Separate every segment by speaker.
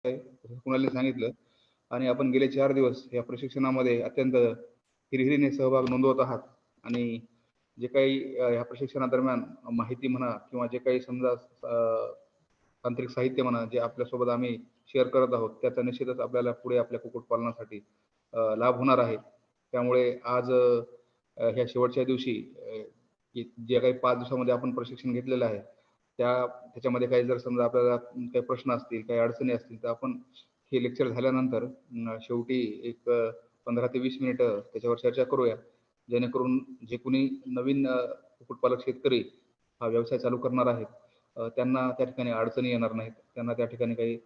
Speaker 1: कुणालने सांगितलं आणि आपण गेले 4 दिवस या प्रशिक्षणामध्ये अत्यंत हिरहिरीने सहभाग नोंदवत आहात आणि जे काही या प्रशिक्षणादरम्यान माहिती म्हणा किंवा जे काही समजा तांत्रिक साहित्य म्हणा जे आपल्यासोबत आम्ही शेअर करत आहोत त्याचा निश्चितच आपल्याला पुढे आपल्या कुक्कुटपालनासाठी लाभ होणार आहे. त्यामुळे आज ह्या शेवटच्या दिवशी जे काही 5 दिवसामध्ये आपण प्रशिक्षण घेतलेलं आहे त्याच्यामध्ये काही जर समजा आपल्याला काही प्रश्न असतील, काही अडचणी असतील तर आपण हे लेक्चर झाल्यानंतर शेवटी एक 15 ते 20 मिनिटं त्याच्यावर चर्चा करूया, जेणेकरून जे कोणी नवीन कुक्कुटपालक शेतकरी हा व्यवसाय चालू करणार आहेत त्यांना त्या ठिकाणी अडचणी येणार नाहीत, त्यांना त्या ठिकाणी काही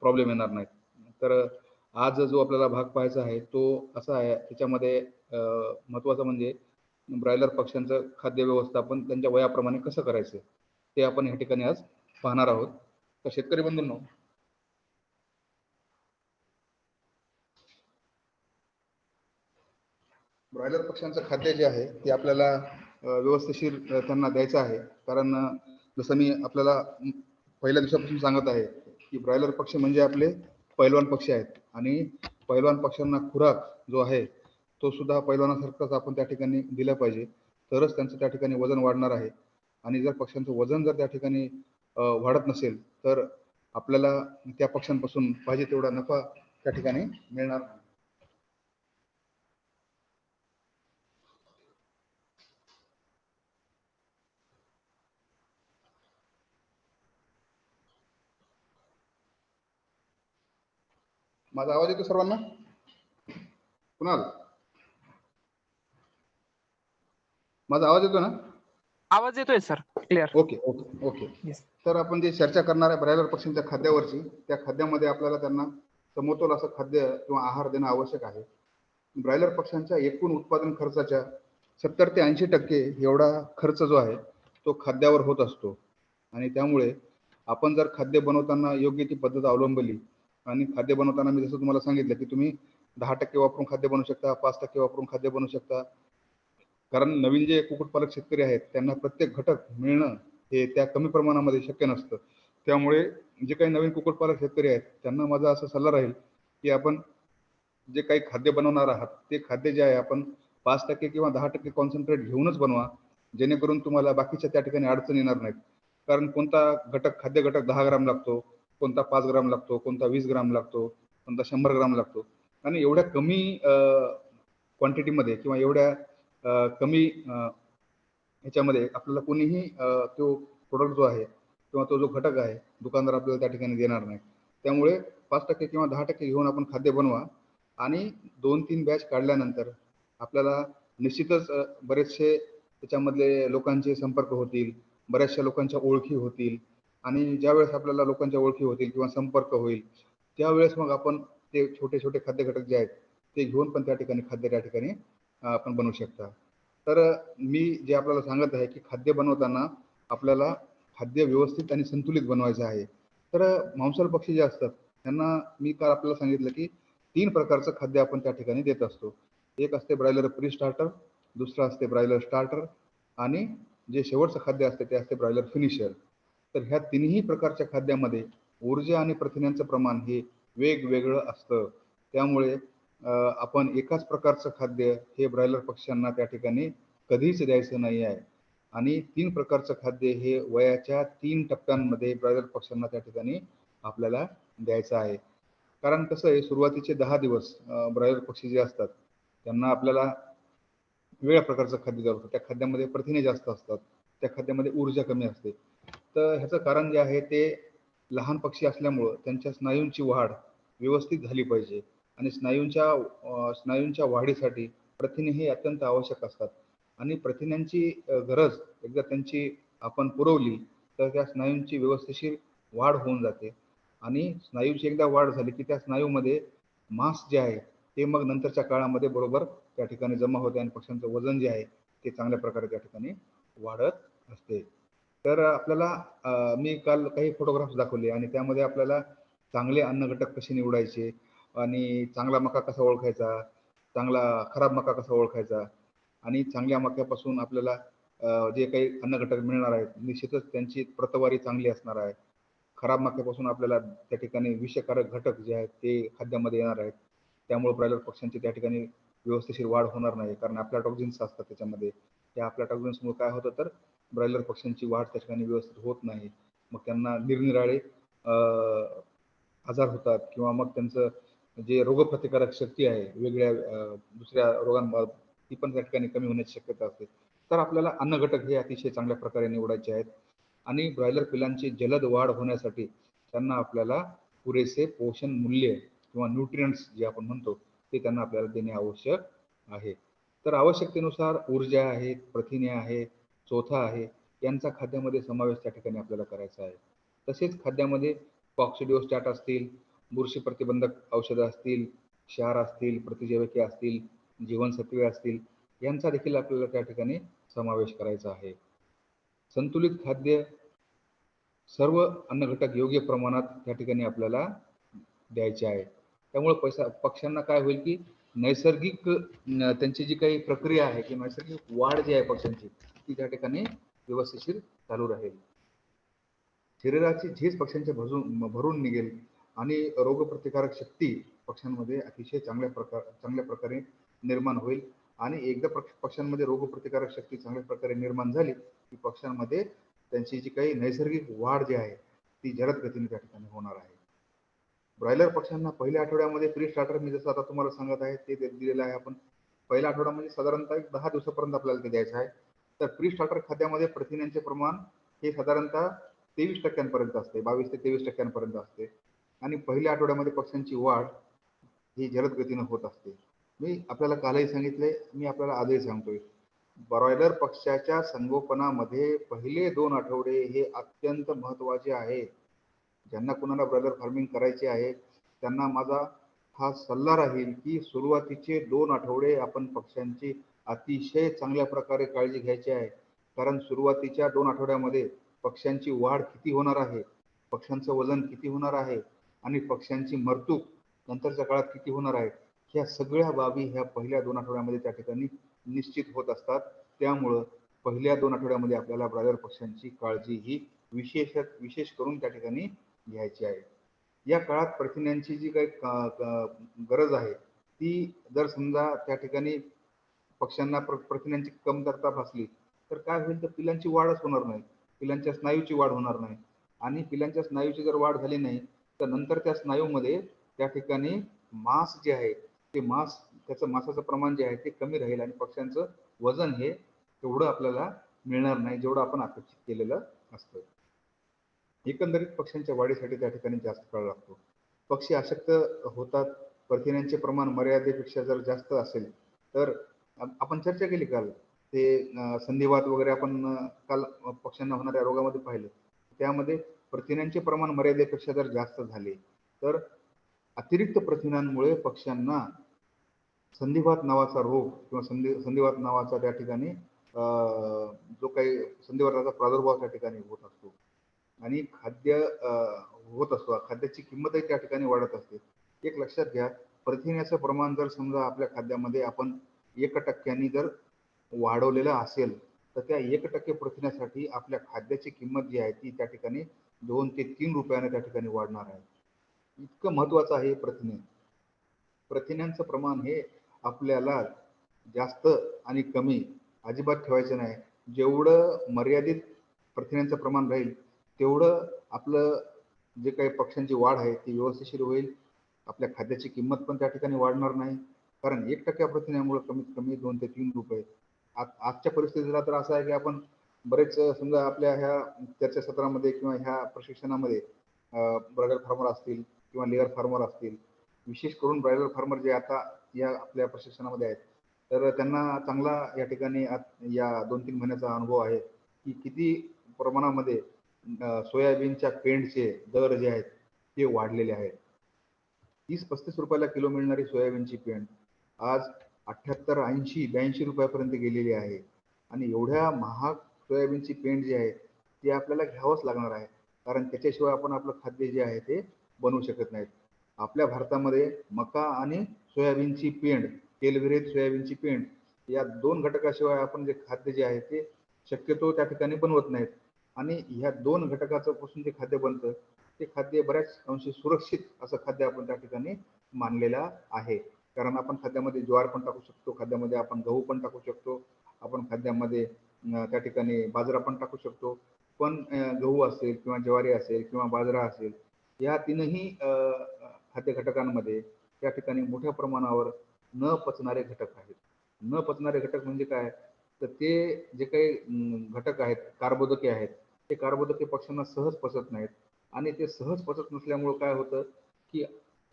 Speaker 1: प्रॉब्लेम येणार नाहीत. तर आज जो आपल्याला भाग पाहायचा आहे तो असा आहे, त्याच्यामध्ये महत्त्वाचं म्हणजे ब्रॉयलर पक्ष्यांचं खाद्य व्यवस्थापन त्यांच्या वयाप्रमाणे कसं करायचं ते आपण या ठिकाणी आज पाहणार आहोत. तर शेतकरी बंधूंनो, ब्रॉयलर पक्ष्यांचं खाद्य जे आहे ते आपल्याला व्यवस्थिशीर त्यांना द्यायचं आहे. कारण जसं मी आपल्याला पहिल्या दिवसापासून सांगत आहे की ब्रॉयलर पक्षी म्हणजे आपले पैलवान पक्षी आहेत आणि पैलवान पक्ष्यांना खुराक जो आहे तो सुद्धा पैलवानासारखाच आपण त्या ठिकाणी दिला पाहिजे, तरच त्यांचं त्या ठिकाणी वजन वाढणार आहे. आणि जर पक्ष्यांचं वजन जर त्या ठिकाणी वाढत नसेल तर आपल्याला त्या पक्ष्यांपासून पाहिजे तेवढा नफा त्या ठिकाणी मिळणार नाही. माझा आवाज येतो सर्वांना? कुणाल, माझा आवाज येतो ना?
Speaker 2: आवाज येतोय sir, clear.
Speaker 1: Okay okay okay. तर आपण जे चर्चा करणार आहे ब्रॉयलर पक्ष्यांच्या खाद्यावरची, त्या खाद्यामध्ये आपल्याला त्यांना समतोल असं खाद्य किंवा आहार देणं आवश्यक आहे. ब्रॉयलर पक्ष्यांच्या एकूण उत्पादन खर्चाच्या 70 ते 80% एवढा खर्च जो आहे तो खाद्यावर होत असतो. आणि त्यामुळे आपण जर खाद्य बनवताना योग्य ती पद्धत अवलंबली आणि खाद्य बनवताना मी जसं तुम्हाला सांगितलं की तुम्ही 10% वापरून खाद्य बनवू शकता, 5% वापरून खाद्य बनवू शकता. कारण नवीन जे कुक्कुटपालक शेतकरी आहेत त्यांना प्रत्येक घटक मिळणं हे त्या कमी प्रमाणामध्ये शक्य नसतं. त्यामुळे जे काही नवीन कुक्कुटपालक शेतकरी आहेत त्यांना माझा असा सल्ला राहील की आपण जे काही खाद्य बनवणार आहात ते खाद्य जे आहे आपण 5% किंवा 10% कॉन्सन्ट्रेट घेऊनच बनवा, जेणेकरून तुम्हाला बाकीच्या त्या ठिकाणी अडचण येणार नाहीत. कारण कोणता घटक खाद्य घटक 10 ग्राम लागतो, कोणता 5 ग्राम लागतो, कोणता 20 ग्राम लागतो, कोणता 100 ग्राम लागतो. आणि एवढ्या कमी क्वांटिटीमध्ये किंवा एवढ्या कमी ह्याच्यामध्ये आपल्याला कोणीही तो प्रोडक्ट जो आहे किंवा तो जो घटक आहे दुकानदार आपल्याला त्या ठिकाणी देणार नाही. त्यामुळे 5% किंवा 10% घेऊन आपण खाद्य बनवा आणि 2-3 बॅच काढल्यानंतर आपल्याला निश्चितच बरेचसे त्याच्यामधले लोकांचे संपर्क होतील, बऱ्याचशा लोकांच्या ओळखी होतील आणि ज्यावेळेस आपल्याला लोकांच्या ओळखी होतील किंवा संपर्क होईल त्यावेळेस मग आपण ते छोटे छोटे खाद्य घटक जे आहेत ते घेऊन पण त्या ठिकाणी खाद्य त्या ठिकाणी आपण बनवू शकता. तर मी जे आपल्याला सांगत आहे की खाद्य बनवताना आपल्याला खाद्य व्यवस्थित आणि संतुलित बनवायचं आहे. तर मांसाहारी पक्षी जे असतात त्यांना मी काल आपल्याला सांगितलं की 3 प्रकारचं खाद्य आपण त्या ठिकाणी देत असतो. एक असते ब्रॉयलर प्री स्टार्टर, दुसरं असते ब्रॉयलर स्टार्टर आणि जे शेवटचं खाद्य असते ते असते ब्रॉयलर फिनिशर. तर ह्या तिन्ही प्रकारच्या खाद्यामध्ये ऊर्जा आणि प्रथिनांचं प्रमाण हे वेगवेगळं असतं. त्यामुळे आपण एकाच प्रकारचं खाद्य हे ब्रॉयलर पक्ष्यांना त्या ठिकाणी कधीच द्यायचं नाही आहे. आणि 3 प्रकारचं खाद्य हे वयाच्या 3 टप्प्यांमध्ये ब्रॉयलर पक्ष्यांना त्या ठिकाणी आपल्याला द्यायचं आहे. कारण कसं आहे सुरुवातीचे 10 दिवस ब्रॉयलर पक्षी जे असतात त्यांना आपल्याला वेगळ्या प्रकारचं खाद्य द्यावं लागतं. त्या खाद्यामध्ये प्रथिने जास्त असतात, त्या खाद्यामध्ये ऊर्जा कमी असते. तर ह्याचं कारण जे आहे ते लहान पक्षी असल्यामुळं त्यांच्या स्नायूंची वाढ व्यवस्थित झाली पाहिजे आणि स्नायूंच्या वाढीसाठी प्रथिने ही अत्यंत आवश्यक असतात. आणि प्रथिनांची गरज एकदा त्यांची आपण पुरवली तर त्या स्नायूंची व्यवस्थिशीर वाढ होऊन जाते आणि स्नायूची एकदा वाढ झाली की त्या स्नायूमध्ये मांस जे आहे ते मग नंतरच्या काळामध्ये बरोबर त्या ठिकाणी जमा होते आणि पक्ष्यांचं वजन जे आहे ते चांगल्या प्रकारे त्या ठिकाणी वाढत असते. तर आपल्याला मी काल काही फोटोग्राफ्स दाखवले आणि त्यामध्ये आपल्याला चांगले अन्न घटक कसे निवडायचे आणि चांगला मका कसा ओळखायचा, चांगला खराब मका कसा ओळखायचा आणि चांगल्या मक्यापासून आपल्याला जे काही अन्न घटक मिळणार आहेत निश्चितच त्यांची प्रतवारी चांगली असणार आहे. खराब मक्यापासून आपल्याला त्या ठिकाणी विषकारक घटक जे आहेत ते खाद्यामध्ये येणार आहेत. त्यामुळे ब्रॉयलर पक्ष्यांची त्या ठिकाणी व्यवस्थिशीर वाढ होणार नाही, कारण अफ्लाटॉक्सिन्स असतात त्याच्यामध्ये. त्या अफ्लाटॉक्सिन्समुळे काय होतं, तर ब्रॉयलर पक्ष्यांची वाढ त्या ठिकाणी व्यवस्थित होत नाही. मग त्यांना निरनिराळे आजार होतात, किंवा मग त्यांचं जे रोगप्रतिकारक शक्ती आहे वेगळ्या दुसऱ्या रोगांबाबत ती पण त्या ठिकाणी कमी होण्याची शक्यता असते. तर आपल्याला अन्न घटक हे अतिशय चांगल्या प्रकारे निवडायचे आहेत. आणि ब्रॉयलर पिलांची जलद वाढ होण्यासाठी त्यांना आपल्याला पुरेसे पोषण मूल्य किंवा न्यूट्रिएंट्स जे आपण म्हणतो ते त्यांना आपल्याला देणे आवश्यक आहे. तर आवश्यकतेनुसार ऊर्जा आहे, प्रथिने आहे, चोथा आहे, यांचा खाद्यामध्ये समावेश त्या ठिकाणी आपल्याला करायचा आहे. तसेच खाद्यामध्ये कॉक्सिडिओस्टॅट असतील, बुरशी प्रतिबंधक औषधं असतील, क्षार असतील, प्रतिजैविके असतील, जीवनसत्वे असतील, यांचा देखील आपल्याला त्या ठिकाणी समावेश करायचा आहे. संतुलित खाद्य, सर्व अन्न घटक योग्य प्रमाणात त्या ठिकाणी आपल्याला द्यायचे आहे. त्यामुळे पक्ष्यांना काय होईल, की नैसर्गिक त्यांची जी काही प्रक्रिया आहे, की नैसर्गिक वाढ जी आहे पक्ष्यांची, ती त्या ठिकाणी व्यवस्थिशीर चालू राहील. शरीराची झीज पक्ष्यांच्या भरून निघेल आणि रोगप्रतिकारक शक्ती पक्ष्यांमध्ये अतिशय चांगल्या प्रकारे निर्माण होईल. आणि एकदा पक्ष्यांमध्ये रोगप्रतिकारक शक्ती चांगल्या प्रकारे निर्माण झाली, की पक्ष्यांमध्ये त्यांची जी काही नैसर्गिक वाढ जी आहे ती जलद गतीने त्या ठिकाणी होणार आहे. ब्रॉयलर पक्ष्यांना पहिल्या आठवड्यामध्ये प्री स्टार्टर मी जसं आता तुम्हाला सांगत आहे ते दिलेलं आहे आपण. पहिला आठवडा म्हणजे साधारणतः 10 दिवसापर्यंत आपल्याला ते द्यायचं आहे. तर प्री स्टार्टर खाद्यामध्ये प्रथिनांचे प्रमाण हे साधारणतः 23% असते, 22 ते 23% असते. आणि पहिल्या आठवड्यामध्ये पक्ष्यांची वाढ ही जलद गतीनं होत असते. मी आपल्याला कालही सांगितले, मी आपल्याला आजही सांगतोय, ब्रॉयलर पक्ष्याच्या संगोपनामध्ये पहिले 2 आठवडे हे अत्यंत महत्त्वाचे आहे. ज्यांना कुणाला ब्रॉयलर फार्मिंग करायचे आहे त्यांना माझा हा सल्ला राहील, की सुरुवातीचे 2 आठवडे आपण पक्ष्यांची अतिशय चांगल्या प्रकारे काळजी घ्यायची आहे. कारण सुरुवातीच्या 2 आठवड्यामध्ये पक्ष्यांची वाढ किती होणार आहे, पक्ष्यांचं वजन किती होणार आहे आणि पक्ष्यांची मरतूक नंतरच्या काळात किती होणार आहे, ह्या सगळ्या बाबी ह्या पहिल्या 2 आठवड्यामध्ये त्या ठिकाणी निश्चित होत असतात. त्यामुळं पहिल्या 2 आठवड्यामध्ये आपल्याला ब्रॉयलर पक्ष्यांची काळजी ही विशेष करून त्या ठिकाणी घ्यायची आहे. या काळात प्रथिनांची जी काही गरज आहे ती जर समजा त्या ठिकाणी पक्ष्यांना प्रथिनांची कमतरता भासली, तर काय होईल, तर पिलांची वाढच होणार नाही, पिलांच्या स्नायूची वाढ होणार नाही. आणि पिलांच्या स्नायूची जर वाढ झाली नाही, तर नंतर त्या स्नायूमध्ये त्या ठिकाणी मांस जे आहे ते त्याचं मांसाचं प्रमाण जे आहे ते कमी राहील आणि पक्ष्यांचं वजन हे तेवढं आपल्याला मिळणार नाही जेवढं आपण अपेक्षित केलेलं असतं. एकंदरीत पक्ष्यांच्या वाढीसाठी त्या ठिकाणी जास्त काळ लागतो. पक्षी अशक्त होतात. प्रथिनांचे प्रमाण मर्यादेपेक्षा जर जास्त असेल तर आपण चर्चा केली काल ते संधिवात वगैरे आपण काल पक्ष्यांना होणाऱ्या रोगामध्ये पाहिलं. त्यामध्ये प्रथिनांचे प्रमाण मर्यादेपेक्षा जर जास्त झाले तर अतिरिक्त प्रथिनांमुळे पक्ष्यांना संधिवात नावाचा रोग किंवा संधिवात नावाचा त्या ठिकाणी जो काही संधिवाताचा प्रादुर्भाव त्या ठिकाणी होत असतो. आणि खाद्य होत असतो, खाद्याची किंमतही त्या ठिकाणी वाढत असते. एक लक्षात घ्या, प्रथिन्याचं प्रमाण जर समजा आपल्या खाद्यामध्ये आपण 1% जर वाढवलेलं असेल, तर त्या 1% प्रथिनासाठी आपल्या खाद्याची किंमत जी आहे ती त्या ठिकाणी 2 ते 3 रुपयाने त्या ठिकाणी वाढणार आहे. इतकं महत्वाचं आहे प्रथिने. प्रथिनांचं प्रमाण हे आपल्याला जास्त आणि कमी अजिबात ठेवायचं नाही. जेवढं मर्यादित प्रथिनांचं प्रमाण राहील तेवढं आपलं जे काही पक्ष्यांची वाढ आहे ती व्यवस्थिशीर होईल. आपल्या खाद्याची किंमत पण त्या ठिकाणी वाढणार नाही. कारण 1% प्रथिनामुळे कमीत कमी 2 ते 3 रुपये. आजच्या परिस्थितीला तर असं आहे, की आपण बरेच समजा आपल्या ह्या चर्चासत्रामध्ये किंवा ह्या प्रशिक्षणामध्ये ब्रॉयलर फार्मर असतील किंवा लेअर फार्मर असतील, विशेष करून ब्रॉयलर फार्मर जे आता या आपल्या प्रशिक्षणामध्ये आहेत, तर त्यांना चांगला या ठिकाणी या 2-3 महिन्याचा अनुभव आहे, की किती प्रमाणामध्ये सोयाबीनच्या पेंडचे दर जे आहेत ते वाढलेले आहेत. 30-35 रुपयाला किलो मिळणारी सोयाबीनची पेंड आज 78, 80, 82 रुपयापर्यंत गेलेली आहे. आणि एवढ्या महाग सोयाबीनची पेंड जी आहे ती आपल्याला घ्यावंच लागणार आहे. कारण त्याच्याशिवाय आपण आपलं खाद्य जे आहे ते बनवू शकत नाहीत. आपल्या भारतामध्ये मका आणि सोयाबीनची पेंड, तेलविरहित सोयाबीनची पेंड या 2 घटकाशिवाय आपण जे खाद्य जे आहे ते शक्यतो त्या ठिकाणी बनवत नाहीत. आणि ह्या 2 घटकाचं पासून जे खाद्य बनतं ते खाद्य बऱ्याच अंशी सुरक्षित असं खाद्य आपण त्या ठिकाणी मानलेलं आहे. कारण आपण खाद्यामध्ये ज्वार पण टाकू शकतो, खाद्यामध्ये आपण गहू पण टाकू शकतो, आपण खाद्यामध्ये त्या ठिकाणी बाजरा पण टाकू शकतो. पण गहू असेल किंवा ज्वारी असेल किंवा बाजरा असेल, या तीनही खाद्य घटकांमध्ये त्या ठिकाणी मोठ्या प्रमाणावर न पचणारे घटक आहेत. न पचणारे घटक म्हणजे काय? तर ते जे काही घटक आहेत, कर्बोदके आहेत, ते कर्बोदके पक्ष्यांना सहज पचत नाहीत आणि ते सहज पचत नसल्यामुळं काय होतं, की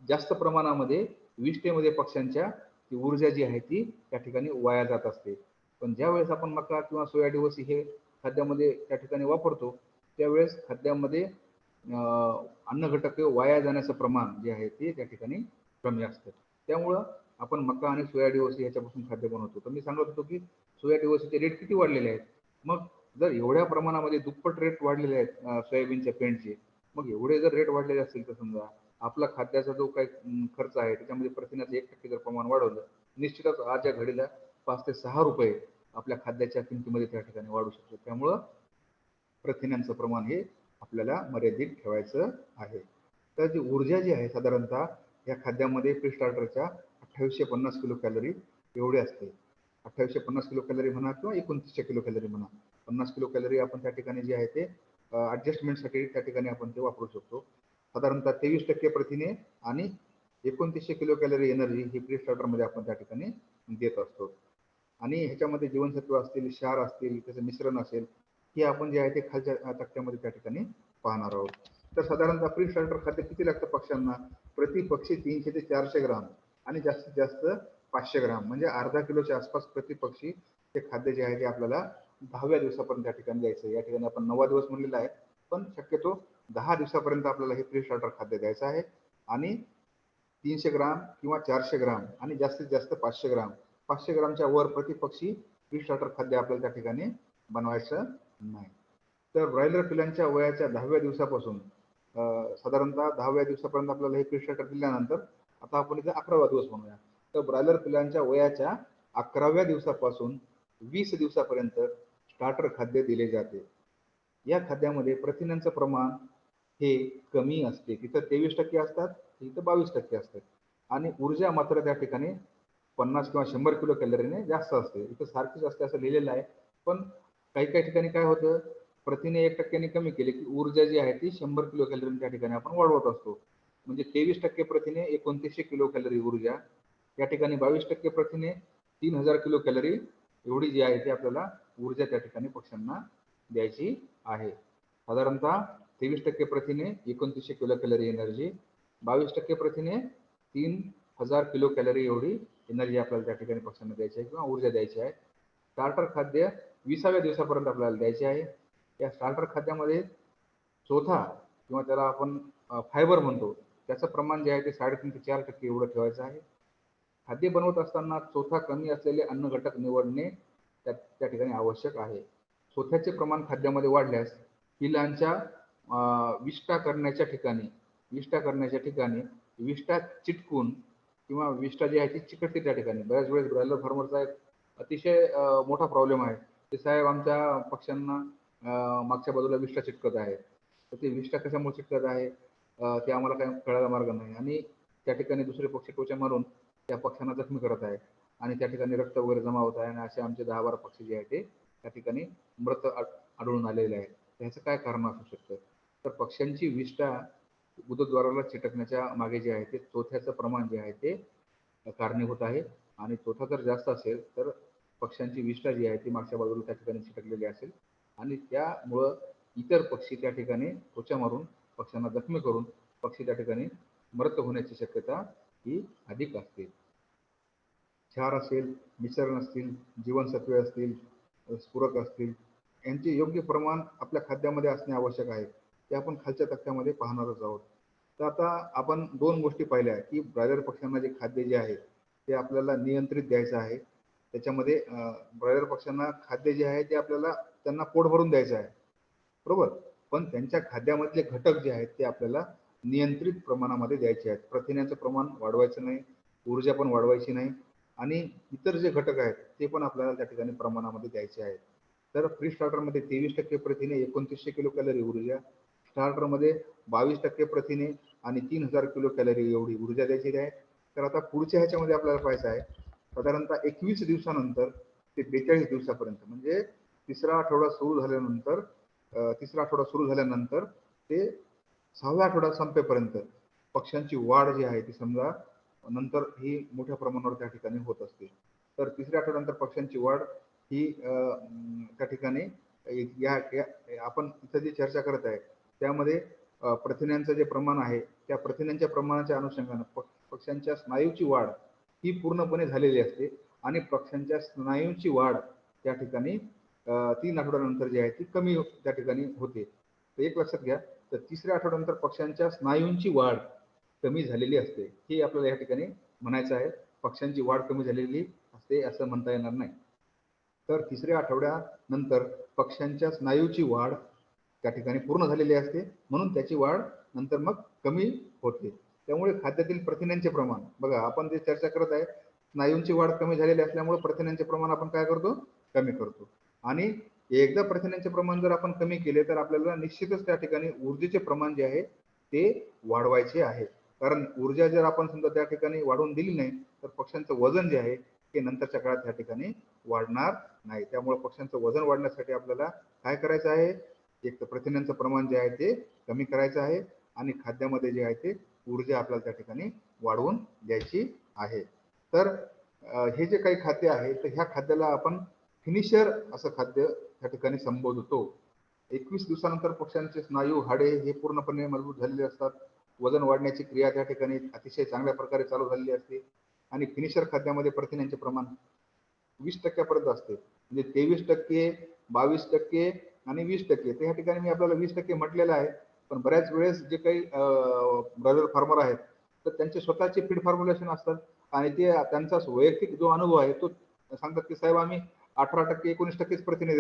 Speaker 1: जास्त प्रमाणामध्ये विष्ठेमध्ये पक्ष्यांच्या ती ऊर्जा जी आहे ती त्या ठिकाणी वाया जात असते. पण ज्यावेळेस आपण मका किंवा सोया दिवसी हे खाद्यामध्ये त्या ठिकाणी वापरतो, त्यावेळेस खाद्यामध्ये अन्न घटक हे वाया जाण्याचं प्रमाण जे आहे ते त्या ठिकाणी कमी असतं. त्यामुळं आपण मका आणि सोया दिवसी ह्याच्यापासून खाद्य बनवतो. तर मी सांगत होतो, की सोया दिवसीचे रेट किती वाढलेले आहेत. मग जर एवढ्या प्रमाणामध्ये दुप्पट रेट वाढलेले आहेत सोयाबीनच्या पेंडचे, मग एवढे जर रेट वाढलेले असतील तर समजा आपला खाद्याचा जो काही खर्च आहे त्याच्यामध्ये प्रथिनाचं 1% जर प्रमाण वाढवलं, निश्चितच आजच्या घडीला 5 ते 6 रुपये आपल्या खाद्याच्या किमतीमध्ये त्या ठिकाणी वाढू शकतो. त्यामुळं प्रथिनांचं प्रमाण हे आपल्याला मर्यादित ठेवायचं आहे. तर जी ऊर्जा जी आहे साधारणतः या खाद्यामध्ये प्री स्टार्टरच्या 2850 किलो कॅलरी एवढी असते. 2850 किलो कॅलरी म्हणा किंवा 2900 किलो कॅलरी म्हणा. 50 किलो कॅलरी आपण त्या ठिकाणी जे आहे ते ॲडजस्टमेंटसाठी त्या ठिकाणी आपण ते वापरू शकतो. साधारणतः 23% प्रथिने आणि 2900 किलो कॅलरी एनर्जी ही प्री स्टार्टरमध्ये आपण त्या ठिकाणी देत असतो. आणि ह्याच्यामध्ये जीवनसत्व असतील, क्षार असतील, त्याचं मिश्रण असेल, हे आपण जे आहे ते खालच्या तक्त्यामध्ये त्या ठिकाणी पाहणार आहोत. तर साधारणतः प्री स्टार्टर खाद्य किती लागतं पक्ष्यांना? प्रति पक्षी 300 ते 400 ग्राम आणि जास्तीत जास्त 500 ग्राम म्हणजे अर्धा किलोच्या आसपास प्रति पक्षी ते खाद्य जे आहे ते आपल्याला 10व्या दिवसापर्यंत त्या ठिकाणी द्यायचं आहे. या ठिकाणी आपण 9वा दिवस म्हणलेला आहे, पण शक्यतो 10 दिवसापर्यंत आपल्याला हे प्री स्टार्टर खाद्य द्यायचं आहे आणि 300 ग्राम किंवा 400 ग्राम आणि जास्तीत जास्त 500 ग्राम. 500 ग्रामच्या वर प्रति पक्षी प्री स्टार्टर खाद्य आपल्याला त्या ठिकाणी बनवायचं नाही. तर ब्रॉयलर पिल्लांच्या वयाच्या 10व्या दिवसापासून साधारणतः 10व्या दिवसापर्यंत आपल्याला हे प्री स्टार्टर दिल्यानंतर आता आपण इथे 11वा दिवस म्हणूया. तर ब्रॉयलर पिल्लांच्या वयाच्या 11व्या दिवसापासून 20 दिवसापर्यंत स्टार्टर खाद्य दिले जाते. या खाद्यामध्ये प्रथिनांचं प्रमाण हे कमी असते. तिथं 23% असतात, इथं 22% असतात आणि ऊर्जा मात्र त्या ठिकाणी 50 किंवा 100 किलो कॅलरीने जास्त असते. इथं सारखीच असते असं लिहिलेलं आहे. पण काही-काही ठिकाणी काय होतं, प्रथिने 1% ने कमी केली, की ऊर्जा जी आहे ती 100 किलो कॅलरी त्या ठिकाणी आपण वाढवत असतो. म्हणजे 23% प्रथिने 2900 किलो कॅलरी ऊर्जा. या ठिकाणी 22% प्रथिने 3000 किलो कॅलरी एवढी जी आहे ती आपल्याला ऊर्जा त्या ठिकाणी पक्ष्यांना द्यायची आहे. साधारणतः 23% प्रथिने 2900 किलो कॅलरी एनर्जी, 22% प्रथिने 3000 किलो कॅलरी एवढी एनर्जी आपल्याला त्या ठिकाणी पक्ष्यांना द्यायची आहे किंवा ऊर्जा द्यायची आहे. स्टार्टर खाद्य 20व्या दिवसापर्यंत आपल्याला द्यायचे आहे. या स्टार्टर खाद्यामध्ये चोथा किंवा त्याला आपण फायबर म्हणतो, त्याचं प्रमाण जे आहे ते 3.5 ते 4% एवढं ठेवायचं आहे. खाद्य बनवत असताना चोथा कमी असलेले अन्न घटक निवडणे त्या त्या ठिकाणी आवश्यक आहे. चोथ्याचे प्रमाण खाद्यामध्ये वाढल्यास पिलांच्या विष्ठा करण्याच्या ठिकाणी विष्ठा चिटकून किंवा विष्ठा जी आहे ती चिकटते त्या ठिकाणी. बऱ्याच वेळेस ब्रॉयलर फार्मरचा एक अतिशय मोठा प्रॉब्लेम आहे, की साहेब आमच्या पक्ष्यांना मागच्या बाजूला विष्ठा चिटकत आहे. तर ते विष्ठा कशामुळे चिटकत आहे ते आम्हाला काही कळायला मार्ग नाही आणि त्या ठिकाणी दुसरे पक्षी टोचा मारून त्या पक्ष्यांना जखमी करत आहे आणि त्या ठिकाणी रक्त वगैरे जमा होत आहे आणि असे आमचे 10-12 पक्षी जे आहे ते त्या ठिकाणी मृत आढळून आलेले आहेत. तर ह्याचं काय कारण असू शकतं? तर पक्ष्यांची विष्ठा गुदद्वाराला चिटकण्याच्या मागे जे आहे ते चोथ्याचं प्रमाण जे आहे ते कारणीभूत आहे आणि चोथा जर जास्त असेल तर पक्ष्यांची विष्ठा जी आहे ती मागच्या बाजूला त्या ठिकाणी चिटकलेली असेल आणि त्यामुळं इतर पक्षी त्या ठिकाणी त्वचा मारून पक्ष्यांना जखमी करून पक्षी त्या ठिकाणी मृत होण्याची शक्यता ही अधिक असते. क्षार असेल, मिश्रण असतील, जीवनसत्वे असतील, स्फुरक असतील, यांचे योग्य प्रमाण आपल्या खाद्यामध्ये असणे आवश्यक आहे. ते आपण खालच्या तक्त्यामध्ये पाहणारच आहोत. तर आता आपण 2 गोष्टी पाहिल्या, की ब्रॉयलर पक्ष्यांना जे खाद्य जे आहे, ते आपल्याला नियंत्रित द्यायचं आहे. त्याच्यामध्ये ब्रॉयलर पक्ष्यांना खाद्य जे आहे ते आपल्याला त्यांना पोट भरून द्यायचं आहे. बरोबर? पण त्यांच्या खाद्यामधले घटक जे आहेत ते आपल्याला नियंत्रित प्रमाणामध्ये द्यायचे आहेत. प्रथिन्याचं प्रमाण वाढवायचं नाही, ऊर्जा पण वाढवायची नाही आणि इतर जे घटक आहेत ते पण आपल्याला त्या ठिकाणी प्रमाणामध्ये द्यायचे आहेत. तर प्री स्टार्टरमध्ये 23% प्रथिने, 2900 किलो कॅलरी ऊर्जा, स्टार्टरमध्ये 22% प्रथिने आणि 3000 किलो कॅलरी एवढी ऊर्जा द्यायची आहे. तर आता पुढच्या ह्याच्यामध्ये आपल्याला पाहायचं आहे साधारणतः 21 दिवसानंतर ते 42 दिवसापर्यंत, म्हणजे तिसरा आठवडा सुरू झाल्यानंतर ते 6व्या आठवडा संपेपर्यंत पक्ष्यांची वाढ जी आहे ती समजा नंतर ही मोठ्या प्रमाणावर त्या ठिकाणी होत असते. तर तिसऱ्या आठवड्यानंतर पक्ष्यांची वाढ ही त्या ठिकाणी आपण इथं जी चर्चा करत आहे त्यामध्ये प्रथिन्यांचं जे प्रमाण आहे त्या प्रथिन्यांच्या प्रमाणाच्या अनुषंगाने पक्ष्यांच्या स्नायूची वाढ ही पूर्णपणे झालेली असते आणि पक्ष्यांच्या स्नायूची वाढ त्या ठिकाणी 3 आठवड्यानंतर जी आहे ती कमी त्या ठिकाणी होते. तर एक लक्षात घ्या, तर तिसऱ्या आठवड्यानंतर पक्ष्यांच्या स्नायूंची वाढ कमी झालेली असते, हे आपल्याला या ठिकाणी म्हणायचं आहे. पक्ष्यांची वाढ कमी झालेली असते असं म्हणता येणार नाही. तर तिसऱ्या आठवड्यानंतर पक्ष्यांच्या स्नायूची वाढ त्या ठिकाणी पूर्ण झालेली असते, म्हणून त्याची वाढ नंतर मग कमी होते. त्यामुळे खाद्यातील प्रथिन्यांचे प्रमाण बघा, आपण जे चर्चा करत आहे स्नायूंची वाढ कमी झालेली असल्यामुळे प्रथिन्यांचे प्रमाण आपण काय करतो, कमी करतो. आणि एकदा प्रथिन्यांचे प्रमाण जर आपण कमी केले तर आपल्याला निश्चितच त्या ठिकाणी ऊर्जेचे प्रमाण जे आहे ते वाढवायचे आहे. कारण ऊर्जा जर आपण समजा त्या ठिकाणी वाढवून दिली नाही तर पक्ष्यांचं वजन जे आहे ते नंतरच्या काळात त्या ठिकाणी वाढणार नाही. त्यामुळे पक्ष्यांचं वजन वाढण्यासाठी आपल्याला काय करायचं आहे, एक तर प्रथिन्यांचं प्रमाण जे आहे ते कमी करायचं आहे आणि खाद्यामध्ये जे आहे ते ऊर्जा आपल्याला त्या ठिकाणी वाढवून द्यायची आहे. तर हे जे काही खाद्य आहे तर ह्या खाद्याला आपण फिनिशर असं खाद्य त्या ठिकाणी संबोधतो. 21 दिवसानंतर पक्ष्यांचे स्नायू, हाडे हे पूर्णपणे मजबूत झालेले असतात. वजन वाढण्याची क्रिया त्या ठिकाणी अतिशय चांगल्या प्रकारे चालू झालेली असते आणि फिनिशर खाद्यामध्ये प्रथिन्यांचे प्रमाण 20% पर्यंत असते. म्हणजे 23%, 22% आणि 20%. तर ह्या ठिकाणी मी आपल्याला 20% म्हटलेलं आहे, पण बऱ्याच वेळेस जे काही ब्रॉयलर फार्मर आहेत तर त्यांचे स्वतःचे फीड फॉर्म्युलेशन असतात आणि ते त्यांचा वैयक्तिक जो अनुभव आहे तो सांगतात की साहेब आम्ही 18%, 19%च प्रथिने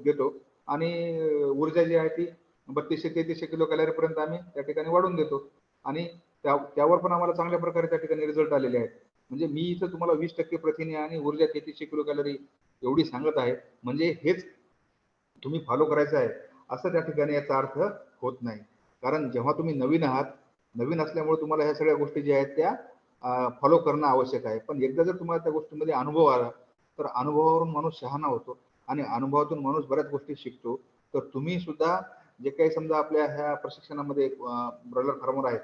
Speaker 1: देतो आणि ऊर्जा जी आहे ती 3200-3300 किलो कॅलरी पर्यंत आम्ही त्या ठिकाणी वाढवून देतो आणि त्यावर पण आम्हाला चांगल्या प्रकारे त्या ठिकाणी रिझल्ट आलेले आहेत. म्हणजे मी इथं तुम्हाला 20% प्रथिने आणि ऊर्जा 3300 किलो कॅलरी एवढी सांगत आहे, म्हणजे हेच तुम्ही फॉलो करायचं आहे असं त्या ठिकाणी याचा अर्थ होत नाही. कारण जेव्हा तुम्ही नवीन आहात, नवीन असल्यामुळे तुम्हाला ह्या सगळ्या गोष्टी ज्या आहेत त्या फॉलो करणं आवश्यक आहे. पण एकदा जर तुम्हाला त्या गोष्टींमध्ये अनुभव आला तर अनुभवावरून माणूस शहाणा होतो आणि अनुभवातून माणूस बऱ्याच गोष्टी शिकतो. तर तुम्ही सुद्धा जे काही समजा आपल्या ह्या प्रशिक्षणामध्ये ब्रॉयलर फार्मर आहेत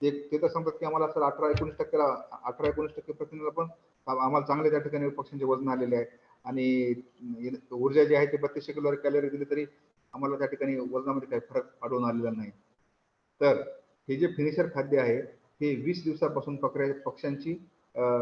Speaker 1: ते तर सांगतात की आम्हाला सर 18-19% प्रथिनेला पण आम्हाला चांगले त्या ठिकाणी पक्ष्यांचे वजन आलेले आहे आणि ऊर्जा जी आहे ती 3200 किलो कॅलरी दिली तरी आम्हाला त्या ठिकाणी वजनामध्ये काही फरक आढळून आलेला नाही. तर हे जे फिनिशर खाद्य आहे हे 20 दिवसापासून पक्ष्यांची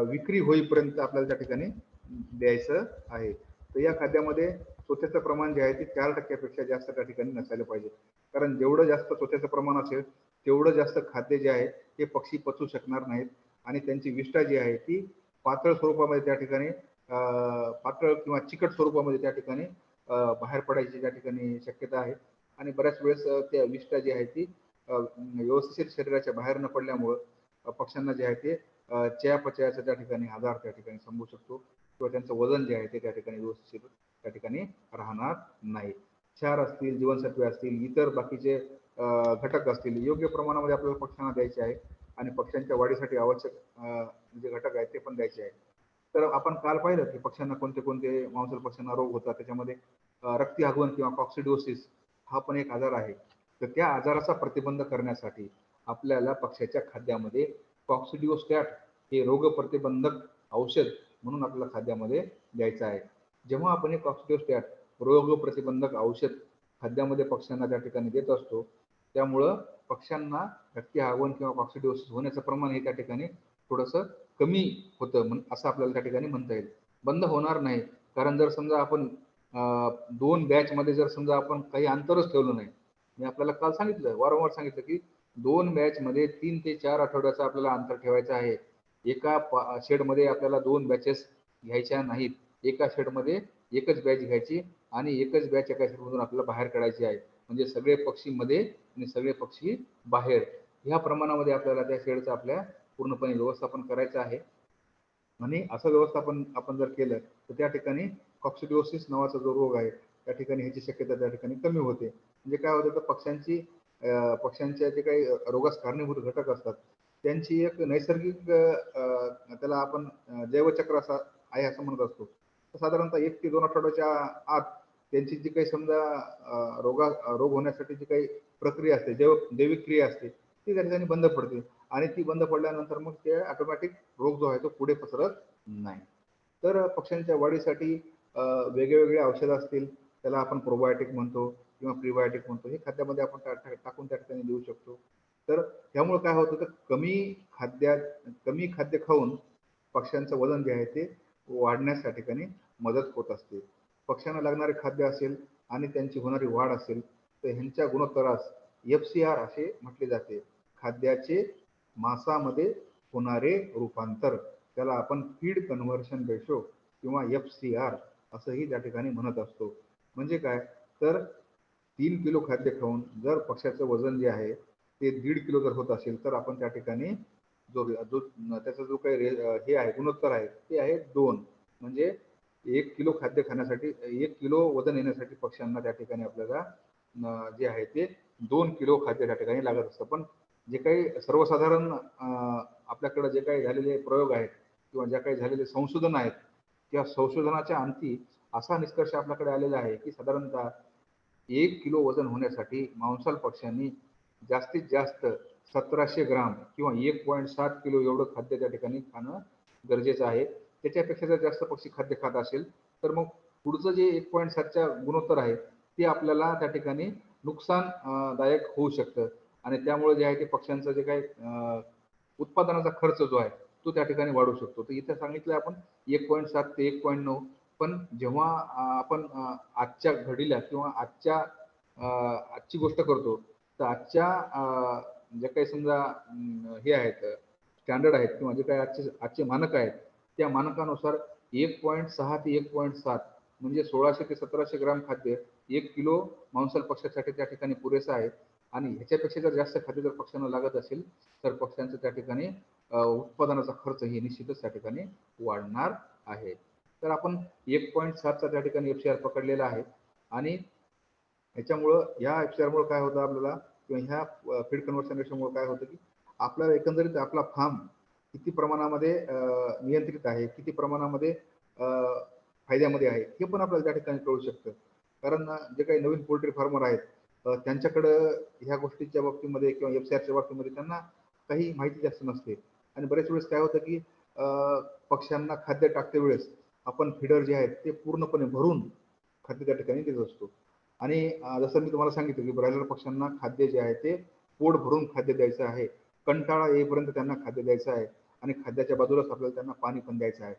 Speaker 1: विक्री होईपर्यंत आपल्याला त्या ठिकाणी द्यायचं आहे. तर या खाद्यामध्ये त्वचेचं प्रमाण जे आहे ते 4% पेक्षा जास्त त्या ठिकाणी नसायला पाहिजे. कारण जेवढं जास्त त्वचेचं प्रमाण असेल तेवढं जास्त खाद्य जे आहे ते पक्षी पचवू शकणार नाहीत आणि त्यांची विष्ठा जी आहे ती पातळ स्वरूपामध्ये त्या ठिकाणी पातळ किंवा चिकट स्वरूपामध्ये त्या ठिकाणी बाहेर पडायची त्या ठिकाणी शक्यता आहे आणि बऱ्याच वेळेस त्या विष्ठा जी आहे ती व्यवस्थित शरीराच्या बाहेर न पडल्यामुळं पक्ष्यांना जे आहे ते चयापचयाचा त्या ठिकाणी आजार त्या ठिकाणी संभू शकतो किंवा त्यांचं वजन जे आहे ते त्या ठिकाणी व्यवस्थित त्या ठिकाणी राहणार नाही. क्षार असतील, जीवनसत्वे असतील, इतर बाकीचे घटक असतील योग्य प्रमाणामध्ये आपल्याला पक्ष्यांना द्यायचे आहे आणि पक्ष्यांच्या वाढीसाठी आवश्यक जे घटक आहेत ते पण द्यायचे आहेत. तर आपण काल पाहिलं की पक्ष्यांना कोणते कोणते मांसल पक्ष्यांना रोग होतात, त्याच्यामध्ये रक्ती आगमन किंवा कॉक्सिडिओसिस हा पण एक आजार आहे. तर त्या आजाराचा प्रतिबंध करण्यासाठी आपल्याला पक्ष्याच्या खाद्यामध्ये कॉक्सिडिओस्टॅट हे रोग प्रतिबंधक औषध म्हणून आपल्याला खाद्यामध्ये द्यायचं आहे. जेव्हा आपण हे कॉक्सिडिओस्टॅट रोग प्रतिबंधक औषध खाद्यामध्ये पक्ष्यांना त्या ठिकाणी देत असतो त्यामुळं पक्ष्यांना रक्ती आगमन किंवा कॉक्सिडिओसिस होण्याचं प्रमाण हे त्या ठिकाणी थोडंसं कमी होतं असं आपल्याला त्या ठिकाणी म्हणता येईल. बंद होणार नाही, कारण जर समजा आपण 2 बॅचमध्ये जर समजा आपण काही अंतरच ठेवलं नाही, मी आपल्याला काल सांगितलं, वारंवार सांगितलं की 2 बॅचमध्ये 3 ते 4 आठवड्याचं आपल्याला अंतर ठेवायचं आहे. एका शेडमध्ये आपल्याला 2 बॅचेस घ्यायच्या नाहीत. एका शेडमध्ये एकच बॅच घ्यायची आणि एकच बॅच एका शेडमधून आपल्याला बाहेर काढायची आहे. म्हणजे सगळे पक्षी मध्ये आणि सगळे पक्षी बाहेर, ह्या प्रमाणामध्ये आपल्याला त्या शेडचं आपल्या पूर्णपणे व्यवस्थापन करायचं आहे. आणि असं व्यवस्थापन आपण जर केलं तर त्या ठिकाणी कॉक्सिडिओसिस नावाचा जो रोग आहे त्या ठिकाणी ह्याची शक्यता त्या ठिकाणी कमी होते. म्हणजे काय होतं तर पक्ष्यांची पक्ष्यांच्या जे काही रोगास कारणीभूत घटक असतात त्यांची एक नैसर्गिक त्याला आपण जैवचक्र असा आहे असं म्हणत असतो. तर साधारणतः 1 ते 2 आठवड्याच्या आत त्यांची जी काही समजा रोग होण्यासाठी जी काही प्रक्रिया असते, जैविक क्रिया असते, ती त्या ठिकाणी बंद पडते आणि ती बंद पडल्यानंतर मग ते ऑटोमॅटिक रोग जो आहे तो पुढे पसरत नाही. तर पक्ष्यांच्या वाढीसाठी वेगवेगळे औषधं असतील, त्याला आपण प्रोबायोटिक म्हणतो किंवा प्रिबायोटिक म्हणतो. हे खाद्यामध्ये आपण टाकून त्या ठिकाणी देऊ शकतो. तर त्यामुळे काय होतं तर कमी खाद्य खाऊन पक्ष्यांचं वजन जे आहे ते वाढण्यास त्या ठिकाणी मदत होत असते. पक्ष्यांना लागणारे खाद्य असेल आणि त्यांची होणारी वाढ असेल, तर ह्यांच्या गुणोत्तरास एफ-सी-आर असे म्हटले जाते. खाद्याचे मांसामध्ये होणारे रूपांतर. त्याला आपण फीड कन्व्हर्शन रेशो किंवा एफ-सी-आर असंही त्या ठिकाणी म्हणत असतो. म्हणजे काय तर 3 किलो खाद्य खाऊन जर पक्ष्याचं वजन जे आहे ते 1.5 किलो जर होत असेल, तर आपण त्या ठिकाणी जो जो त्याचा जो काही हे आहे गुणोत्तर आहे ते आहे 2. म्हणजे 1 किलो खाद्य खाण्यासाठी 1 किलो वजन येण्यासाठी पक्ष्यांना त्या ठिकाणी आपल्याला जे आहे ते 2 किलो खाद्य त्या ठिकाणी लागत असतं. पण जे काही सर्वसाधारण आपल्याकडे जे काही झालेले प्रयोग आहेत किंवा ज्या काही झालेले संशोधन आहेत, त्या संशोधनाच्या अंती असा निष्कर्ष आपल्याकडे आलेला आहे, की साधारणतः 1 किलो वजन होण्यासाठी मांसाल पक्ष्यांनी जास्तीत जास्त 1700 ग्राम किंवा 1.7 किलो एवढं खाद्य त्या ठिकाणी खाणं गरजेचं आहे. त्याच्यापेक्षा जर जास्त पक्षी खाद्य खात असेल, तर मग पुढचं जे 1.7च्या गुणोत्तर आहे, ते आपल्याला त्या ठिकाणी नुकसान दायक होऊ शकतं आणि त्यामुळे जे आहे ते पक्ष्यांचं जे काही उत्पादनाचा खर्च जो आहे, तो त्या ठिकाणी वाढू शकतो. तर इथे सांगितलं आपण 1.7 ते 1.9 पण जेव्हा आपण आजच्या घडीला किंवा आजची गोष्ट करतो, तर आजच्या जे काही समजा हे आहेत स्टँडर्ड आहेत किंवा जे काही आजचे मानक आहेत, त्या मानकानुसार 1.6 ते 1.7 म्हणजे 1600 ते 1700 ग्राम खाद्य 1 किलो मांसल पक्ष्यासाठी त्या ठिकाणी पुरेसं आहे आणि ह्याच्यापेक्षा जर जास्त खाद्य जर पक्ष्यांना लागत असेल, तर पक्ष्यांचं त्या ठिकाणी उत्पादनाचा खर्च हे निश्चितच त्या ठिकाणी वाढणार आहे. तर आपण 1.7चा त्या ठिकाणी एफ-सी-आर पकडलेला आहे आणि ह्याच्यामुळं या एफ-सी-आरमुळं काय होतं आपल्याला किंवा ह्या फीड कन्व्हर्शन रेशोमुळे काय होतं, की आपल्याला एकंदरीत आपला फार्म किती प्रमाणामध्ये नियंत्रित आहे, किती प्रमाणामध्ये फायद्यामध्ये आहे, हे पण आपल्याला त्या ठिकाणी कळू शकतं. कारण जे काही नवीन पोल्ट्री फार्मर आहेत, त्यांच्याकडं ह्या गोष्टीच्या बाबतीमध्ये किंवा एफ-सी-आरच्या बाबतीमध्ये त्यांना काही माहिती जास्त नसते आणि बऱ्याच वेळेस काय होतं, की पक्ष्यांना खाद्य टाकते वेळेस आपण फीडर जे आहेत ते पूर्णपणे भरून खाद्य त्या ठिकाणी देत असतो आणि जसं मी तुम्हाला सांगितलं, की ब्रॉयलर पक्ष्यांना खाद्य जे आहे ते पोट भरून खाद्य द्यायचं आहे. कंटाळा येईपर्यंत त्यांना खाद्य द्यायचं आहे आणि खाद्याच्या बाजूलाच आपल्याला त्यांना पाणी पण द्यायचं आहे.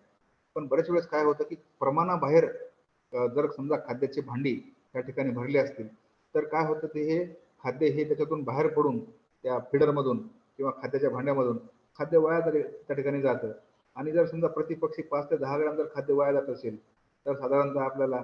Speaker 1: पण बऱ्याच वेळेस काय होतं, की प्रमाणाबाहेर जर समजा खाद्याची भांडी त्या ठिकाणी भरली असतील, तर काय होतं ते हे खाद्य हे त्याच्यातून बाहेर पडून त्या फीडरमधून किंवा खाद्याच्या भांड्यामधून खाद्य वाया त्या ठिकाणी जातं आणि जर समजा प्रति पक्षी 5 ते 10 ग्रॅम जर खाद्य वाया जात असेल, तर साधारणतः आपल्याला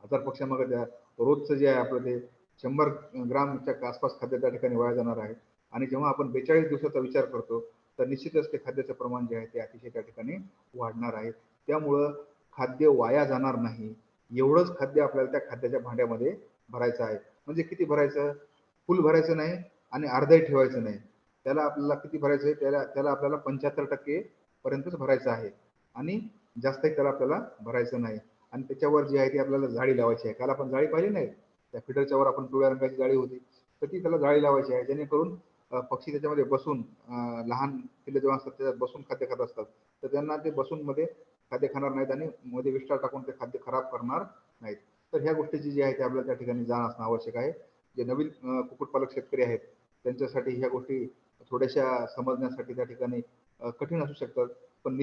Speaker 1: 1000 पक्ष्यांमागे त्या रोजचं जे आहे आपलं ते 100 ग्रामच्या आसपास खाद्य त्या ठिकाणी वाया जाणार आहे आणि जेव्हा आपण 42 दिवसाचा विचार करतो, तर निश्चितच ते खाद्याचं प्रमाण जे आहे ते अतिशय त्या ठिकाणी वाढणार आहे. त्यामुळं खाद्य वाया जाणार नाही. एवढंच खाद्य आपल्याला त्या खाद्याच्या भांड्यामध्ये भरायचं आहे. म्हणजे किती भरायचं? फुल भरायचं नाही आणि अर्धही ठेवायचं नाही. त्याला आपल्याला किती भरायचं आहे? त्याला त्याला आपल्याला 75% पर्यंतच भरायचं आहे आणि जास्तही त्याला आपल्याला भरायचं नाही. आणि त्याच्यावर जी आहे ती आपल्याला जाळी लावायची आहे. काल आपण जाळी पाहिली नाही? त्या फिडरच्या वर आपण पिवळ्या रंगाची जाळी होती. तर ती त्याला जाळी लावायची आहे. जेणेकरून पक्षी त्याच्यामध्ये बसून लहान पिल्लं जेव्हा असतात त्याच्यात बसून खाद्य खात असतात. तर त्यांना ते बसून मध्ये खाद्य खाणार नाहीत आणि मध्ये विष्ठा टाकून ते खाद्य खराब करणार नाहीत. तर ह्या गोष्टीची जी आहे ती आपल्याला त्या ठिकाणी जाण असणं आवश्यक आहे. जे नवीन कुक्कुटपालक शेतकरी आहेत त्यांच्यासाठी ह्या गोष्टी थोड्याशा समजण्यासाठी त्या ठिकाणी कठीण असू शकतात. पण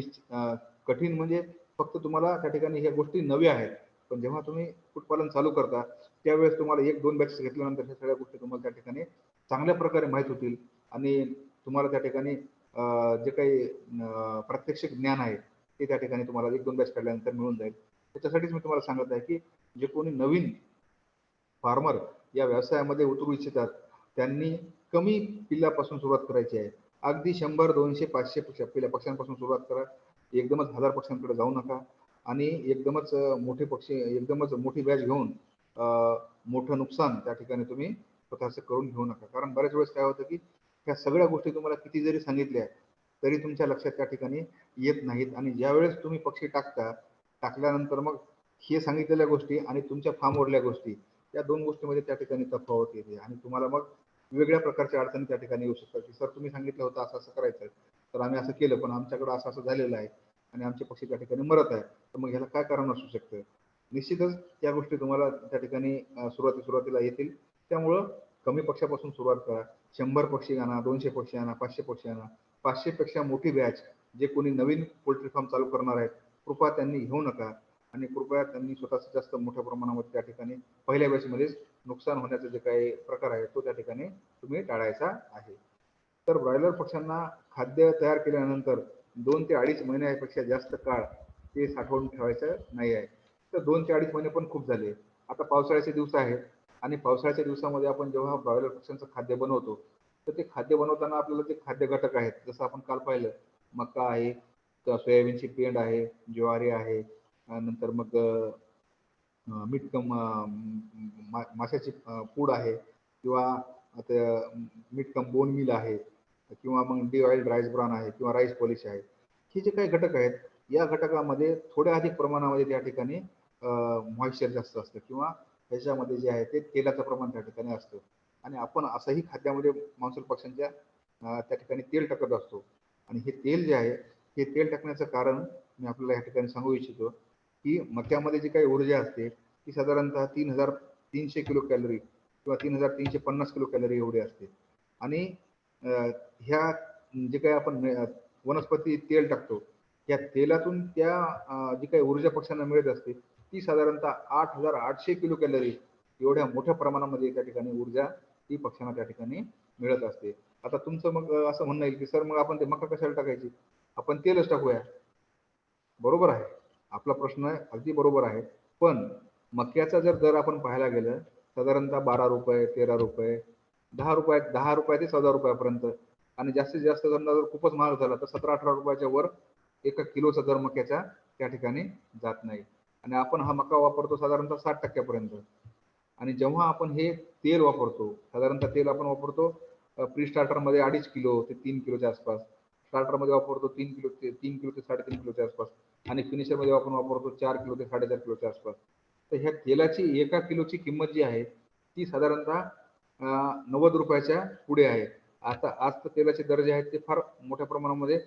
Speaker 1: कठीण म्हणजे फक्त तुम्हाला त्या ठिकाणी ह्या गोष्टी नव्या आहेत. पण जेव्हा तुम्ही कुक्कुटपालन चालू करता, त्यावेळेस तुम्हाला 1-2 बॅचेस घेतल्यानंतर ह्या सगळ्या गोष्टी तुम्हाला त्या ठिकाणी चांगल्या प्रकारे माहीत होतील आणि तुम्हाला त्या ठिकाणी जे काही प्रात्यक्षिक ज्ञान आहे, ते त्या ठिकाणी तुम्हाला 1-2 बॅच काढल्यानंतर मिळून जाईल. त्याच्यासाठीच मी तुम्हाला सांगत आहे, की जे कोणी नवीन फार्मर या व्यवसायामध्ये उतरू इच्छितात, त्यांनी कमी पिल्लापासून सुरुवात करायची आहे. अगदी 100, 200, 500 पक्ष्यांपासून सुरुवात करा. एकदमच 1000 पक्ष्यांकडे जाऊ नका आणि एकदमच मोठे पक्षी एकदमच मोठी बॅच घेऊन मोठं नुकसान त्या ठिकाणी तुम्ही स्वतःचं करून घेऊ नका. कारण बऱ्याच वेळेस काय होतं की ह्या सगळ्या गोष्टी तुम्हाला किती जरी सांगितल्या तरी तुमच्या लक्षात त्या ठिकाणी येत नाहीत आणि ज्यावेळेस तुम्ही पक्षी टाकल्यानंतर मग हे सांगितलेल्या गोष्टी आणि तुमच्या फार्मवरल्या गोष्टी या दोन गोष्टीमध्ये त्या ठिकाणी तफावत येते आणि तुम्हाला मग वेगळ्या प्रकारच्या अडचणी त्या ठिकाणी येऊ शकतात की सर तुम्ही सांगितलं होतं असं असं करायचं तर आम्ही असं केलं पण आमच्याकडे असं असं झालेलं आहे आणि आमचे पक्षी त्या ठिकाणी मरत आहे तर मग ह्याला काय कारण असू शकतं. निश्चितच त्या गोष्टी तुम्हाला त्या ठिकाणी सुरुवातीला येतील. त्यामुळं कमी पक्षापासून सुरुवात करा. 100 पक्षी आणा, 200 पक्षी आणा, 500 पक्षी आणा. 500 पेक्षा मोठी बॅच जे कोणी नवीन पोल्ट्री फार्म चालू करणार आहेत कृपया त्यांनी घेऊ नका आणि कृपया त्यांनी स्वतःचं जास्त मोठ्या प्रमाणामध्ये त्या ठिकाणी पहिल्या बॅचमध्येच नुकसान होण्याचा जे काही प्रकार आहे तो त्या ठिकाणी तुम्ही टाळायचा आहे. तर ब्रॉयलर पक्ष्यांना खाद्य तयार केल्यानंतर 2 ते 2.5 महिन्यापेक्षा जास्त काळ ते साठवून ठेवायचं नाही आहे. तर 2 ते 2.5 महिने पण खूप झाले. आता पावसाळ्याचे दिवस आहेत आणि पावसाळ्याच्या दिवसामध्ये आपण जेव्हा ब्रॉयलर पक्ष्यांचं खाद्य बनवतो तर ते खाद्य बनवताना आपल्याला जे खाद्य घटक आहेत जसं आपण काल पाहिलं मका आहे, तर सोयाबीनची पेंड आहे, ज्वारी आहे, नंतर मग मीठ माशाची पूड आहे किंवा आता मीठ कम बोन मील आहे किंवा मग डी ऑइल्ड राईस ब्रान आहे किंवा राईस पॉलिश आहे. हे जे काही घटक आहेत या घटकामध्ये थोड्या अधिक प्रमाणामध्ये त्या ठिकाणी मॉइश्चर जास्त असतं किंवा त्याच्यामध्ये जे आहे ते तेलाचं प्रमाण त्या ठिकाणी असतं आणि आपण असंही खाद्यामध्ये मांसल पक्ष्यांच्या त्या ठिकाणी तेल टाकत असतो आणि हे तेल जे आहे हे तेल टाकण्याचं कारण मी आपल्याला या ठिकाणी सांगू इच्छितो की मक्यामध्ये जी काही ऊर्जा असते ती साधारणतः 3,300 किलो कॅलरी किंवा 3,350 किलो कॅलरी एवढी असते आणि ह्या जे काही आपण वनस्पती तेल टाकतो त्या तेलातून त्या जी काही ऊर्जा पक्ष्यांना मिळत असते ती साधारणतः 8,800 किलो कॅलरी एवढ्या मोठ्या प्रमाणामध्ये त्या ठिकाणी ऊर्जा ती पक्ष्यांना त्या ठिकाणी मिळत असते. आता तुमचं मग असं म्हणणं येईल की सर मग आपण ते मका कशाला टाकायची, आपण तेलच टाकूया. बरोबर आहे. आपला प्रश्न अगदी बरोबर आहे. पण मक्याचा जर दर आपण पाहायला गेलं साधारणतः ₹12, ₹13, ₹10 ते ₹14 पर्यंत आणि जास्तीत जास्त समजा जर खूपच महाग झाला तर ₹17-18 वर एका किलोचा दर मक्याच्या त्या ठिकाणी जात नाही आणि आपण हा मका वापरतो साधारणतः 60% पर्यंत आणि जेव्हा आपण हे तेल वापरतो साधारणतः तेल आपण वापरतो प्री स्टार्टरमध्ये 2.5 किलो ते 3 किलोच्या आसपास, स्टार्टरमध्ये वापरतो 3 किलो ते 3 किलो ते 3.5 किलोच्या आसपास आणि फिनिशरमध्ये आपण वापरतो 4 किलो ते 4.5 किलोच्या आसपास. तर ह्या तेलाची एका किलोची किंमत जी आहे ती साधारणतः ₹90च्या पुढे आहे. आता आज तर तेलाचे दर जे आहेत ते फार मोठ्या प्रमाणामध्ये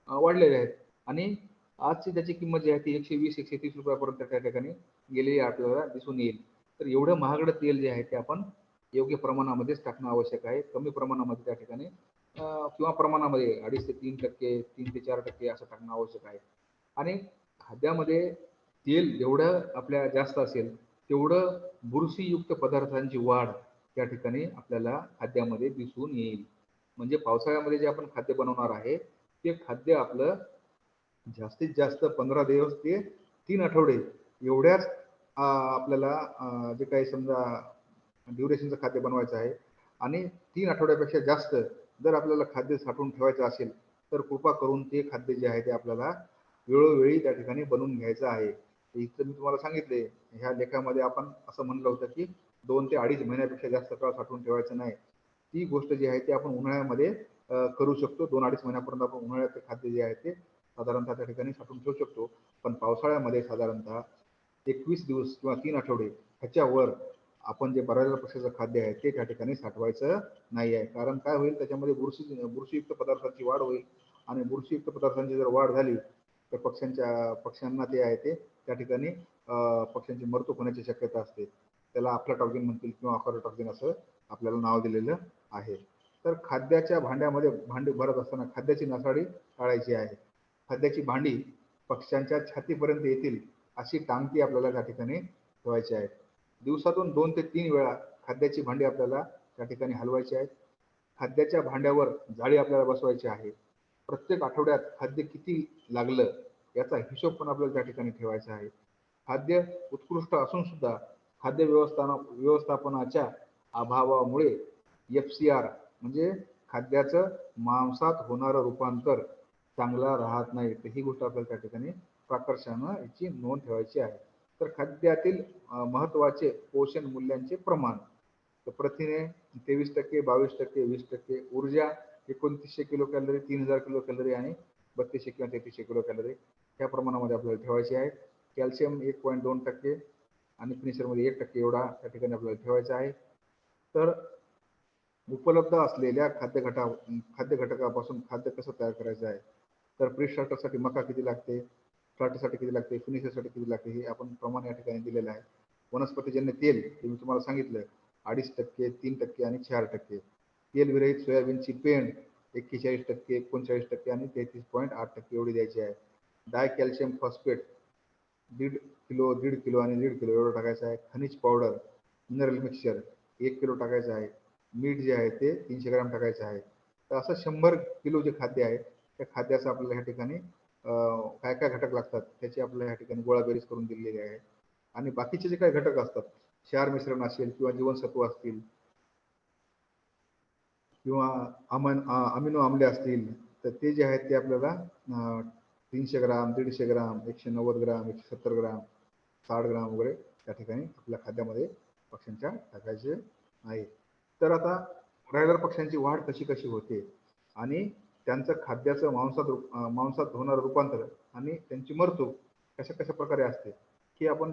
Speaker 1: वाढलेले आहेत आणि आजची त्याची किंमत जी आहे ती ₹120-130 पर्यंत त्या ठिकाणी गेलेली आपल्याला दिसून येईल. तर एवढं महागडं तेल जे आहे ते आपण योग्य प्रमाणामध्येच टाकणं आवश्यक आहे. कमी प्रमाणामध्ये त्या ठिकाणी किंवा प्रमाणामध्ये 2.5 ते 3%, 3 ते 4% असं टाकणं आवश्यक आहे. आणि खाद्यामध्ये तेल जेवढं आपल्या जास्त असेल तेवढं बुरशीयुक्त पदार्थांची वाढ त्या ठिकाणी आपल्याला खाद्यामध्ये दिसून येईल. म्हणजे पावसाळ्यामध्ये जे आपण खाद्य बनवणार आहे ते खाद्य आपलं जास्तीत जास्त 15 दिवस ते 3 आठवडे एवढ्याच आपल्याला जे काही समजा ड्युरेशनचं खाद्य बनवायचं आहे आणि 3 आठवड्यापेक्षा जास्त जर आपल्याला खाद्य साठवून ठेवायचं असेल तर कृपा करून ते खाद्य जे आहे ते आपल्याला वेळोवेळी त्या ठिकाणी बनवून घ्यायचं आहे. इथं मी तुम्हाला सांगितले ह्या लेखामध्ये आपण असं म्हणलं होतं की 2 ते 2.5 महिन्यापेक्षा जास्त काळ साठवून ठेवायचं नाही. ती गोष्ट जी आहे ती आपण उन्हाळ्यामध्ये करू शकतो. 2-2.5 महिन्यापर्यंत आपण उन्हाळ्यात ते खाद्य जे आहे ते साधारणतः त्या ठिकाणी साठवून ठेवू शकतो. पण पावसाळ्यामध्ये साधारणतः 21 दिवस किंवा 3 आठवडे ह्याच्यावर आपण जे ब्रॉयलर पक्ष्याचं खाद्य आहे ते त्या ठिकाणी साठवायचं नाही आहे. कारण काय होईल त्याच्यामध्ये बुरशीयुक्त पदार्थांची वाढ होईल आणि बुरशीयुक्त पदार्थांची जर वाढ झाली तर पक्ष्यांना ते आहे ते त्या ठिकाणी पक्ष्यांची मरतूक होण्याची शक्यता असते. त्याला अफ्लाटॉक्सिन म्हणतील किंवा अफलाटॉक्सिन असं आपल्याला नाव दिलेलं आहे. तर खाद्याच्या भांड्यामध्ये भांडी भरत असताना खाद्याची नासाडी टाळायची आहे. खाद्याची भांडी पक्ष्यांच्या छातीपर्यंत येतील अशी टांगती आपल्याला त्या ठिकाणी ठेवायची आहे. दिवसातून 2 ते 3 वेळा खाद्याची भांडी आपल्याला त्या ठिकाणी हलवायची आहेत. खाद्याच्या भांड्यावर जाळी आपल्याला बसवायची आहे. प्रत्येक आठवड्यात खाद्य किती लागलं याचा हिशोब पण आपल्याला त्या ठिकाणी ठेवायचा आहे. खाद्य उत्कृष्ट असून सुद्धा खाद्य व्यवस्थापनाच्या अभावामुळे एफ-सी-आर म्हणजे खाद्याचं मांसात होणारं रूपांतर चांगला राहत नाही. तर ही गोष्ट आपल्याला त्या ठिकाणी प्राकर्षानं याची नोंद ठेवायची आहे. तर खाद्यातील महत्त्वाचे पोषण मूल्यांचे प्रमाण. तर प्रथिने, 23%, 22%, 20%. ऊर्जा 2900 किलो कॅलरी, 3000 किलो कॅलरी आणि 3200 किंवा 3300 किलो कॅलरी ह्या प्रमाणामध्ये आपल्याला ठेवायची आहे. कॅल्शियम 1.2% आणि फिनिशरमध्ये 1% एवढा त्या ठिकाणी आपल्याला ठेवायचा आहे. तर उपलब्ध असलेल्या खाद्य घटकापासून खाद्य कसं तयार करायचं आहे, तर प्री स्टार्टरसाठी मका किती लागते, स्टार्टरसाठी किती लागते, फिनिशरसाठी किती लागते, हे आपण प्रमाण या ठिकाणी दिलेलं आहे. वनस्पतीजन्य तेल हे मी तुम्हाला सांगितलं 2.5%, 3% आणि 4%. तेल विरहित सोयाबीनची पेंड 41%, 39% आणि 33.8% एवढी द्यायची आहे. डाय कॅल्शियम फॉस्फेट 1.5 किलो आणि 1.5 किलो एवढं टाकायचं आहे. खनिज पावडर मिनरल मिक्सचर 1 किलो टाकायचं आहे. मीठ जे आहे ते 300 ग्रॅम टाकायचं आहे. तर असं 100 किलो जे खाद्य आहे त्या खाद्याचं आपल्याला ह्या ठिकाणी काय काय घटक लागतात त्याची आपल्याला ह्या ठिकाणी गोळाबेरीज करून दिलेली आहे. आणि बाकीचे जे काही घटक असतात, क्षार मिश्रण असेल किंवा जीवनसत्व असतील किंवा अमिनो आम्ले असतील, तर ते जे आहेत ते आपल्याला 300 ग्राम, 150 ग्राम, 190 ग्राम, 170 ग्राम, 60 ग्राम वगैरे त्या ठिकाणी आपल्या खाद्यामध्ये पक्ष्यांच्या टाकायचे आहे. तर आता ब्रॉयलर पक्ष्यांची वाढ कशी कशी होते आणि त्यांचं खाद्याचं मांसात होणारं रूपांतर आणि त्यांची मरतूक कशा कशा प्रकारे असते हे आपण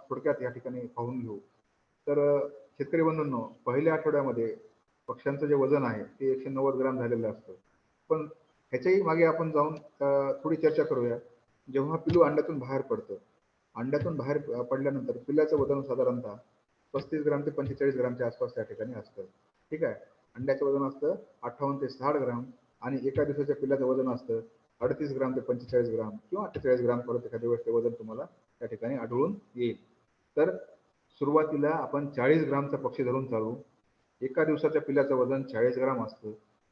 Speaker 1: थोडक्यात या ठिकाणी पाहून घेऊ. तर शेतकरी बंधूंनो, पहिल्या आठवड्यामध्ये पक्ष्यांचं जे वजन आहे ते 190 ग्राम झालेलं असतं. पण ह्याच्याही मागे आपण जाऊन थोडी चर्चा करूया. जेव्हा पिलू अंड्यातून बाहेर पडतं, अंड्यातून बाहेर पडल्यानंतर पिल्लाचं वजन साधारणतः 35 ग्राम ते 45 ग्रामच्या आसपास त्या ठिकाणी असतं. ठीक आहे. अंड्याचं वजन असतं 58 ते 60 ग्राम आणि एका दिवसाच्या पिल्लाचं वजन असतं 38 ग्राम ते 45 ग्राम किंवा 48 ग्राम पर्यंत एखाद्या वेळेस ते वजन तुम्हाला त्या ठिकाणी आढळून येईल. तर सुरुवातीला आपण 40 ग्रामचा पक्षी धरून चालू. एका दिवसाच्या पिल्लाचं वजन 40 ग्राम असतं.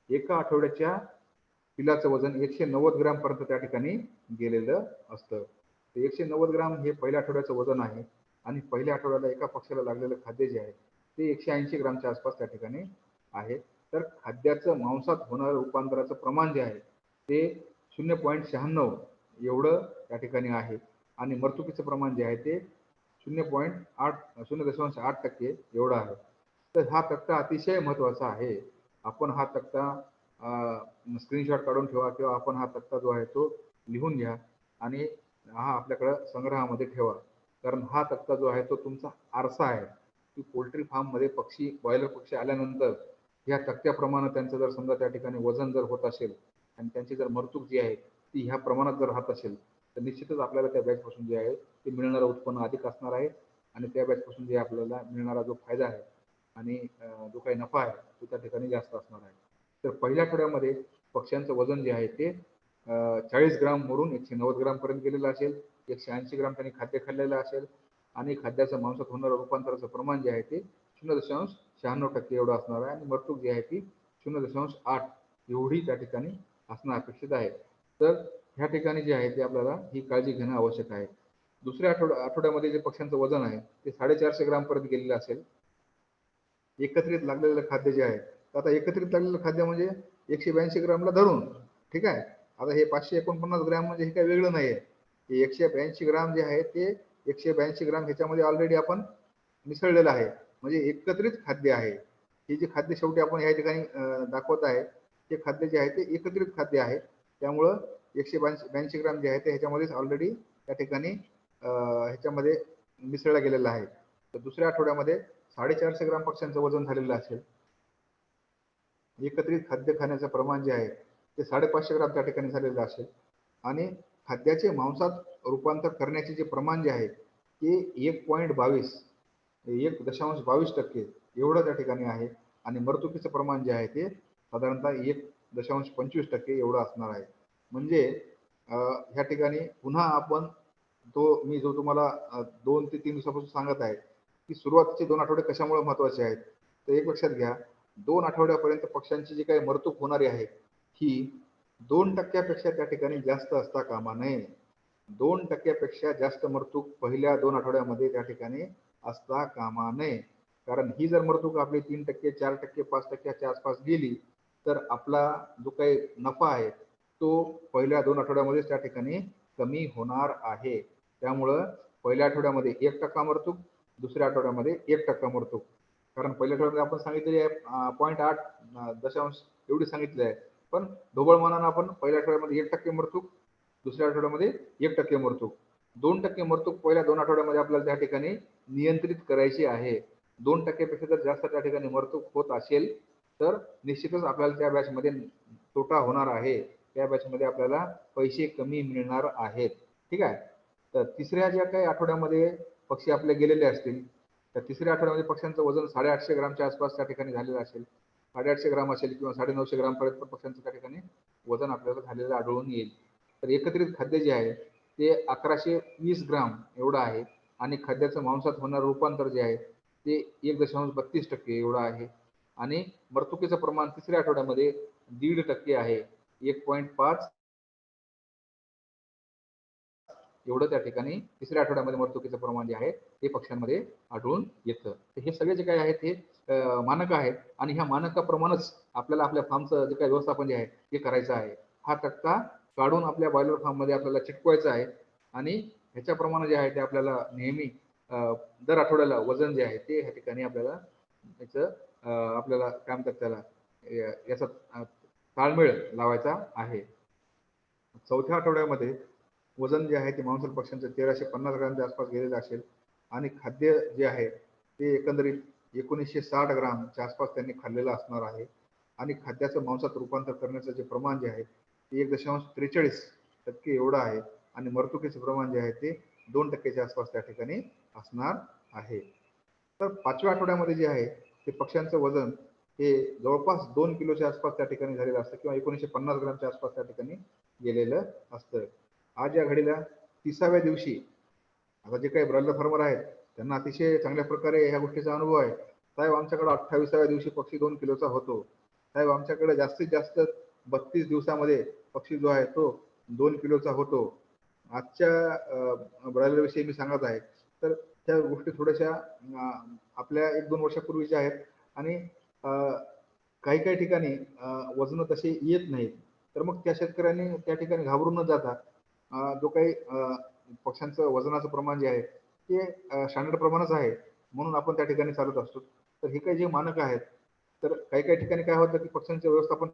Speaker 1: एका आठवड्याच्या पिलाचं वजन 190 ग्राम पर्यंत त्या ठिकाणी गेलेलं असतं. 190 ग्राम हे पहिल्या आठवड्याचं वजन आहे आणि पहिल्या आठवड्याला एका पक्षाला लागलेलं खाद्य जे आहे ते 180 ग्रामच्या आसपास त्या ठिकाणी आहे. तर खाद्याचं मांसात होणारं रूपांतराचं प्रमाण जे आहे ते 0.96 एवढं त्या ठिकाणी आहे आणि मर्तुकीचं प्रमाण जे आहे ते 0.8% एवढं आहे. तर हा तक्ता अतिशय महत्त्वाचा आहे. आपण हा तक्ता स्क्रीनशॉट काढून ठेवा किंवा आपण हा तक्ता जो आहे तो लिहून घ्या आणि हा आपल्याकडं संग्रहामध्ये ठेवा. कारण हा तक्ता जो आहे तो तुमचा आरसा आहे की पोल्ट्री फार्ममध्ये ब्रॉयलर पक्षी आल्यानंतर ह्या तक्त्याप्रमाणे त्यांचं जर समजा त्या ठिकाणी वजन जर होत असेल आणि त्यांची जर मरतूक जी आहे ती ह्या प्रमाणात जर राहत असेल तर निश्चितच आपल्याला त्या बॅचपासून जे आहे ते मिळणारं उत्पन्न अधिक असणार आहे आणि त्या बॅचपासून जे आपल्याला मिळणारा जो फायदा आहे आणि जो काही नफा आहे तो त्या ठिकाणी जास्त असणार आहे. तर पहिल्या आठवड्यामध्ये पक्ष्यांचं वजन जे आहे ते 40 ग्रामवरून 190 ग्रामपर्यंत गेलेलं असेल. 180 ग्राम त्यांनी खाद्य खाल्लेलं असेल आणि खाद्याचं मांसात होणारं रूपांतराचं प्रमाण जे आहे ते 0.96% एवढं असणार आहे आणि मरतूक जी आहे ती 0.8 एवढी त्या ठिकाणी असणं अपेक्षित आहे. तर ह्या ठिकाणी जे आहे ते आपल्याला ही काळजी घेणं आवश्यक आहे. दुसऱ्या आठवड्यामध्ये जे पक्ष्यांचं वजन आहे ते 450 ग्रामपर्यंत गेलेलं असेल. एकत्रित लागलेलं खाद्य जे आहे, तर आता एकत्रित लागलेलं खाद्य म्हणजे 182 ग्रामला धरून, ठीक आहे. आता हे 549 ग्रॅम म्हणजे हे काही वेगळं नाही आहे. हे 182 ग्राम जे आहे ते 182 ग्राम ह्याच्यामध्ये ऑलरेडी आपण मिसळलेलं आहे. म्हणजे एकत्रित खाद्य आहे. हे जे खाद्य शेवटी आपण या ठिकाणी दाखवत आहे, ते खाद्य जे आहे ते एकत्रित खाद्य आहे. त्यामुळं 182 ग्राम जे आहे ते ह्याच्यामध्येच ऑलरेडी त्या ठिकाणी ह्याच्यामध्ये मिसळलं गेलेलं आहे. तर दुसऱ्या आठवड्यामध्ये 450 ग्राम पक्ष्यांचं वजन झालेलं असेल. एकत्रित खाद्य खाण्याचं प्रमाण जे आहे ते 550 ग्राम त्या ठिकाणी झालेलं असेल आणि खाद्याचे मांसात रूपांतर करण्याचे जे प्रमाण जे आहे ते 1.22% एवढं त्या ठिकाणी आहे आणि मरतुकीचं प्रमाण जे आहे ते साधारणतः 1.25% एवढं असणार आहे. म्हणजे ह्या ठिकाणी पुन्हा आपण मी जो तुम्हाला 2 ते 3 दिवसापासून सांगत आहे की सुरुवातीचे 2 आठवडे कशामुळे महत्त्वाचे आहेत. तर एक लक्षात घ्या, 2 आठवड्यापर्यंत पक्ष्यांची जी काही मरतूक होणारी आहे ही 2% पेक्षा त्या ठिकाणी जास्त असता कामा नये. 2% पेक्षा जास्त मरतूक पहिल्या 2 आठवड्यामध्ये त्या ठिकाणी असता कामा नये. कारण ही जर मरतूक आपली 3%, 4%, 5%च्या आसपास गेली तर आपला जो काही नफा आहे तो पहिल्या 2 आठवड्यामध्येच त्या ठिकाणी कमी होणार आहे. त्यामुळं पहिल्या आठवड्यामध्ये 1% मरतूक, दुसऱ्या आठवड्यामध्ये 1% मरतूक कारण पहिल्या आठवड्यामध्ये आपण सांगितलेली आहे 0.8 दशांश एवढी सांगितली आहे. पण ढोबळ मनानं आपण पहिल्या आठवड्यामध्ये 1% मरतूक, दुसऱ्या आठवड्यामध्ये 1% मरतूक, 2% मरतूक पहिल्या 2 आठवड्यामध्ये आपल्याला त्या ठिकाणी नियंत्रित करायची आहे. 2% पेक्षा जर जास्त त्या ठिकाणी मरतूक होत असेल, तर निश्चितच आपल्याला त्या बॅचमध्ये तोटा होणार आहे. त्या बॅचमध्ये आपल्याला पैसे कमी मिळणार आहेत. ठीक आहे. तर तिसऱ्या ज्या काही आठवड्यामध्ये पक्षी आपले गेलेले असतील, तर तिसऱ्या आठवड्यामध्ये पक्ष्यांचं वजन 850 ग्रामच्या आसपास त्या ठिकाणी झालेलं असेल. 850 ग्राम असेल किंवा 950 ग्रामपर्यंत पक्ष्यांचं त्या ठिकाणी वजन आपल्याला झालेलं आढळून येईल. तर एकत्रित खाद्य जे आहे ते 1120 ग्राम एवढं आहे आणि खाद्याचं मांसात होणारं रूपांतर जे आहे ते 1.32% एवढं आहे आणि मर्तुकीचं प्रमाण तिसऱ्या आठवड्यामध्ये 1.5% आहे. 1.5 एवढं त्या ठिकाणी तिसऱ्या आठवड्यामध्ये मर्तुकीचं प्रमाण जे आहे ते पक्ष्यांमध्ये आढळून येतं. तर हे सगळे जे काही आहेत हे मानक आहेत आणि ह्या मानकाप्रमाणेच आपल्याला आपल्या फार्मचं जे काही व्यवस्थापन जे आहे ते करायचं आहे. हा तक्ता काढून आपल्या बॉयलर फार्ममध्ये आपल्याला चिटकवायचा आहे आणि ह्याच्याप्रमाणे जे आहे ते आपल्याला नेहमी दर आठवड्याला वजन जे आहे ते ह्या ठिकाणी आपल्याला त्याचं आपल्याला काय म्हणतात त्याला याचा ताळमेळ लावायचा आहे. चौथ्या आठवड्यामध्ये वजन जे आहे ते मांसल पक्ष्यांचं 1350 ग्रामच्या आसपास गेलेलं असेल आणि खाद्य जे आहे ते एकंदरीत 1960 ग्रामच्या आसपास त्यांनी खाल्लेलं असणार आहे आणि खाद्याचं मांसात रूपांतर करण्याचं जे प्रमाण जे आहे ते 1.43% एवढं आहे आणि मर्तुकीचं प्रमाण जे आहे ते 2%च्या आसपास त्या ठिकाणी असणार आहे. तर 5व्या आठवड्यामध्ये जे आहे ते पक्ष्यांचं वजन हे जवळपास 2 किलोच्या आसपास त्या ठिकाणी झालेलं असतं किंवा 1950 ग्रामच्या आसपास त्या ठिकाणी गेलेलं असतं. आज या घडीला 30व्या दिवशी आता जे काही ब्रॉयलर फार्मर आहेत त्यांना अतिशय चांगल्या प्रकारे ह्या गोष्टीचा अनुभव आहे. साहेब आमच्याकडे 28व्या दिवशी पक्षी 2 किलोचा होतो. साहेब आमच्याकडे जास्तीत जास्त 32 दिवसामध्ये पक्षी जो आहे तो 2 किलोचा होतो. आजच्या ब्रॉयलर विषयी मी सांगत आहे. तर त्या गोष्टी थोड्याशा आपल्या 1-2 वर्षापूर्वीच्या आहेत आणि काही ठिकाणी वजनं तशी येत नाहीत. तर मग त्या शेतकऱ्यांनी त्या ठिकाणी घाबरून न जाता जो काही पक्ष्यांचं वजनाचं प्रमाण जे आहे ते स्टँडर्ड प्रमाणच आहे. म्हणून आपण त्या ठिकाणी चालत असतो. तर हे काही जे मानक आहेत, तर काही ठिकाणी काय होतं की पक्ष्यांचे व्यवस्थापन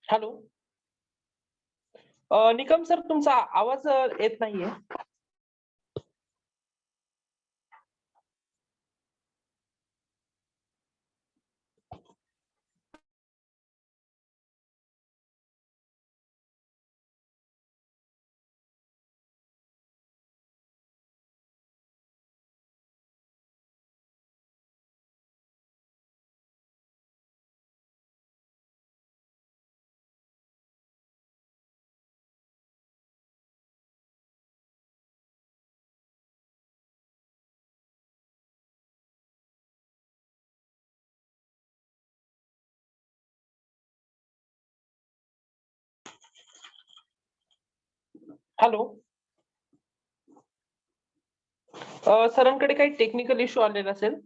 Speaker 2: हॅलो. निकम सर तुमचा आवाज येत नाहीये. हॅलो. सरांकडे काही टेक्निकल इश्यू आलेला असेल.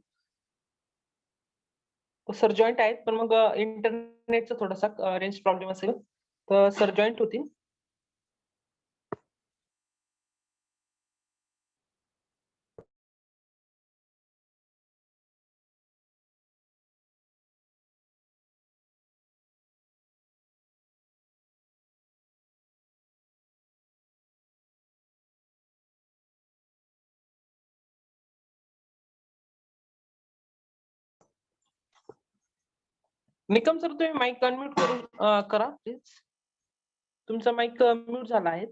Speaker 2: सर जॉईंट आहेत पण मग इंटरनेटचा थोडासा रेंज प्रॉब्लेम असेल तर सर जॉईंट होतील. निकम सर तुम्ही माईक अनम्यूट करून करा प्लीज. तुमचा माईक म्यूट झाला आहे.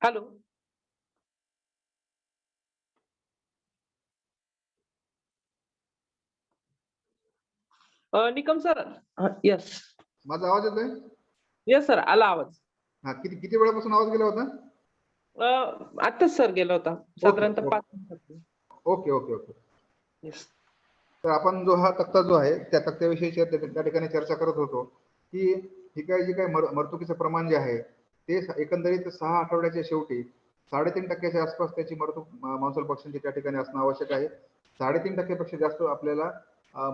Speaker 2: हॅलो. निकम सर. येस.
Speaker 1: माझा आवाज येतोय?
Speaker 2: येस सर, आला आवाज.
Speaker 1: हा, किती किती वेळापासून आवाज गेला होता?
Speaker 2: आत्ताच सर गेला होता, साधारणतः
Speaker 1: ओके
Speaker 2: 5 मिनिटात.
Speaker 1: Okay okay okay.
Speaker 2: येस.
Speaker 1: तर आपण जो हा तक्ता जो आहे त्या तक्त्याविषयी त्या ठिकाणी चर्चा करत होतो की ही काय जे काही मर्तुकीचं प्रमाण जे आहे ते एकंदरीत 6 आठवड्याच्या शेवटी 3.5% आसपास त्याची मांसल पक्ष्यांची त्या ठिकाणी असणं आवश्यक आहे. 3.5% पेक्षा जास्त आपल्याला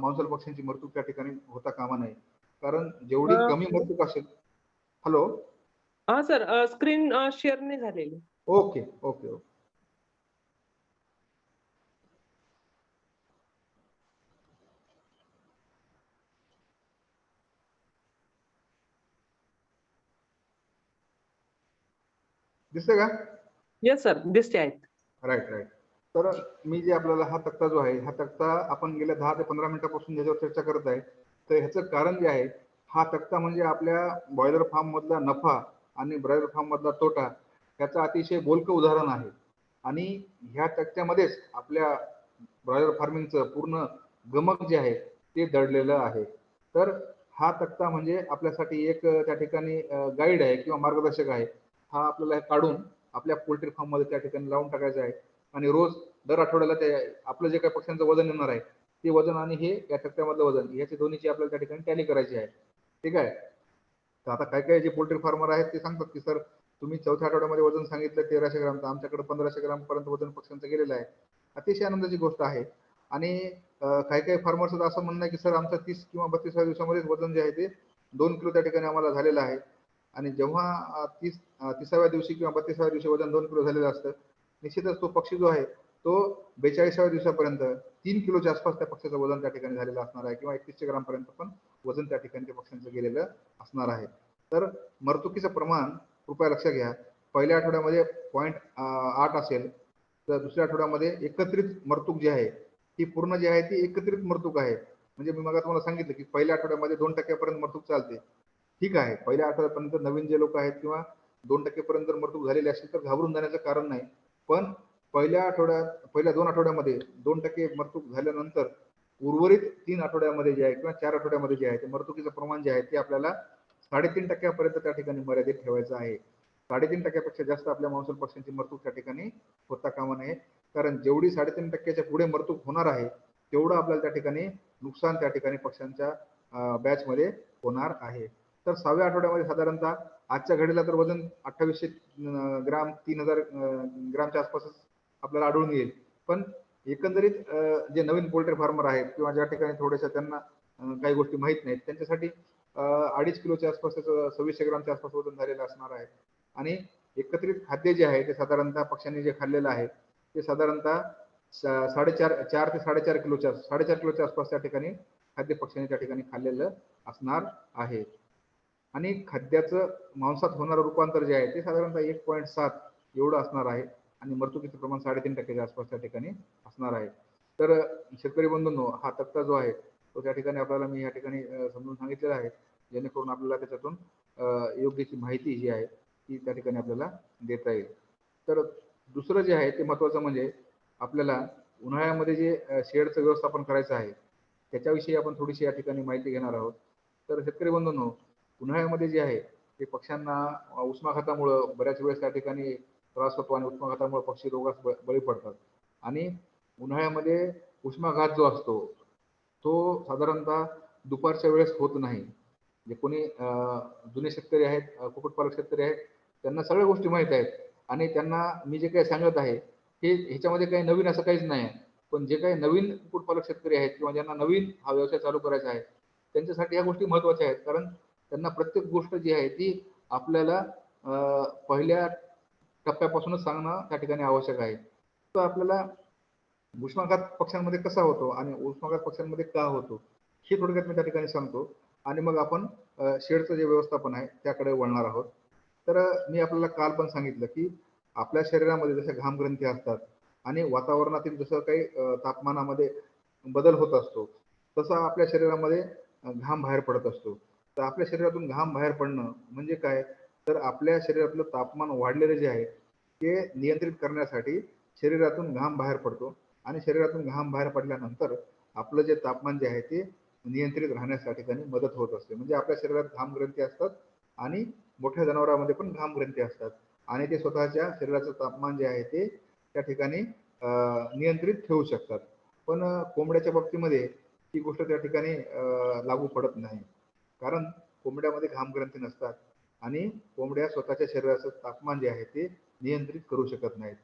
Speaker 1: मांसल पक्ष्यांची मर्तूक त्या ठिकाणी होता कामा नये. कारण जेवढी कमी मर्तूक असेल. हॅलो.
Speaker 2: हा सर, स्क्रीन शेअर नाही झालेली.
Speaker 1: Okay okay okay. दिसतंय का?
Speaker 2: येस सर, दिसते आहेत.
Speaker 1: Right right. तर मी जे आपल्याला हा तक्ता जो आहे हा तक्ता आपण गेल्या 10 ते 15 मिनिटापासून ज्याच्यावर चर्चा करत आहे, तर ह्याचं कारण जे आहे हा तक्ता म्हणजे आपल्या बॉयलर फार्म मधला नफा आणि ब्रॉयलर फार्म मधला तोटा याचं अतिशय बोलकं उदाहरण आहे. आणि ह्या तक्त्यामध्येच आपल्या ब्रॉयलर फार्मिंगचं पूर्ण गमक जे आहे ते दडलेलं आहे. तर हा तक्ता म्हणजे आपल्यासाठी एक त्या ठिकाणी गाईड आहे किंवा मार्गदर्शक आहे. हा आपल्याला काढून आपल्या पोल्ट्री फार्म मध्ये त्या ठिकाणी लावून टाकायचं आहे आणि रोज दर आठवड्याला ते आपलं जे काही पक्ष्यांचं वजन येणार आहे ते वजन आणि हे या तक्त्यामधलं वजन याची दोन्हीची आपल्याला त्या ठिकाणी टॅली करायची आहे. ठीक आहे. तर आता काय काय जे पोल्ट्री फार्मर आहेत ते सांगतात की सर तुम्ही चौथ्या आठवड्यामध्ये वजन सांगितलं 1300 ग्राम, तर आमच्याकडे 1500 ग्राम पर्यंत वजन पक्ष्यांचं गेलेलं आहे. अतिशय आनंदाची गोष्ट आहे. आणि काही काही फार्मर्स असं म्हणणं आहे की सर आमचं 30 किंवा 32व्या दिवसामध्ये वजन जे आहे ते 2 किलो त्या ठिकाणी आम्हाला झालेलं आहे. आणि जेव्हा 30व्या दिवशी किंवा 32व्या दिवशी वजन 2 किलो झालेलं असतं, निश्चितच तो पक्षी जो आहे तो 42व्या दिवसापर्यंत 3 किलोच्या आसपास त्या पक्ष्याचं वजन त्या ठिकाणी झालेलं असणार आहे किंवा 3100 ग्राम पर्यंत पण वजन त्या ठिकाणी त्या पक्ष्यांचं गेलेलं असणार आहे. तर मर्तुकीचं प्रमाण कृपया लक्षात घ्या. पहिल्या आठवड्यामध्ये 0.8 असेल, तर दुसऱ्या आठवड्यामध्ये एकत्रित मर्तूक जी आहे ती पूर्ण जी आहे ती एकत्रित मर्तूक आहे. म्हणजे मी मग तुम्हाला सांगितलं की पहिल्या आठवड्यामध्ये 2% पर्यंत मर्तूक चालते. ठीक आहे, पहिल्या आठवड्यापर्यंत नवीन जे लोक आहेत किंवा 2% पर्यंत जर मर्तूक झालेले असेल तर घाबरून जाण्याचं कारण नाही. पण पहिल्या 2 आठवड्यामध्ये 2% मर्तूक झाल्यानंतर उर्वरित 3 आठवड्यामध्ये जे आहे किंवा 4 आठवड्यामध्ये जे आहे ते मर्तुकीचं प्रमाण जे आहे ते आपल्याला 3.5% पर्यंत त्या ठिकाणी मर्यादित ठेवायचं आहे. 3.5% पेक्षा जास्त आपल्या मांसल पक्ष्यांची मर्तूक त्या ठिकाणी होता कामा नये. कारण जेवढी 3.5%च्या पुढे मर्तूक होणार आहे तेवढं आपल्याला त्या ठिकाणी नुकसान त्या ठिकाणी पक्ष्यांच्या बॅचमध्ये होणार आहे. तर 6व्या आठवड्यामध्ये साधारणतः आजच्या घडीला तर वजन 2800 ग्राम 3000 ग्रामच्या आसपासच आपल्याला आढळून येईल. पण एकंदरीत जे नवीन पोल्ट्री फार्मर आहेत किंवा ज्या ठिकाणी थोड्याशा त्यांना काही गोष्टी माहीत नाहीत त्यांच्यासाठी 2.5 किलोच्या आसपास त्याचं 2600 ग्रामच्या आसपास वजन झालेलं असणार आहे. आणि एकत्रित खाद्य जे आहे ते साधारणतः पक्ष्यांनी जे खाल्लेलं आहे ते साधारणतः 4 ते 4.5 किलोच्या आसपास त्या ठिकाणी खाद्य पक्ष्यांनी त्या ठिकाणी खाल्लेलं असणार आहे. आणि खाद्याचं मांसात होणारं रूपांतर जे आहे ते साधारणतः 1.7 एवढं असणार आहे आणि मर्तुकीचं प्रमाण 3.5% आसपास त्या ठिकाणी असणार आहे. तर शेतकरी बंधूंनो, हा तक्ता जो आहे तो त्या ठिकाणी आपल्याला मी या ठिकाणी समजून सांगितलेला आहे, जेणेकरून आपल्याला त्याच्यातून योग्य ती माहिती जी आहे ती त्या ठिकाणी आपल्याला देता येईल. तर दुसरं जे आहे ते महत्त्वाचं म्हणजे आपल्याला उन्हाळ्यामध्ये जे शेडचं व्यवस्थापन करायचं आहे त्याच्याविषयी आपण थोडीशी या ठिकाणी माहिती घेणार आहोत. तर शेतकरी बंधूंनो, उन्हाळ्यामध्ये जे आहे ते पक्ष्यांना उष्माघातामुळं बऱ्याच वेळेस त्या ठिकाणी त्रास होतो आणि उष्माघातामुळे पक्षी रोगास बळी पडतात. आणि उन्हाळ्यामध्ये उष्माघात जो असतो तो साधारणतः दुपारच्या वेळेस होत नाही. जे कोणी जुने शेतकरी आहेत, कुक्कुटपालक शेतकरी आहेत, त्यांना सगळ्या गोष्टी माहीत आहेत आणि त्यांना मी जे काही सांगत आहे हे ह्याच्यामध्ये काही नवीन असं काहीच नाही आहे. पण जे काही नवीन कुक्कुटपालक शेतकरी आहेत किंवा ज्यांना नवीन हा व्यवसाय चालू करायचा आहे त्यांच्यासाठी ह्या गोष्टी महत्त्वाच्या आहेत. कारण त्यांना प्रत्येक गोष्ट जी आहे ती आपल्याला पहिल्या टप्प्यापासूनच सांगणं त्या ठिकाणी आवश्यक आहे. तर आपल्याला उष्माघात पक्ष्यांमध्ये कसा होतो आणि उष्माघात पक्ष्यांमध्ये का होतो हे थोडक्यात मी त्या ठिकाणी सांगतो आणि मग आपण शेडचं जे व्यवस्थापन आहे त्याकडे वळणार आहोत. तर मी आपल्याला काल पण सांगितलं की आपल्या शरीरामध्ये जशा घामग्रंथी असतात आणि वातावरणातील जसं काही तापमानामध्ये बदल होत असतो तसा आपल्या शरीरामध्ये घाम बाहेर पडत असतो. तर आपल्या शरीरातून घाम बाहेर पडणं म्हणजे काय, तर आपल्या शरीरातलं तापमान वाढलेलं जे आहे ते नियंत्रित करण्यासाठी शरीरातून घाम बाहेर पडतो आणि शरीरातून घाम बाहेर पडल्यानंतर आपलं जे तापमान जे आहे ते नियंत्रित राहण्यासाठी त्यांनी मदत होत असते. म्हणजे आपल्या शरीरात घाम ग्रंथी असतात आणि मोठ्या जनावरांमध्ये पण घाम ग्रंथी असतात आणि ते स्वतःच्या शरीराचं तापमान जे आहे ते त्या ठिकाणी नियंत्रित ठेवू शकतात. पण कोंबड्याच्या बाबतीमध्ये ही गोष्ट त्या ठिकाणी लागू पडत नाही. कारण कोंबड्यामध्ये घाम ग्रंथी नसतात आणि कोंबड्या स्वतःच्या शरीराचं तापमान जे आहे ते नियंत्रित करू शकत नाहीत.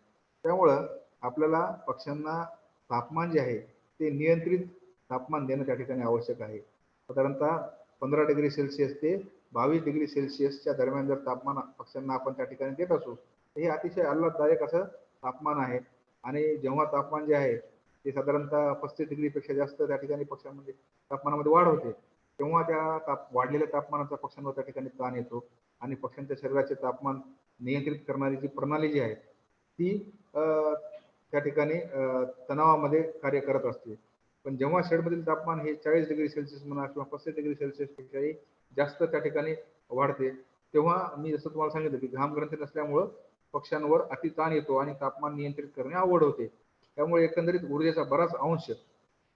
Speaker 1: त्यामुळं आपल्याला पक्ष्यांना तापमान जे आहे ते नियंत्रित तापमान देणं त्या ठिकाणी आवश्यक आहे. साधारणतः 15 डिग्री सेल्सिअस ते 22 डिग्री सेल्सिअसच्या दरम्यान जर तापमान पक्ष्यांना आपण त्या ठिकाणी देत असू, तर हे अतिशय आल्हाददायक असं तापमान आहे. आणि जेव्हा तापमान जे आहे ते साधारणतः 35 डिग्रीपेक्षा जास्त त्या ठिकाणी पक्ष्यांमध्ये तापमानामध्ये वाढ होते, तेव्हा त्या वाढलेल्या तापमानाचा पक्ष्यांवर त्या ठिकाणी ताण येतो आणि पक्ष्यांच्या शरीराचे तापमान नियंत्रित करणारी जी प्रणाली जी आहे ती त्या ठिकाणी तणावामध्ये कार्य करत असते. पण जेव्हा शेडमधील तापमान हे 40 डिग्री सेल्सिअस म्हणा किंवा 35 डिग्री सेल्सिअसपेक्षाही जास्त त्या ठिकाणी वाढते, तेव्हा मी जसं तुम्हाला सांगितलं की घाम ग्रंथी नसल्यामुळं पक्ष्यांवर अतिताण येतो आणि तापमान नियंत्रित करणे अवघड होते. त्यामुळे एकंदरीत ऊर्जेचा बराच अंश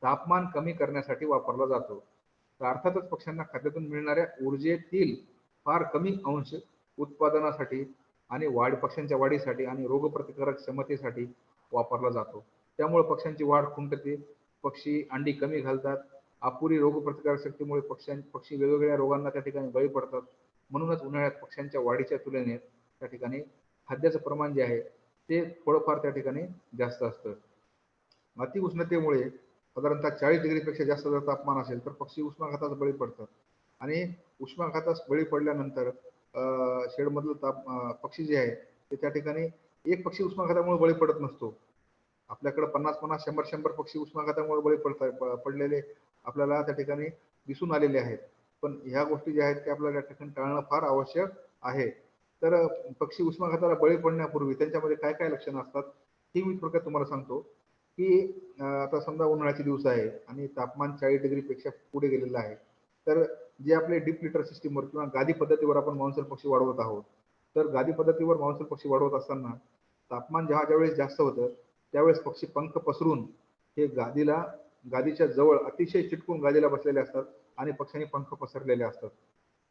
Speaker 1: तापमान कमी करण्यासाठी वापरला जातो. तर अर्थातच पक्ष्यांना खाद्यातून मिळणाऱ्या ऊर्जेतील फार कमी अंश उत्पादनासाठी आणि पक्ष्यांच्या वाढीसाठी आणि रोगप्रतिकारक क्षमतेसाठी वापरला जातो. त्यामुळे पक्ष्यांची वाढ खुंटते, पक्षी अंडी कमी घालतात, अपुरी रोगप्रतिकारक शक्तीमुळे पक्षी वेगवेगळ्या रोगांना त्या ठिकाणी बळी पडतात. म्हणूनच उन्हाळ्यात पक्ष्यांच्या वाढीच्या तुलनेत त्या ठिकाणी खाद्याचं प्रमाण जे आहे ते थोडंफार त्या ठिकाणी जास्त असतं. अतिउष्णतेमुळे साधारणतः 40 डिग्रीपेक्षा जास्त जर तापमान असेल तर पक्षी उष्माघातास बळी पडतात आणि उष्माघातास बळी पडल्यानंतर शेडमधलं पक्षी जे आहे ते त्या ठिकाणी एक पक्षी उष्माघातामुळे बळी पडत नसतो. आपल्याकडे 50-50, 100-100 पक्षी उष्माघातामुळे बळी पडलेले आपल्याला त्या ठिकाणी दिसून आलेले आहेत. पण ह्या गोष्टी ज्या आहेत त्या आपल्याला त्या ठिकाणी टाळणं फार आवश्यक आहे. तर पक्षी उष्माघाताला बळी पडण्यापूर्वी त्यांच्यामध्ये काय काय लक्षणं असतात ही मी थोडक्यात तुम्हाला सांगतो. की आता समजा उन्हाळ्याचे दिवस आहे आणि तापमान 40 डिग्रीपेक्षा पुढे गेलेलं आहे. तर जे आपले डीप लिटर सिस्टीमवर किंवा गादी पद्धतीवर आपण मांसल पक्षी वाढवत आहोत. तर गादी पद्धतीवर मांसल पक्षी वाढवत असताना तापमान ज्यावेळेस जास्त होतं त्यावेळेस पक्षी पंख पसरून हे गादीच्या जवळ अतिशय चिटकून गादीला बसलेले असतात आणि पक्ष्यांनी पंख पसरलेले असतात.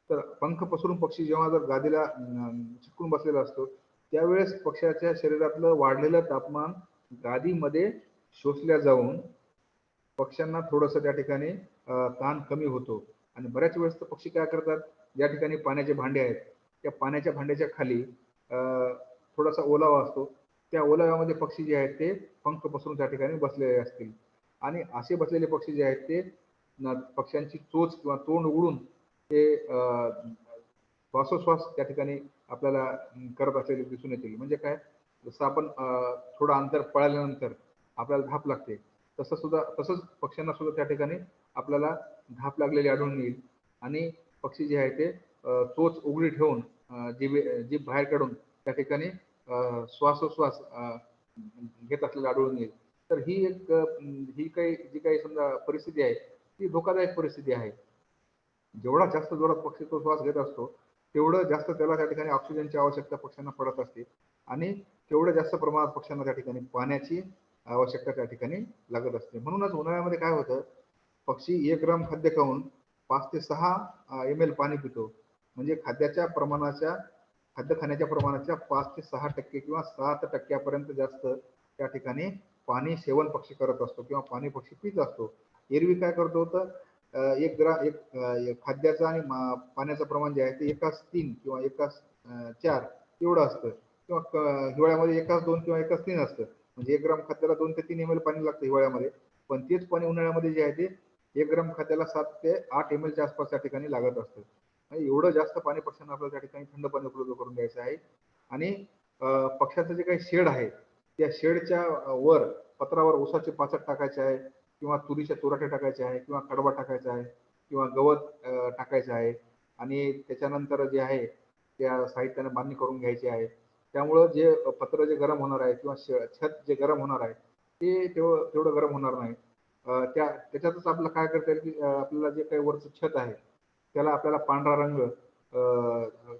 Speaker 1: तर पंख पसरून पक्षी जेव्हा जर गादीला चिटकून बसलेला असतो त्यावेळेस पक्ष्याच्या शरीरातलं वाढलेलं तापमान गादीमध्ये शोषल्या जाऊन पक्ष्यांना थोडंसं त्या ठिकाणी ताण कमी होतो आणि बऱ्याच वेळेस तर पक्षी काय करतात, ज्या ठिकाणी पाण्याचे भांडे आहेत त्या पाण्याच्या भांड्याच्या खाली थोडासा ओलावा असतो. त्या ओलाव्यामध्ये पक्षी जे आहेत ते पंख पसरून त्या ठिकाणी बसलेले असतील आणि असे बसलेले पक्षी जे आहेत ते पक्ष्यांची चोच किंवा तोंड उघडून ते श्वासोश्वास त्या ठिकाणी आपल्याला करत असलेले दिसून येतील. म्हणजे काय, जसं आपण थोडं अंतर पळाल्यानंतर आपल्याला धाप लागते तसंच पक्ष्यांना सुद्धा त्या ठिकाणी आपल्याला धाप लागलेली आढळून येईल आणि पक्षी जे आहे ते चोच उघडी ठेवून जीभ बाहेर काढून त्या ठिकाणी श्वासोश्वास घेत असलेलं आढळून येईल. तर जी काही समजा परिस्थिती आहे ती धोकादायक परिस्थिती आहे. जेवढा जास्त जोरात पक्षी तो श्वास घेत असतो तेवढं जास्त त्याला त्या ठिकाणी ऑक्सिजनची आवश्यकता पक्ष्यांना पडत असते आणि तेवढं जास्त प्रमाणात पक्ष्यांना त्या ठिकाणी पाण्याची आवश्यकता त्या ठिकाणी लागत असते. म्हणूनच उन्हाळ्यामध्ये काय होतं, पक्षी 1 ग्राम खाद्य खाऊन 5 ते 6 ml पाणी पितो. म्हणजे खाद्य खाण्याच्या प्रमाणाच्या 5 ते 6% किंवा 7% पर्यंत जास्त त्या ठिकाणी पाणी सेवन पक्षी करत असतो किंवा पाणी पक्षी पित असतो. एरवी काय करतो तर खाद्याचं आणि पाण्याचं प्रमाण जे आहे ते 1:3 किंवा 1:4 एवढं असतं किंवा हिवाळ्यामध्ये 1:2 किंवा 1:3 असतं. म्हणजे 1 ग्राम खाद्याला 2 ते 3 ml पाणी लागतं हिवाळ्यामध्ये. पण तेच पाणी उन्हाळ्यामध्ये जे आहे ते 1 ग्राम खाद्याला 7 ते 8 ml च्या आसपास त्या ठिकाणी लागत असतं. म्हणजे एवढं जास्त पाणी पक्ष्यांना आपल्याला त्या ठिकाणी थंड पाणी उपलब्ध करून द्यायचं आहे. आणि पक्ष्याचं जे काही शेड आहे त्या शेडच्या वर पत्रावर ऊसाचे पाचट टाकायचे आहे किंवा तुरीच्या तुराटे टाकायचे आहे किंवा कडबा टाकायचा आहे किंवा गवत टाकायचं आहे आणि त्याच्यानंतर जे आहे त्या साहित्याने बांधणी करून घ्यायची आहे. त्यामुळं जे पत्र जे गरम होणार आहे किंवा छत जे गरम होणार आहे ते तेवढं गरम होणार नाही. त्याच्यातच आपल्याला काय करता येईल की आपल्याला जे काही वरचं छत आहे त्याला आपल्याला पांढरा रंग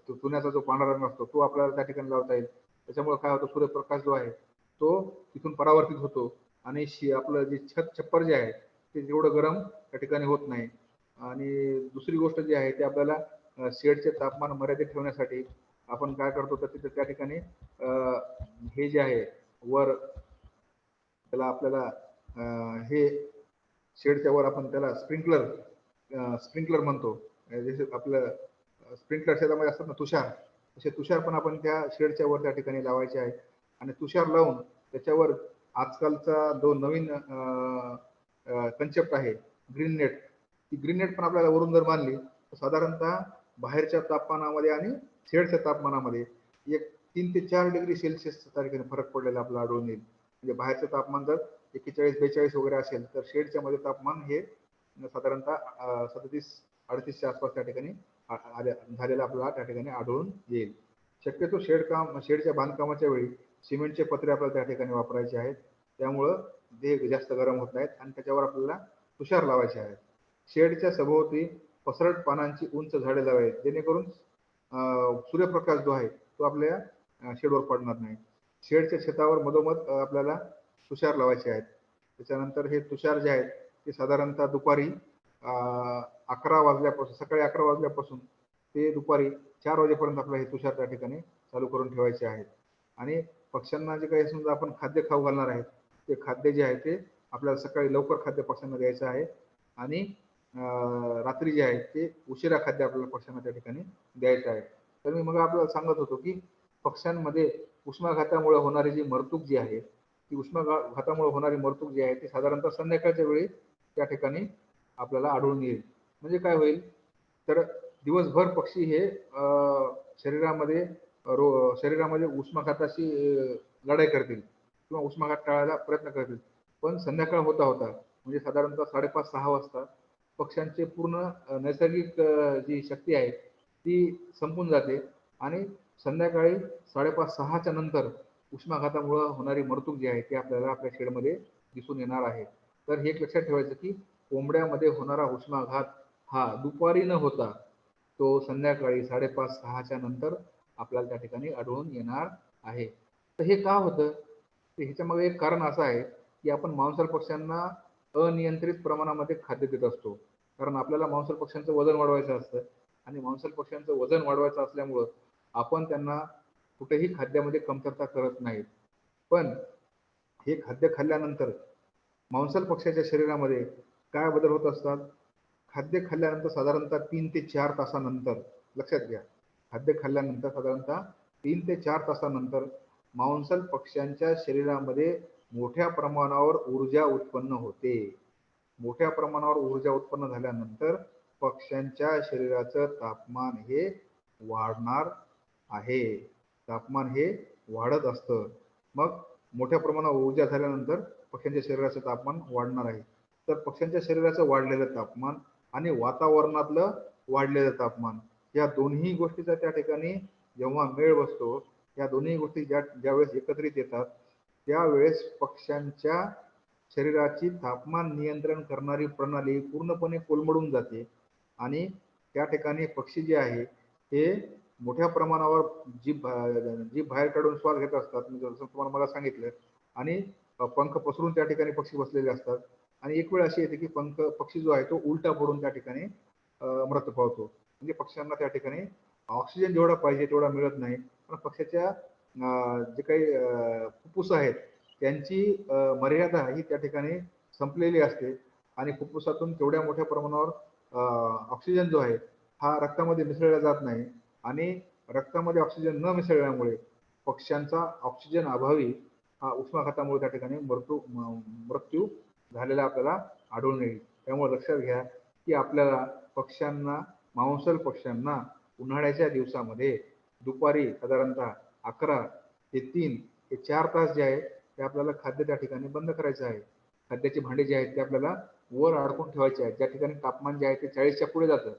Speaker 1: चुन्याचा जो पांढरा रंग असतो तो आपल्याला त्या ठिकाणी लावता येईल. त्याच्यामुळे काय होतं, सूर्यप्रकाश जो आहे तो तिथून परावर्तित होतो आणि आपलं जे छप्पर जे आहे ते जेवढं गरम त्या ठिकाणी होत नाही. आणि दुसरी गोष्ट जी आहे ते आपल्याला शेडचे तापमान मर्यादित ठेवण्यासाठी आपण काय करतो, तर तिथे त्या ठिकाणी हे जे आहे वर त्याला आपल्याला हे शेडच्या वर आपण त्याला स्प्रिंकलर म्हणतो. जसे आपलं स्प्रिंकलर शेतामध्ये असतात ना तुषार, तसे तुषार पण आपण त्या शेडच्या वर त्या ठिकाणी लावायचे आहे. आणि तुषार लावून त्याच्यावर आजकालचा जो नवीन कन्सेप्ट आहे ग्रीन नेट, ती ग्रीन नेट पण आपल्याला वरून जर बांधली तर साधारणतः बाहेरच्या तापमानामध्ये आणि शेडच्या तापमानामध्ये एक 3 ते 4 डिग्री सेल्सिअस त्या ठिकाणी फरक पडलेला आपल्याला आढळून येईल. म्हणजे बाहेरचं तापमान जर 41-42 वगैरे असेल तर शेडच्या मध्ये तापमान हे साधारणतः 37-38च्या आसपास त्या ठिकाणी झालेलं आपल्याला त्या ठिकाणी आढळून येईल. शक्यतो शेडच्या बांधकामाच्या वेळी सिमेंटचे पत्रे आपल्याला त्या ठिकाणी वापरायचे आहेत. त्यामुळं ते जास्त गरम होत नाहीत आणि त्याच्यावर आपल्याला तुषार लावायचे आहेत. शेडच्या सभोवती पसरट पानांची उंच झाडे लावावीत, जेणेकरून सूर्यप्रकाश जो आहे तो आपल्या शेडवर पडणार नाही. शेडच्या छतावर मधोमध आपल्याला तुषार लावायचे आहेत. त्याच्यानंतर हे तुषार जे आहेत ते साधारणतः दुपारी 11 वाजल्यापासून, सकाळी 11 वाजल्यापासून ते दुपारी 4 वाजेपर्यंत आपल्याला हे तुषार त्या ठिकाणी चालू करून ठेवायचे आहेत. आणि पक्ष्यांना जे काही समजा आपण खाद्य खाऊ घालणार आहे ते खाद्य जे आहे ते आपल्याला सकाळी लवकर खाद्य पक्ष्यांना द्यायचं आहे आणि रात्री जे आहे ते उशिरा खाद्य आपल्याला पक्ष्यांना त्या ठिकाणी द्यायचं आहे. तर मी मग आपल्याला सांगत होतो की पक्ष्यांमध्ये उष्माघातामुळे होणारी जी मरतूक जी आहे, ती उष्माघातामुळे होणारी मरतूक जी आहे ती साधारणतः संध्याकाळच्या वेळी त्या ठिकाणी आपल्याला आढळून येईल. म्हणजे काय होईल, तर दिवसभर पक्षी हे शरीरामध्ये उष्माघाताशी लढाई करतील किंवा उष्माघात टाळायला प्रयत्न करतील. पण संध्याकाळ होता होता म्हणजे साधारणतः 5:30-6 वाजता पक्ष्यांचे पूर्ण नैसर्गिक जी शक्ती आहे ती संपून जाते आणि संध्याकाळी 5:30-6च्या नंतर उष्माघातामुळे होणारी मरतूक जी आहे ती आपल्याला आपल्या शेडमध्ये दिसून येणार आहे. तर हे एक लक्षात ठेवायचं की कोंबड्यामध्ये होणारा उष्माघात हा दुपारी न होता तो संध्याकाळी 5:30-6च्या नंतर आपल्याला त्या ठिकाणी आढळून येणार आहे. तर हे का होतं? तर ह्याच्यामागे एक कारण असं आहे की आपण मांसाहारी पक्ष्यांना अनियंत्रित प्रमाणामध्ये खाद्य देत असतो. कारण आपल्याला मांसाहारी पक्ष्यांचं वजन वाढवायचं असतं आणि मांसाहारी पक्ष्यांचं वजन वाढवायचं असल्यामुळं आपण त्यांना कुठेही खाद्यामध्ये कमतरता करत नाहीत. पण हे खाद्य खाल्ल्यानंतर मांसाहारी पक्ष्याच्या शरीरामध्ये काय बदल होत असतात? खाद्य खाल्ल्यानंतर साधारणतः 3 ते 4 तासानंतर, लक्षात घ्या, खाद्य खाल्ल्यानंतर साधारणतः 3 ते 4 तासानंतर मांसाहारी पक्ष्यांच्या शरीरामध्ये मोठ्या प्रमाणावर ऊर्जा उत्पन्न होते. मोठ्या प्रमाणावर ऊर्जा उत्पन्न झाल्यानंतर पक्ष्यांच्या शरीराचं तापमान हे वाढणार आहे. तापमान हे वाढत असतं. मग मोठ्या प्रमाणावर ऊर्जा झाल्यानंतर पक्ष्यांच्या शरीराचं तापमान वाढणार आहे. तर पक्ष्यांच्या शरीराचं वाढलेलं तापमान आणि वातावरणातलं वाढलेलं तापमान या दोन्ही गोष्टीचा त्या ठिकाणी जेव्हा मेळ बसतो, या दोन्ही गोष्टी ज्यावेळेस एकत्रित येतात त्यावेळेस पक्ष्यांच्या शरीराची तापमान नियंत्रण करणारी प्रणाली पूर्णपणे कोलमडून जाते आणि त्या ठिकाणी पक्षी जे आहे हे मोठ्या प्रमाणावर जीभ बाहेर काढून श्वास घेत असतात, म्हणजे जसं तुम्हाला मला सांगितलं. आणि पंख पसरून त्या ठिकाणी पक्षी बसलेले असतात आणि एक वेळ अशी येते की पक्षी जो आहे तो उलटा पडून त्या ठिकाणी मृत्यू पावतो. म्हणजे पक्ष्यांना त्या ठिकाणी ऑक्सिजन जेवढा पाहिजे तेवढा मिळत नाही. पण पक्ष्याच्या जे काही फुफ्फुस आहेत त्यांची मर्यादा ही त्या ठिकाणी संपलेली असते आणि फुफ्फुसातून तेवढ्या मोठ्या प्रमाणावर ऑक्सिजन जो आहे हा रक्तामध्ये मिसळला जात नाही आणि रक्तामध्ये ऑक्सिजन न मिसळल्यामुळे पक्ष्यांचा ऑक्सिजन अभावी हा उष्माघातामुळे त्या ठिकाणी मृत्यू झालेला आपल्याला आढळून येईल. त्यामुळे लक्षात घ्या की आपल्याला मांसाहारी पक्ष्यांना उन्हाळ्याच्या दिवसामध्ये दुपारी साधारणतः 11 ते 3 ते 4 तास जे आहे ते आपल्याला खाद्य त्या ठिकाणी बंद करायचं आहे. खाद्याची भांडी जी आहेत ते आपल्याला वर अडकून ठेवायचे आहेत. ज्या ठिकाणी तापमान जे आहे ते 40च्या पुढे जातं.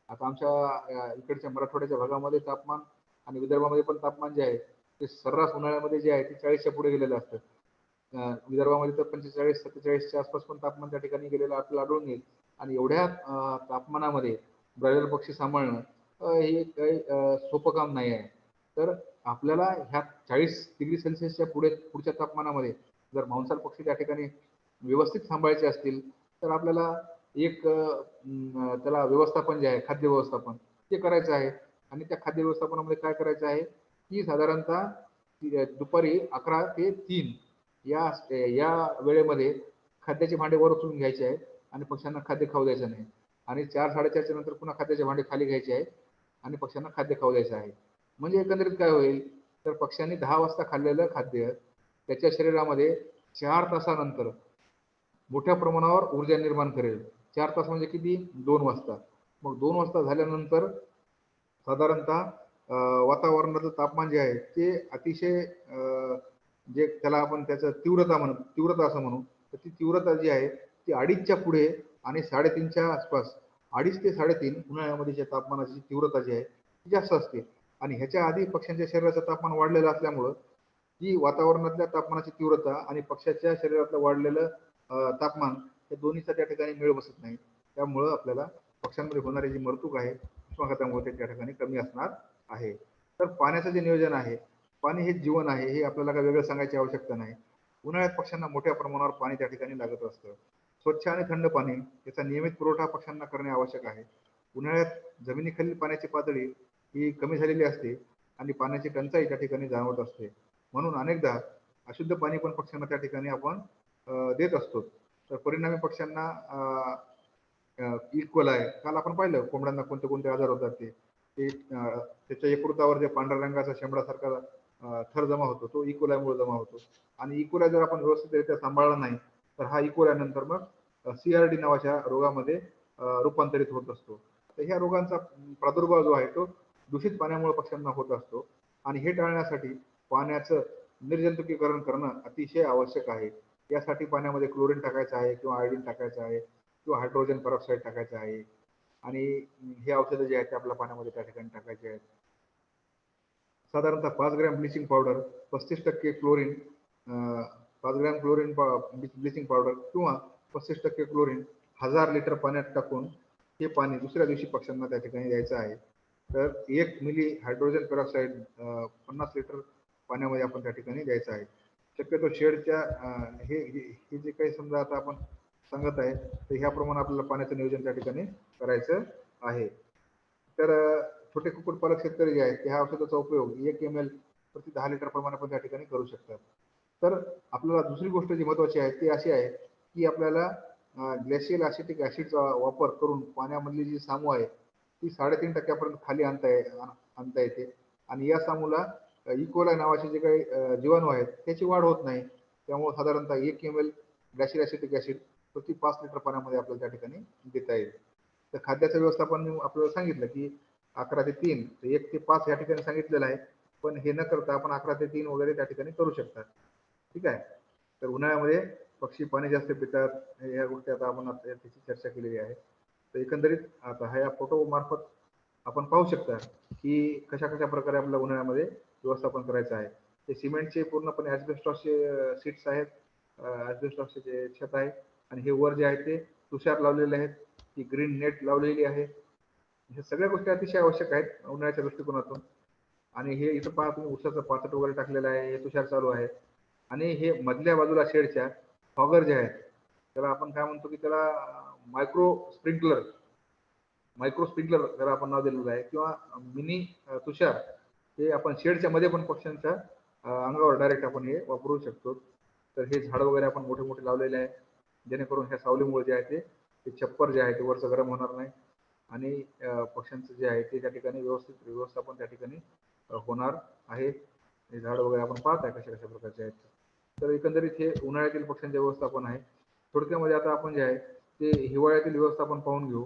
Speaker 1: आता आमच्या इकडच्या मराठवाड्याच्या भागामध्ये तापमान आणि विदर्भामध्ये पण तापमान जे आहे ते सर्रास उन्हाळ्यामध्ये जे आहे ते 40च्या पुढे गेलेलं असतं. विदर्भामध्ये तर 45-47च्या आसपास पण तापमान त्या ठिकाणी गेलेलं आपल्याला आढळून येईल. आणि एवढ्या तापमानामध्ये ब्रॉयलर पक्षी सांभाळणं हे काही सोपं काम नाही आहे. तर आपल्याला ह्या 40 डिग्री सेल्सिअसच्या पुढच्या तापमानामध्ये जर मांसाहार पक्षी त्या ठिकाणी व्यवस्थित सांभाळायचे असतील तर आपल्याला एक त्याला व्यवस्थापन जे आहे खाद्य व्यवस्थापन ते करायचं आहे. आणि त्या खाद्य व्यवस्थापनामध्ये काय करायचं आहे की साधारणतः दुपारी 11 ते 3 या या वेळेमध्ये खाद्याचे भांडे वर उचलून घ्यायचे आहेत आणि पक्ष्यांना खाद्य खाऊ द्यायचं नाही. आणि 4-4:30च्या नंतर पुन्हा खाद्याचे भांडे खाली घ्यायचे आहेत आणि पक्ष्यांना खाद्य खाऊ द्यायचं आहे. म्हणजे एकंदरीत काय होईल तर पक्ष्यांनी 10 वाजता खाल्लेलं खाद्य त्याच्या शरीरामध्ये 4 तासानंतर मोठ्या प्रमाणावर ऊर्जा निर्माण करेल. 4 तास म्हणजे किती? 2 वाजता. मग 2 वाजता झाल्यानंतर साधारणतः वातावरणाचं तापमान जे आहे ते अतिशय जे त्याला आपण त्याचं तीव्रता असं म्हणू, तर ती तीव्रता जी आहे ती 2:30च्या पुढे आणि 3:30च्या आसपास 2:30 ते 3:30 उन्हाळ्यामध्ये जे तापमानाची तीव्रता जी आहे ती जास्त असते. आणि ह्याच्या आधी पक्ष्यांच्या शरीराचं तापमान वाढलेलं असल्यामुळं ती वातावरणातल्या तापमानाची तीव्रता आणि पक्ष्याच्या शरीरातलं वाढलेलं तापमान या दोन्हीचा त्या ठिकाणी मेळ बसत नाही. त्यामुळं आपल्याला पक्ष्यांमध्ये होणारी जी मरतूक आहे उष्माघातामुळे ते त्या ठिकाणी कमी असणार आहे. तर पाण्याचं जे नियोजन आहे, पाणी हे जीवन आहे हे आपल्याला काही वेगळं सांगायची आवश्यकता नाही. उन्हाळ्यात पक्ष्यांना मोठ्या प्रमाणावर पाणी त्या ठिकाणी लागत असतं. स्वच्छ आणि थंड पाणी याचा नियमित पुरवठा पक्ष्यांना करणे आवश्यक आहे. उन्हाळ्यात जमिनीखालील पाण्याची पातळी ही कमी झालेली असते आणि पाण्याची टंचाई त्या ठिकाणी जाणवत असते. म्हणून अनेकदा अशुद्ध पाणी पण पक्ष्यांना त्या ठिकाणी आपण देत असतो. तर परिणामी पक्ष्यांना इक्वल आहे. काल आपण पाहिलं कोंबड्यांना कोणते कोणते आजार होतात ते त्याच्या यकृतावर जे पांढऱ्या रंगाचा शेंबडासारखा थर जमा होतो तो इकोलायमुळे जमा होतो. आणि इकोलाय जर आपण व्यवस्थितरित्या सांभाळला नाही तर हा इकोलाय नंतर मग CRD नावाच्या रोगामध्ये रूपांतरित होत असतो. तर ह्या रोगांचा प्रादुर्भाव जो आहे तो दूषित पाण्यामुळे पक्ष्यांना होत असतो. आणि हे टाळण्यासाठी पाण्याचं निर्जंतुकीकरण करणं अतिशय आवश्यक आहे. यासाठी पाण्यामध्ये क्लोरीन टाकायचं आहे किंवा आयोडीन टाकायचं आहे किंवा हायड्रोजन पेरॉक्साईड टाकायचं आहे. आणि हे औषधं जे आहेत ते आपल्या पाण्यामध्ये त्या ठिकाणी टाकायचे आहेत. साधारणतः 5 gram bleaching powder, 35% chlorine, 5 gram chlorine bleaching powder किंवा 35% क्लोरीन 1000 लिटर पाण्यात टाकून हे पाणी दुसऱ्या दिवशी पक्ष्यांना त्या ठिकाणी द्यायचं आहे. तर 1 मिली हायड्रोजन पेरॉक्साईड 50 लिटर पाण्यामध्ये आपण त्या ठिकाणी द्यायचं आहे. शक्यतो शेडच्या हे जे काही समजा आता आपण सांगत आहे तर ह्याप्रमाणे आपल्याला पाण्याचं नियोजन त्या ठिकाणी करायचं आहे. तर छोटे कुक्कुटपालक शेतकरी जे आहेत ते ह्या औषधाचा उपयोग 1 ml प्रति 10 लिटर प्रमाणे आपण त्या ठिकाणी करू शकतात. तर आपल्याला दुसरी गोष्ट जी महत्त्वाची आहे ती अशी आहे की आपल्याला ग्लेशियल ॲसिटिक ॲसिडचा वापर करून पाण्यामधली जी सामू आहे ती 3.5% पर्यंत खाली आणता येते. आणि या सामूला इकोलाय नावाचे जे काही जीवाणू आहेत त्याची वाढ होत नाही. त्यामुळे साधारणतः 1 ml ग्लेशियल ॲसिटिक ॲसिड प्रति 5 लिटर पाण्यामध्ये आपल्याला त्या ठिकाणी देता येईल. तर खाद्याचं व्यवस्थापन मी आपल्याला सांगितलं की 11 ते 3 तर 1 ते 5 या ठिकाणी सांगितलेलं आहे. पण हे न करता आपण 11 ते 3 वगैरे त्या ठिकाणी करू शकता. ठीक आहे. तर उन्हाळ्यामध्ये पक्षी पाणी जास्त पितात ह्या गोष्टी आता आपण त्याची चर्चा केलेली आहे. तर एकंदरीत आता ह्या फोटो मार्फत आपण पाहू शकता की कशा कशा प्रकारे आपल्याला उन्हाळ्यामध्ये व्यवस्थापन करायचं आहे. ते सिमेंटचे पूर्णपणे ॲस्बेस्टॉसचे सीट्स आहेत. ॲस्बेस्टॉसचे जे छत आहे आणि हे वर जे आहे ते तुषार लावलेले आहेत. ती ग्रीन नेट लावलेली आहे. ह्या सगळ्या गोष्टी अतिशय आवश्यक आहेत उन्हाळ्याच्या दृष्टिकोनातून. आणि हे इथं पहा तुम्ही उसाचं पाचट वगैरे टाकलेलं आहे. हे तुषार चालू आहे. आणि हे मधल्या बाजूला शेडच्या फॉगर जे आहेत त्याला आपण काय म्हणतो की त्याला मायक्रो स्प्रिंकलर त्याला आपण नाव दिलेलं आहे किंवा मिनी तुषार हे आपण शेडच्या मध्ये पण पक्ष्यांच्या अंगावर डायरेक्ट आपण हे वापरू शकतो. तर हे झाड वगैरे आपण मोठे मोठे लावलेले आहे जेणेकरून ह्या सावलीमुळे जे आहे ते छप्पर जे आहे ते वरचं गरम होणार नाही. आणि पक्ष्यांचं जे आहे ते त्या ठिकाणी व्यवस्थित व्यवस्थापन त्या ठिकाणी होणार आहे. हे झाड वगैरे आपण पाहत आहे कशा कशा प्रकारचे आहेत. तर एकंदरीत हे उन्हाळ्यातील पक्ष्यांचे व्यवस्थापन आहे. थोडक्यामध्ये आता आपण जे आहे ते हिवाळ्यातील व्यवस्थापन पाहून घेऊ.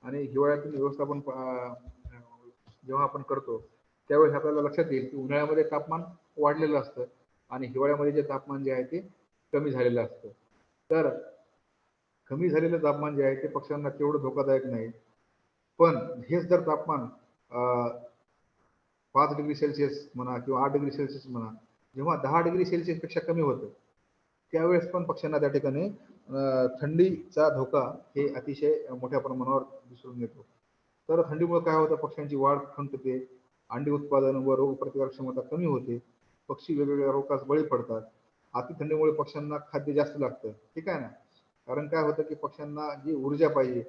Speaker 1: आणि हिवाळ्यातील व्यवस्थापन जेव्हा आपण करतो त्यावेळेस आपल्याला लक्षात येईल की उन्हाळ्यामध्ये तापमान वाढलेलं असतं आणि हिवाळ्यामध्ये जे तापमान जे आहे ते कमी झालेलं असतं. तर कमी झालेलं तापमान जे आहे ते पक्ष्यांना तेवढं धोकादायक नाही. पण हेच जर तापमान 5 डिग्री सेल्सिअस म्हणा किंवा 8 डिग्री सेल्सिअस म्हणा जेव्हा 10 डिग्री सेल्सिअस पेक्षा कमी होतं त्यावेळेस पण पक्ष्यांना त्या ठिकाणी थंडीचा धोका हे अतिशय मोठ्या प्रमाणावर दिसून येतो. तर थंडीमुळे काय होतं पक्ष्यांची वाढ खुंटते अंडी उत्पादन व रोग प्रतिकारक क्षमता कमी होते. पक्षी वेगवेगळ्या रोगास बळी पडतात. अति थंडीमुळे पक्ष्यांना खाद्य जास्त लागतं, ठीक आहे ना. कारण काय होतं की पक्ष्यांना जी ऊर्जा पाहिजे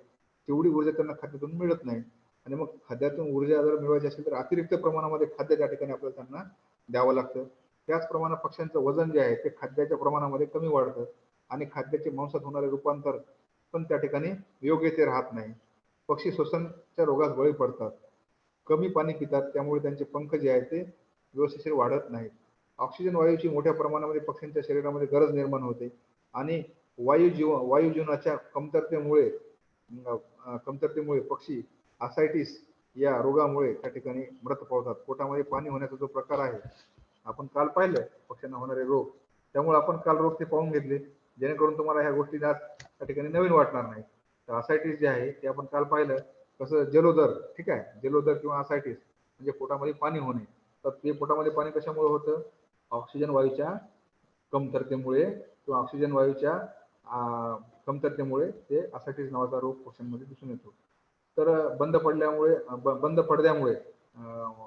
Speaker 1: तेवढी ऊर्जा त्यांना खाद्यातून मिळत नाही. आणि मग खाद्यातून ऊर्जा जर मिळवायची असेल तर अतिरिक्त प्रमाणामध्ये खाद्य त्या ठिकाणी आपल्याला त्यांना द्यावं लागतं. त्याचप्रमाणे पक्ष्यांचं वजन जे आहे ते खाद्याच्या प्रमाणामध्ये कमी वाढतं आणि खाद्याचे मांसात होणारे रूपांतर पण त्या ठिकाणी योग्य ते राहत नाही. पक्षी श्वसनाच्या रोगास बळी पडतात. कमी पाणी पितात, त्यामुळे त्यांचे पंख जे आहेत ते व्यवस्थिशीर वाढत नाहीत. ऑक्सिजन वायूची मोठ्या प्रमाणामध्ये पक्ष्यांच्या शरीरामध्ये गरज निर्माण होते आणि वायुजीवनाच्या कमतरतेमुळे पक्षी आसायटिस या रोगामुळे त्या ठिकाणी मृत पावतात. पोटामध्ये पाणी होण्याचा जो प्रकार आहे आपण काल पाहिलं पक्ष्यांना होणारे रोग, त्यामुळे आपण काल रोग ते पाहून घेतले, जेणेकरून तुम्हाला ह्या गोष्टी आज त्या ठिकाणी नवीन वाटणार नाही. तर आसायटिस जे आहे ते आपण काल पाहिलं कसं जलोदर, ठीक आहे, जलोदर किंवा आसायटिस म्हणजे पोटामध्ये पाणी होणे. तर ते पोटामध्ये पाणी कशामुळे होतं? ऑक्सिजन वायूच्या कमतरतेमुळे किंवा ऑक्सिजन वायूच्या कमतरतेमुळे ते आसायटिस नावाचा रोग पक्ष्यांमध्ये दिसून येतो. तर बंद पडद्यामुळे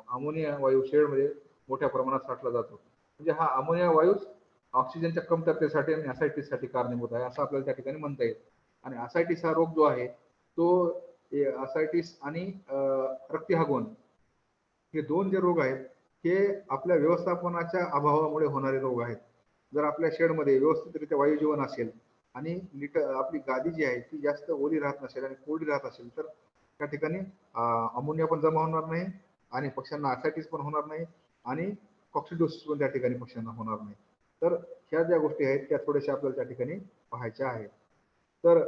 Speaker 1: अमोनिया वायू शेडमध्ये मोठ्या प्रमाणात साठला जातो. म्हणजे हा अमोनिया वायूच ऑक्सिजनच्या कमतरतेसाठी आणि साठी कारणीभूत आहे असं आपल्याला त्या ठिकाणी म्हणता येईल. आणि असायटिस हा रोग जो आहे तो असायटिस आणि रक्तहागवण हे दोन जे रोग आहेत हे आपल्या व्यवस्थापनाच्या अभावामुळे होणारे रोग आहेत. जर आपल्या शेडमध्ये व्यवस्थितरित्या वायुजीवन असेल आणि आपली गादी जी आहे ती जास्त ओली राहत नसेल आणि कोरडी राहत असेल तर त्या ठिकाणी अमोनिया पण जमा होणार नाही आणि पक्ष्यांना असायटिस पण होणार नाही आणि कॉक्सिडोसिस पण त्या ठिकाणी पक्ष्यांना होणार नाही. तर ह्या ज्या गोष्टी आहेत त्या थोड्याशा आपल्याला त्या ठिकाणी पाहायच्या आहेत. तर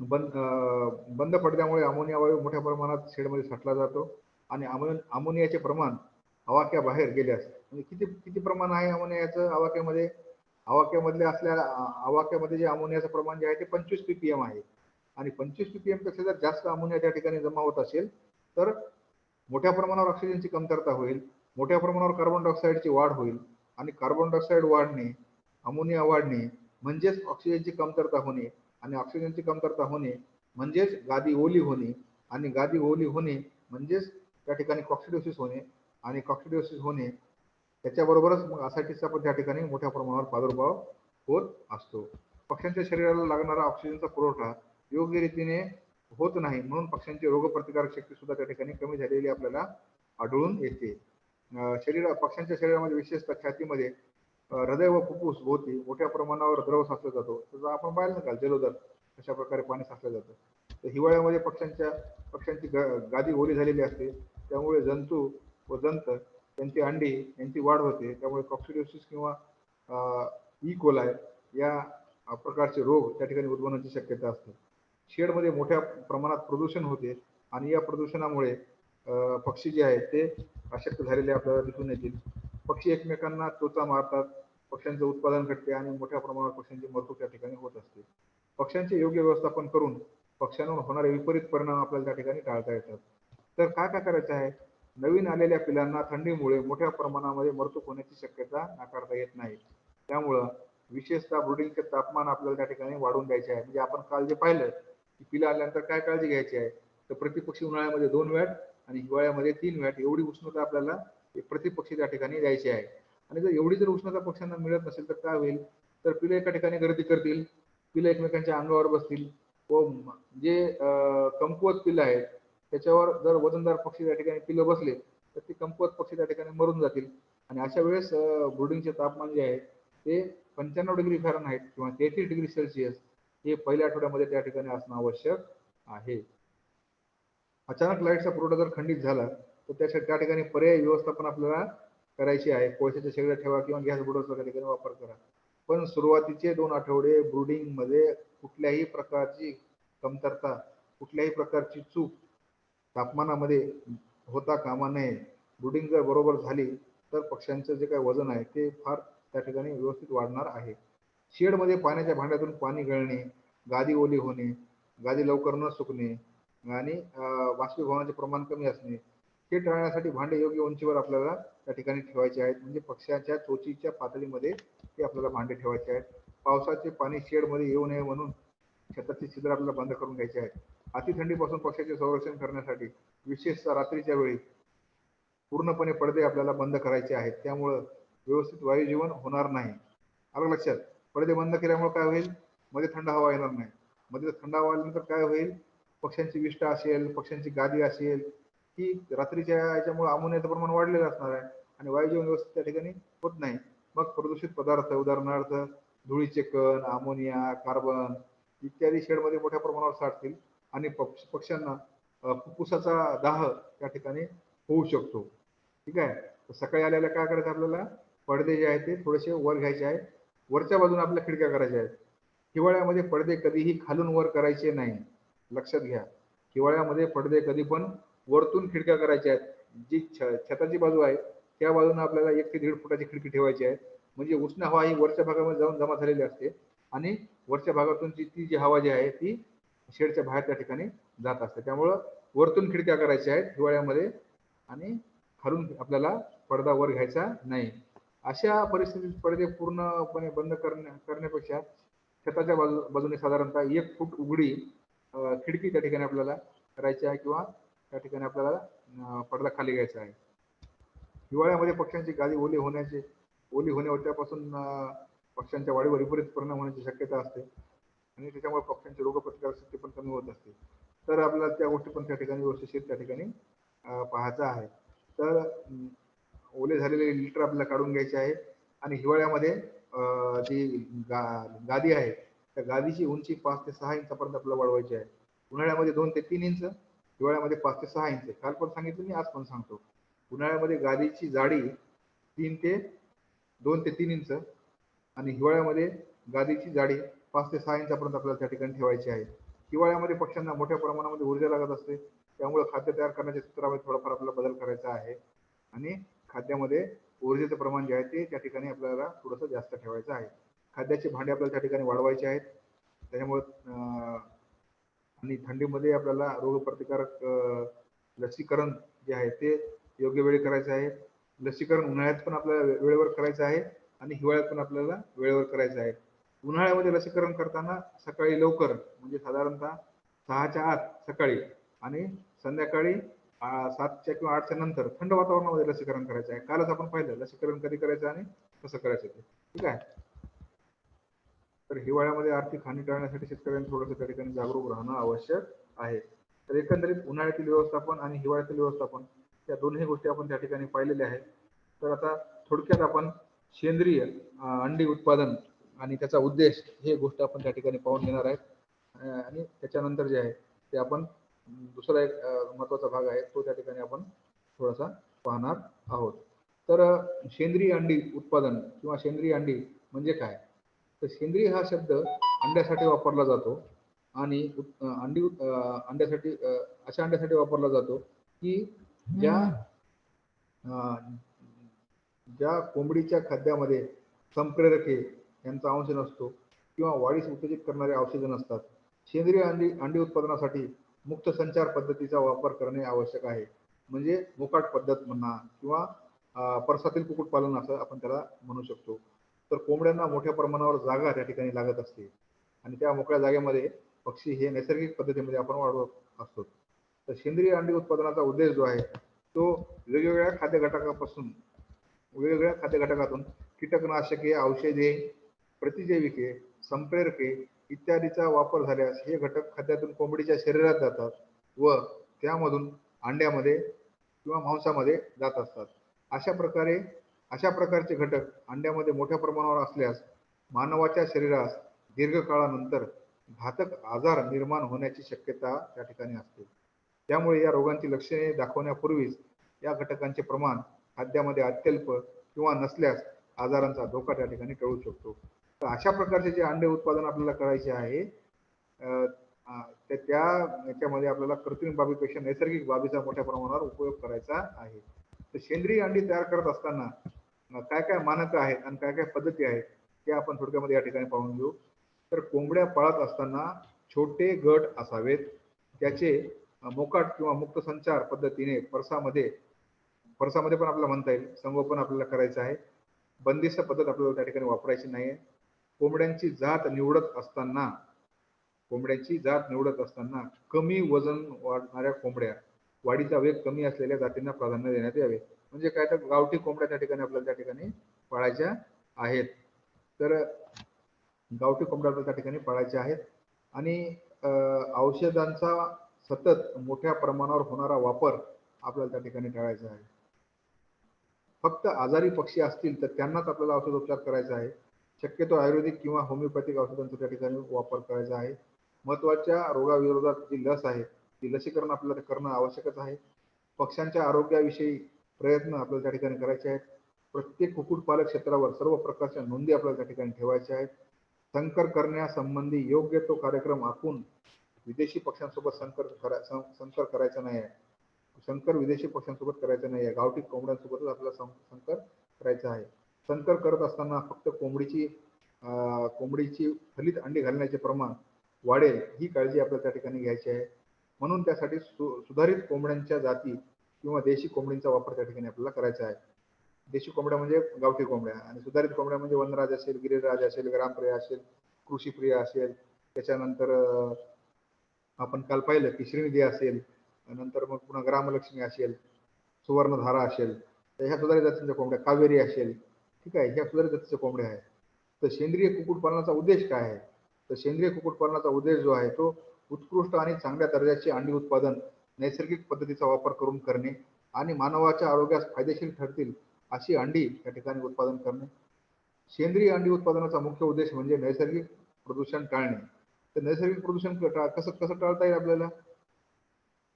Speaker 1: बंद पडद्यामुळे अमोनिया वायू मोठ्या प्रमाणात शेडमध्ये साठला जातो आणि अमोनियाचे प्रमाण आवाक्याबाहेर गेल्यास म्हणजे किती किती प्रमाण आहे अमोनियाचं आवाक्यामध्ये? आवाक्यामध्ये जे अमोनियाचं प्रमाण जे आहे ते 25 ppm आहे आणि 25 ppm पेक्षा जर जास्त अमोनिया त्या ठिकाणी जमा होत असेल तर मोठ्या प्रमाणावर ऑक्सिजनची कमतरता होईल, मोठ्या प्रमाणावर कार्बन डायऑक्साईडची वाढ होईल आणि कार्बन डायऑक्साईड वाढणे, अमोनिया वाढणे म्हणजेच ऑक्सिजनची कमतरता होणे आणि ऑक्सिजनची कमतरता होणे म्हणजेच गादी ओली होणे आणि गादी ओली होणे म्हणजेच त्या ठिकाणी कॉक्सिडोसिस होणे आणि कॉक्सिडोसिस होणे त्याच्याबरोबरच मग असायटिसचा पण त्या ठिकाणी मोठ्या प्रमाणावर प्रादुर्भाव होत असतो. पक्ष्यांच्या शरीराला लागणारा ऑक्सिजनचा पुरवठा योग्य रीतीने होत नाही म्हणून पक्ष्यांची रोगप्रतिकारक शक्ती सुद्धा त्या ठिकाणी कमी झालेली आपल्याला आढळून येते. पक्ष्यांच्या शरीरामध्ये विशेषतः छातीमध्ये हृदय व फुफ्फुस भोवती मोठ्या प्रमाणावर द्रव साचला जातो. तर आपण पाहिलं का जलोदर कशा प्रकारे पाणी साचलं जातं. तर हिवाळ्यामध्ये पक्ष्यांची गादी ओली झालेली असते, त्यामुळे जंतू व जंत त्यांची अंडी यांची वाढ होते, त्यामुळे कॉक्सिडिओसिस किंवा ई कोलाय या प्रकारचे रोग त्या ठिकाणी उद्भवण्याची शक्यता असते. शेडमध्ये मोठ्या प्रमाणात प्रदूषण होते आणि या प्रदूषणामुळे पक्षी जे आहेत ते अशक्त झालेले आपल्याला दिसून येतील. पक्षी एकमेकांना चोचा मारतात, पक्ष्यांचं उत्पादन घटते आणि मोठ्या प्रमाणावर पक्ष्यांची मृत्यू त्या ठिकाणी होत असते. पक्ष्यांचे योग्य व्यवस्थापन करून पक्ष्यांवर होणारे विपरीत परिणाम आपल्याला त्या ठिकाणी टाळता येतात. तर काय काय करायचं आहे? नवीन आलेल्या पिलांना थंडीमुळे मोठ्या प्रमाणामध्ये मृत्यू होण्याची शक्यता नाकारता येत नाही. त्यामुळं विशेषतः ब्रुडिंगचे तापमान आपल्याला त्या ठिकाणी वाढवून द्यायचे आहे. म्हणजे आपण काल जे पाहिलं की पिलं आल्यानंतर काय काळजी घ्यायची आहे, तर प्रतिपक्षी उन्हाळ्यामध्ये 2 वॅट आणि हिवाळ्यामध्ये 3 वॅट एवढी उष्णता आपल्याला प्रतिपक्षी त्या ठिकाणी द्यायची आहे. आणि जर उष्णता पक्ष्यांना मिळत नसेल तर काय होईल? तर पिलं एका ठिकाणी गर्दी करतील, पिलं एकमेकांच्या अंगावर बसतील व जे कमकुवत पिलं आहेत त्याच्यावर जर वजनदार पक्षी त्या ठिकाणी पिलं बसले तर ते कमकुवत पक्षी त्या ठिकाणी मरून जातील आणि अशा वेळेस ब्रुडिंगचे तापमान जे आहे ते 95 डिग्री फॅरनहाईट किंवा 33 डिग्री सेल्सिअस हे पहिल्या आठवड्यामध्ये त्या ठिकाणी असणं आवश्यक आहे. अचानक लाईटचा पुरवठा जर खंडित झाला तर त्या ठिकाणी पर्यायी व्यवस्थापन आपल्याला करायची आहे. कोळशाच्या शेगड्या ठेवा किंवा गॅस बोर्डरचा त्या ठिकाणी वापर करा. पण सुरुवातीचे 2 आठवडे ब्रुडिंगमध्ये कुठल्याही प्रकारची कमतरता, कुठल्याही प्रकारची चूक तापमानामध्ये होता कामा नये. ब्रुडिंग जर बरोबर झाली तर पक्ष्यांचं जे काही वजन आहे ते फार त्या ठिकाणी व्यवस्थित वाढणार आहे. शेडमध्ये पाण्याच्या भांड्यातून पाणी गळणे, गादी ओली होणे, गादी लवकर न सुकणे आणि बाष्पीभवनाचे प्रमाण कमी असणे हे टाळण्यासाठी भांडे योग्य उंचीवर आपल्याला त्या ठिकाणी ठेवायचे आहेत. म्हणजे पक्ष्याच्या चोचीच्या पातळीमध्ये ते आपल्याला भांडे ठेवायचे आहेत. पावसाचे पाणी शेडमध्ये येऊ नये म्हणून छताची छिद्र आपल्याला बंद करून घ्यायची आहेत. अति थंडीपासून पक्ष्याचे संरक्षण करण्यासाठी विशेषतः रात्रीच्या वेळी पूर्णपणे पडदे आपल्याला बंद करायचे आहेत. त्यामुळं व्यवस्थित वायू जीवन होणार नाही. आलं लक्षात? पडदे बंद केल्यामुळे काय होईल? मध्ये थंड हवा येणार नाही. मध्ये थंड हवा आल्यानंतर काय होईल? पक्ष्यांची विष्ठा असेल, पक्ष्यांची गादी असेल, की रात्रीच्या याच्यामुळे अमोनियाचं प्रमाण वाढलेलं असणार आहे आणि वायू जीवन व्यवस्थित त्या ठिकाणी होत नाही. मग प्रदूषित पदार्थ उदाहरणार्थ धुळीचे कण, अमोनिया, कार्बन इत्यादी शेडमध्ये मोठ्या प्रमाणावर साठतील आणि पक्ष्यांना फुफ्फुसाचा दाह त्या ठिकाणी होऊ शकतो. ठीक आहे. तर सकाळी आल्याला काय करायचं आपल्याला? पडदे जे आहेत ते थोडेसे वर घ्यायचे आहेत. वरच्या बाजूने आपल्या खिडक्या करायच्या आहेत. हिवाळ्यामध्ये पडदे कधीही खालून वर करायचे नाही. लक्षात घ्या. हिवाळ्यामध्ये पडदे कधी पण वरतून खिडक्या करायच्या आहेत. जी छताची बाजू आहे त्या बाजूने आपल्याला 1 ते 1.5 फुटाची खिडकी ठेवायची आहे. म्हणजे उष्ण हवा ही वरच्या भागामध्ये जाऊन जमा झालेली असते आणि वरच्या भागातून ती जी हवा जी आहे ती शेडच्या बाहेर त्या ठिकाणी जात असते. त्यामुळं वरतून खिडक्या करायच्या आहेत हिवाळ्यामध्ये आणि खालून आपल्याला पडदा वर घ्यायचा नाही. अशा परिस्थितीत पडदे पूर्णपणे बंद करण्यापेक्षा छताच्या बाजूने साधारणतः 1 फूट उघडी खिडकी त्या ठिकाणी आपल्याला करायची आहे किंवा त्या ठिकाणी आपल्याला पडदा खाली घ्यायचा आहे. हिवाळ्यामध्ये पक्ष्यांची गादी ओली होण्यावर त्यापासून पक्ष्यांच्या वाढीवर विपरीत परिणाम होण्याची शक्यता असते आणि त्याच्यामुळे पक्ष्यांची रोगप्रतिकारक शक्ती पण कमी होत असते. तर आपल्याला त्या गोष्टी पण त्या ठिकाणी व्यवस्थित त्या ठिकाणी पाहायचं आहे. तर ओले झालेले लिटर आपल्याला काढून घ्यायचे आहे आणि हिवाळ्यामध्ये जी गादी आहे त्या गादीची उंची 5 ते 6 इंचापर्यंत आपल्याला वाढवायची आहे. उन्हाळ्यामध्ये 2 ते 3 इंच, हिवाळ्यामध्ये 5 ते 6 इंच. काल पण सांगितलं मी, आज पण सांगतो. उन्हाळ्यामध्ये गादीची जाडी 2 ते 3 इंच आणि हिवाळ्यामध्ये गादीची जाडी 5 ते 6 इंचापर्यंत आपल्याला त्या ठिकाणी ठेवायची आहे. हिवाळ्यामध्ये पक्ष्यांना मोठ्या प्रमाणामध्ये ऊर्जा लागत असते. त्यामुळे खाद्य तयार करण्याच्या सूत्रामध्ये थोडाफार आपल्याला बदल करायचा आहे आणि खाद्यामध्ये ऊर्जेचं प्रमाण जे आहे ते त्या ठिकाणी आपल्याला थोडंसं जास्त ठेवायचं आहे. खाद्याचे भांडे आपल्याला त्या ठिकाणी वाढवायचे आहेत. त्याच्यामुळे आणि थंडीमध्ये आपल्याला रोगप्रतिकारक लसीकरण जे आहे ते योग्य वेळी करायचं आहे. लसीकरण उन्हाळ्यात पण आपल्याला वेळेवर करायचं आहे आणि हिवाळ्यात पण आपल्याला वेळेवर करायचं आहे. उन्हाळ्यामध्ये लसीकरण करताना सकाळी लवकर म्हणजे साधारणतः 6च्या आत सकाळी आणि संध्याकाळी 7च्या किंवा 8च्या नंतर थंड वातावरणामध्ये लसीकरण करायचं आहे. कालच आपण पाहिलं लसीकरण कधी करायचं आणि कसं करायचं ते. ठीक आहे. तर हिवाळ्यामध्ये आर्थिक हानी टाळण्यासाठी शेतकऱ्यांनी थोडंसं त्या ठिकाणी जागरूक राहणं आवश्यक आहे. तर एकंदरीत उन्हाळ्यातील व्यवस्थापन आणि हिवाळ्यातील व्यवस्थापन या दोन्ही गोष्टी आपण त्या ठिकाणी पाहिलेल्या आहेत. तर आता थोडक्यात आपण सेंद्रिय अंडी उत्पादन आणि त्याचा उद्देश हे गोष्ट आपण त्या ठिकाणी पाहून घेणार आहेत. आणि त्याच्यानंतर जे आहे ते आपण दुसरा एक महत्त्वाचा भाग आहे तो त्या ठिकाणी आपण थोडासा पाहणार आहोत. तर सेंद्रिय अंडी उत्पादन किंवा सेंद्रिय अंडी म्हणजे काय? तर सेंद्रिय हा शब्द अंड्यासाठी वापरला जातो आणि अंड्यासाठी अशा अंड्यासाठी वापरला जातो की ज्या कोंबडीच्या खाद्यामध्ये संप्रेरके यांचा अंश नसतो किंवा वाढीस उत्तेजित करणारे औषधे नसतात. सेंद्रिय अंडी उत्पादनासाठी मुक्त संचार पद्धतीचा वापर करणे आवश्यक आहे. म्हणजे मोकाट पद्धत म्हणा किंवा परसातील कुक्कुटपालन असं आपण त्याला म्हणू शकतो. तर कोंबड्यांना मोठ्या प्रमाणावर जागा त्या ठिकाणी लागत असते आणि त्या मोकळ्या जागेमध्ये पक्षी हे नैसर्गिक पद्धतीमध्ये आपण वाढवत असतो. तर सेंद्रिय अंडी उत्पादनाचा उद्देश जो आहे तो वेगवेगळ्या खाद्य घटकातून कीटकनाशके, औषधे, प्रतिजैविके, संप्रेरके इत्यादीचा वापर झाल्यास हे घटक खाद्यातून कोंबडीच्या शरीरात जातात व त्यामधून अंड्यामध्ये किंवा मांसामध्ये जात असतात. अशा प्रकारचे घटक अंड्यामध्ये मोठ्या प्रमाणावर असल्यास मानवाच्या शरीरास दीर्घकाळानंतर घातक आजार निर्माण होण्याची शक्यता त्या ठिकाणी असते. त्यामुळे या रोगांची लक्षणे दाखवण्यापूर्वीच या घटकांचे प्रमाण खाद्यामध्ये अत्यल्प किंवा नसल्यास आजारांचा धोका त्या ठिकाणी टळू शकतो. तर अशा प्रकारचे जे अंडे उत्पादन आपल्याला करायचे आहे त्या याच्यामध्ये आपल्याला कृत्रिम बाबीपेक्षा नैसर्गिक बाबीचा मोठ्या प्रमाणावर उपयोग करायचा आहे. तर सेंद्रिय अंडी तयार करत असताना काय काय मानकं आहेत आणि काय काय पद्धती आहेत ते आपण थोडक्यामध्ये या ठिकाणी पाहून घेऊ. तर कोंबड्या पाळत असताना छोटे गट असावेत. त्याचे मोकाट किंवा मुक्त संचार पद्धतीने परसामध्ये पण आपल्याला म्हणता येईल संगोपन आपल्याला करायचं आहे. बंदिस्त पद्धत आपल्याला त्या ठिकाणी वापरायची नाहीये. कोंबड्यांची जात निवडत असताना कमी वजन वाढणाऱ्या कोंबड्या, वाढीचा वेग कमी असलेल्या जातींना प्राधान्य देण्यात यावे. म्हणजे काय, तर गावठी कोंबड्या त्या ठिकाणी आपल्याला त्या ठिकाणी पाळायच्या आहेत. तर गावठी कोंबड्या आपल्याला त्या ठिकाणी पाळायच्या आहेत. आणि औषधांचा सतत मोठ्या प्रमाणावर होणारा वापर आपल्याला त्या ठिकाणी टाळायचा आहे. फक्त आजारी पक्षी असतील तर त्यांनाच आपल्याला औषधोपचार करायचा आहे. शक्यतो आयुर्वेदिक किंवा होमिओपॅथिक औषधांचा त्या ठिकाणी वापर करायचा आहे. महत्त्वाच्या रोगाविरोधात जी लस आहे, ती लसीकरण आपल्याला करणं आवश्यकच आहे. पक्ष्यांच्या आरोग्याविषयी प्रयत्न आपल्याला त्या ठिकाणी करायचे आहेत. प्रत्येक कुक्कुटपालक क्षेत्रावर सर्व प्रकारच्या नोंदी आपल्याला त्या ठिकाणी ठेवायच्या आहेत. संकर करण्यासंबंधी योग्य तो कार्यक्रम आखून विदेशी पक्ष्यांसोबत संकर करायचा नाही आहे. संकर विदेशी पक्ष्यांसोबत करायचं नाही आहे. गावठी कोंबड्यांसोबतच आपल्याला संकर करायचं आहे. संकर करत असताना फक्त कोंबडीची फलित अंडी घालण्याचे प्रमाण वाढेल ही काळजी आपल्याला त्या ठिकाणी घ्यायची आहे. म्हणून त्यासाठी सुधारित कोंबड्यांच्या जाती किंवा देशी कोंबडींचा वापर त्या ठिकाणी आपल्याला करायचा आहे. देशी कोंबड्या म्हणजे गावठी कोंबड्या, आणि सुधारित कोंबड्या म्हणजे वनराज असेल, गिरिराज असेल, ग्रामप्रिया असेल, कृषीप्रिया असेल, त्याच्यानंतर आपण काल पाहिलं की श्रीनिधी असेल, नंतर मग पुन्हा ग्रामलक्ष्मी असेल, सुवर्णधारा असेल, तर ह्या सुधारित जातीच्या कोंबड्या, कावेरी असेल, ठीक आहे, ह्या सुधारित जातीच्या कोंबड्या आहेत. तर सेंद्रिय कुक्कुटपालनाचा उद्देश काय आहे? तर सेंद्रिय कुक्कुटपालनाचा उद्देश जो आहे तो उत्कृष्ट आणि चांगल्या दर्जाचे अंडी उत्पादन नैसर्गिक पद्धतीचा वापर करून करणे आणि मानवाच्या आरोग्यास फायदेशीर ठरतील अशी अंडी त्या ठिकाणी उत्पादन करणे. सेंद्रिय अंडी उत्पादनाचा मुख्य उद्देश म्हणजे नैसर्गिक प्रदूषण टाळणे. तर नैसर्गिक प्रदूषण कसं कसं टाळता येईल आपल्याला?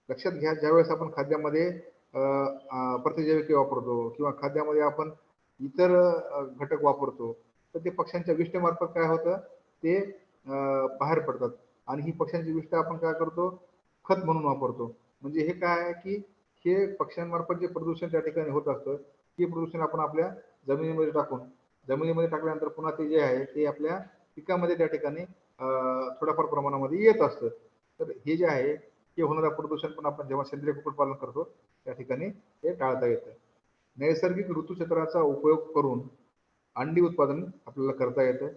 Speaker 1: लक्षात घ्या, ज्यावेळेस आपण खाद्यामध्ये प्रतिजैविके वापरतो किंवा खाद्यामध्ये आपण इतर घटक वापरतो, तर ते पक्ष्यांच्या विष्ठेमार्फत काय होतं, ते बाहेर पडतात आणि ही पक्ष्यांची विष्ठा आपण काय करतो, खत म्हणून वापरतो. म्हणजे हे काय आहे की हे पक्ष्यांमार्फत जे प्रदूषण त्या ठिकाणी होत असतं, ते प्रदूषण आपण आपल्या जमिनीमध्ये टाकून, जमिनीमध्ये टाकल्यानंतर पुन्हा ते जे आहे ते आपल्या पिकामध्ये त्या ठिकाणी थोड्याफार प्रमाणामध्ये येत असतं. तर हे जे आहे ते होणारं प्रदूषण पण आपण जेव्हा सेंद्रिय कुक्कुटपालन करतो त्या ठिकाणी ते टाळता येतं. नैसर्गिक ऋतुचक्राचा उपयोग करून अंडी उत्पादन आपल्याला करता येतं.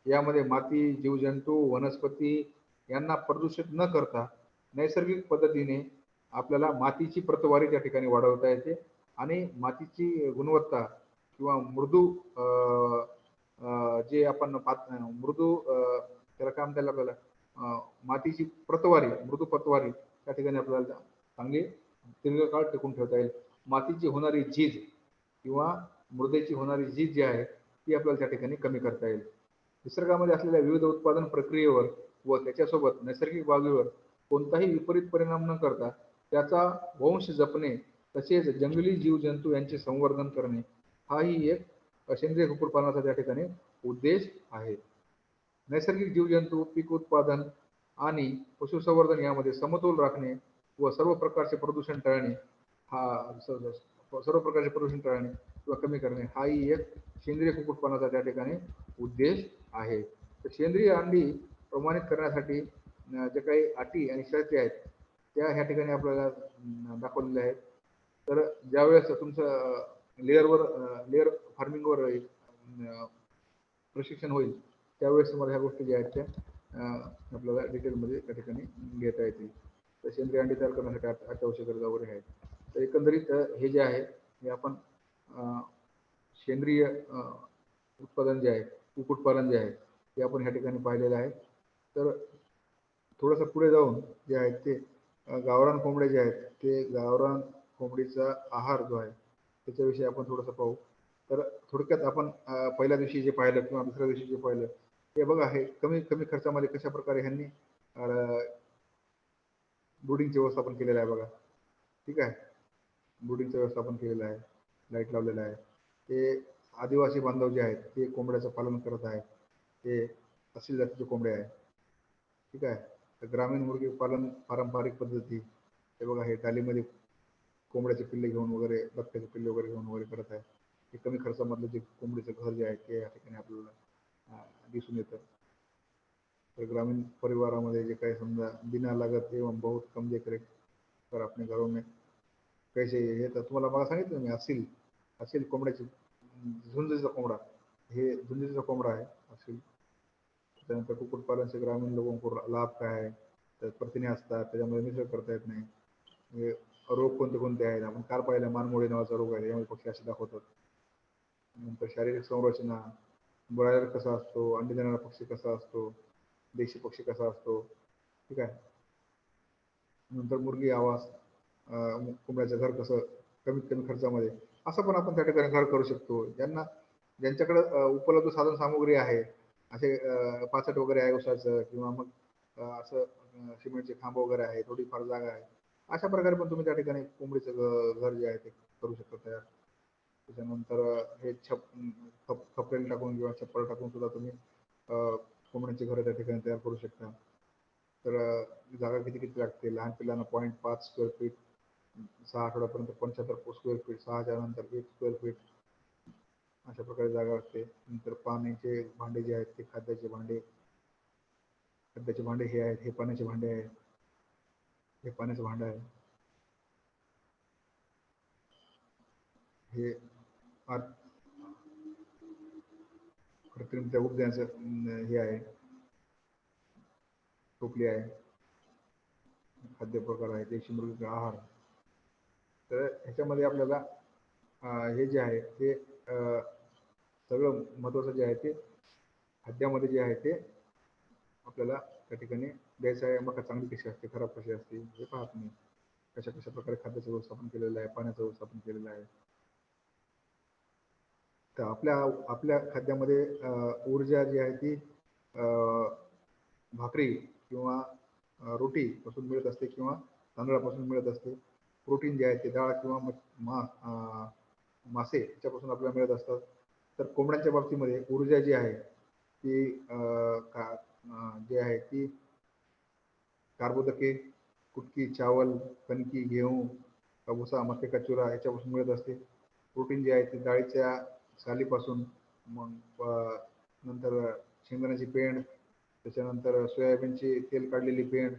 Speaker 1: यामध्ये माती, जीवजंतू, वनस्पती यांना प्रदूषित न करता नैसर्गिक पद्धतीने आपल्याला मातीची प्रतवारी त्या ठिकाणी वाढवता येते आणि मातीची गुणवत्ता किंवा मृदू जे आपण मृदू त्याला काय म्हणता येईल आपल्याला, मातीची प्रतवारी, मृदू प्रतवारी त्या ठिकाणी आपल्याला चांगली दीर्घकाळ टिकून ठेवता येईल. मातीची होणारी झीज किंवा मृदेची होणारी झीज जी आहे ती आपल्याला त्या ठिकाणी कमी करता येईल. निसर्गामध्ये असलेल्या विविध उत्पादन प्रक्रियेवर व त्याच्यासोबत नैसर्गिक बाबीवर कोणताही विपरीत परिणाम न करता त्याचा वंश जपणे तसेच जंगली जीवजंतू यांचे संवर्धन करणे हाही एक सेंद्रिय कुक्कुटपालनाचा त्या ठिकाणी उद्देश आहे. नैसर्गिक जीवजंतू, पीक उत्पादन आणि पशुसंवर्धन यामध्ये समतोल राखणे व सर्व प्रकारचे प्रदूषण टाळणे किंवा कमी करणे हाही एक सेंद्रिय कुक्कुटपालनाचा त्या ठिकाणी उद्देश आहे. तर सेंद्रिय अंडी प्रमाणित करण्यासाठी जे काही अटी आणि शर्ती आहेत त्या ह्या ठिकाणी आपल्याला दाखवलेल्या आहेत. तर ज्यावेळेस तुमचं लेअर फार्मिंगवर प्रशिक्षण होईल त्यावेळेस तुम्हाला ह्या गोष्टी ज्या आहेत त्या आपल्याला डिटेलमध्ये त्या ठिकाणी घेता येतील. तर सेंद्रिय अंडी तयार करण्यासाठी अत्यावश्यक गरजा वगैरे आहेत. तर एकंदरीत हे जे आहे हे आपण सेंद्रिय उत्पादन जे आहे, कुक्कुटपालन जे आहे ते आपण ह्या ठिकाणी पाहिलेलं आहे. तर थोडंसं पुढे जाऊन जे आहेत ते गावरान कोंबड्या जे आहेत ते गावरान कोंबडीचा आहार जो आहे त्याच्याविषयी आपण थोडंसं पाहू. तर थोडक्यात आपण पहिल्या दिवशी जे पाहिलं किंवा दुसऱ्या दिवशी जे पाहिलं ते बघा, हे कमी कमी खर्चामध्ये कशा प्रकारे ह्यांनी ब्रुडिंगचे व्यवस्थापन केलेलं आहे बघा. ठीक आहे, ब्रुडिंगचं व्यवस्थापन केलेलं आहे, लाईट लावलेलं आहे. ते आदिवासी बांधव जे आहेत ते कोंबड्याचं पालन करत आहेत, ते असील जातीचे कोंबडे आहेत. ठीक आहे, तर ग्रामीण मुर्गी पालन पारंपरिक पद्धती हे बघा, हे टालीमध्ये कोंबड्याचे पिल्ले घेऊन वगैरे, बत्त्याचे पिल्ले वगैरे घेऊन वगैरे करत आहे. हे कमी खर्चामधलं जे कोंबडीचं घर जे आहे ते या ठिकाणी आपल्याला दिसून येतं. तर ग्रामीण परिवारामध्ये जे काही समजा बिना लागत एवं बहुत कम देखरेख तर अपने घरों में कैसे, हे तर तुम्हाला मला सांगितलं मी, असील कोंबड्याची झुंजीचा कोंबडा, हे झुंजीचा कोंबडा आहे असील. त्यानंतर कुक्कुटपालन से ग्रामीण लोगों को लाभ काय आहे, तर प्रथिने असतात, त्याच्यामध्ये मिसळ करता येत नाही. रोग कोणते कोणते आहेत. आपण काल पाहिलं मानमोडे नावाचा रोग आहे, त्यामुळे पक्षी असे दाखवतात. नंतर शारीरिक संरचना, ब्रॉयलर कसा असतो, अंडी देणारा पक्षी कसा असतो, देशी पक्षी कसा असतो, ठीक आहे. नंतर मुर्गी आवाज, कोंबड्याचं घर कसं कमीत कमी खर्चामध्ये, असं पण आपण त्या ठिकाणी घर करू शकतो. ज्यांच्याकडे उपलब्ध साधन सामुग्री आहे, असे पाचट वगैरे आहे उसाचं, किंवा मग असं सिमेंटचे खांब वगैरे आहे, थोडीफार जागा आहे, अशा प्रकारे पण तुम्ही त्या ठिकाणी कोंबडीचं घर जे आहे ते करू शकता तयार. त्याच्यानंतर हे खपरेल टाकून किंवा छप्पर टाकून सुद्धा तुम्ही कोंबड्यांची घरं त्या ठिकाणी तयार करू शकता. तर जागा किती किती लागते? लहान पिल्लांना 0.5 स्क्वेअर फीट, 6 आठवड्यापर्यंत 75 स्क्वेअर फीट, 6च्या नंतर 1 स्क्वेअर फीट, अशा प्रकारे जागा असते. नंतर पाण्याचे भांडे जे आहेत ते खाद्याचे भांडे हे आहेत, हे पाण्याचे भांडे आहेत, हे पाण्याचं भांडं आहे, हे कृत्रिम त्या उपद्याचं हे आहे, टोपली आहे, खाद्य प्रकार आहे, देशी मुर्गीचा आहार. तर ह्याच्यामध्ये आपल्याला हे जे आहे ते सगळं महत्त्वाचं जे आहे ते खाद्यामध्ये जे आहे ते आपल्याला त्या ठिकाणी द्यायचं आहे. मग चांगली कशी असते, खराब कशी असते हे पाहत नाही. कशा कशा प्रकारे खाद्याचं व्यवस्थापन केलेलं आहे, पाण्याचं व्यवस्थापन केलेलं आहे. तर आपल्या खाद्यामध्ये ऊर्जा जी आहे ती भाकरी किंवा रोटी पासून मिळत असते, किंवा तांदळापासून मिळत असते. प्रोटीन जे आहे ते डाळ किंवा मासे याच्यापासून आपल्याला मिळत असतात. तर कोंबड्यांच्या बाबतीमध्ये ऊर्जा जी आहे ती जी आहे ती कार्बोदके, कुटकी, चावल, कणकी, गेहूं, भुसा, मक्के का चुरा याच्यापासून मिळत असते. प्रोटीन जे आहे ते डाळीच्या सालीपासून, मग नंतर शेंगदाण्याची पेंड, त्याच्यानंतर सोयाबीनची तेल काढलेली पेंड,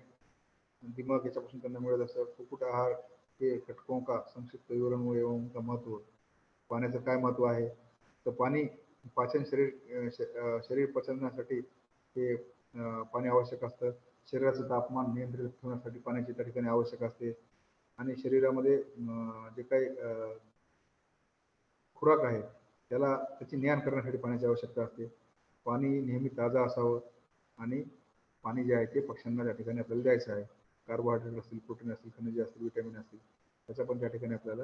Speaker 1: दिमक याच्यापासून त्यांना मिळत असतं. कुक्कुट आहार हे घटकों का संक्षिप्त विवरण व एवं का महत्व. पाण्याचं काय महत्व आहे, तर पाणी पाचन शरीर पचवण्यासाठी हे पाणी आवश्यक असतं. शरीराचं तापमान नियंत्रित ठेवण्यासाठी पाण्याची त्या ठिकाणी आवश्यक असते. आणि शरीरामध्ये जे काही खुराक आहे त्याला त्याची ज्ञान करण्यासाठी पाण्याची आवश्यकता असते. पाणी नेहमी ताजं असावं, आणि पाणी जे आहे ते पक्ष्यांना त्या ठिकाणी आपल्याला द्यायचं आहे. कार्बोहायड्रेट असतील, प्रोटीन असतील, खनिजे असतील, विटॅमिन असतील, त्याचा पण त्या ठिकाणी आपल्याला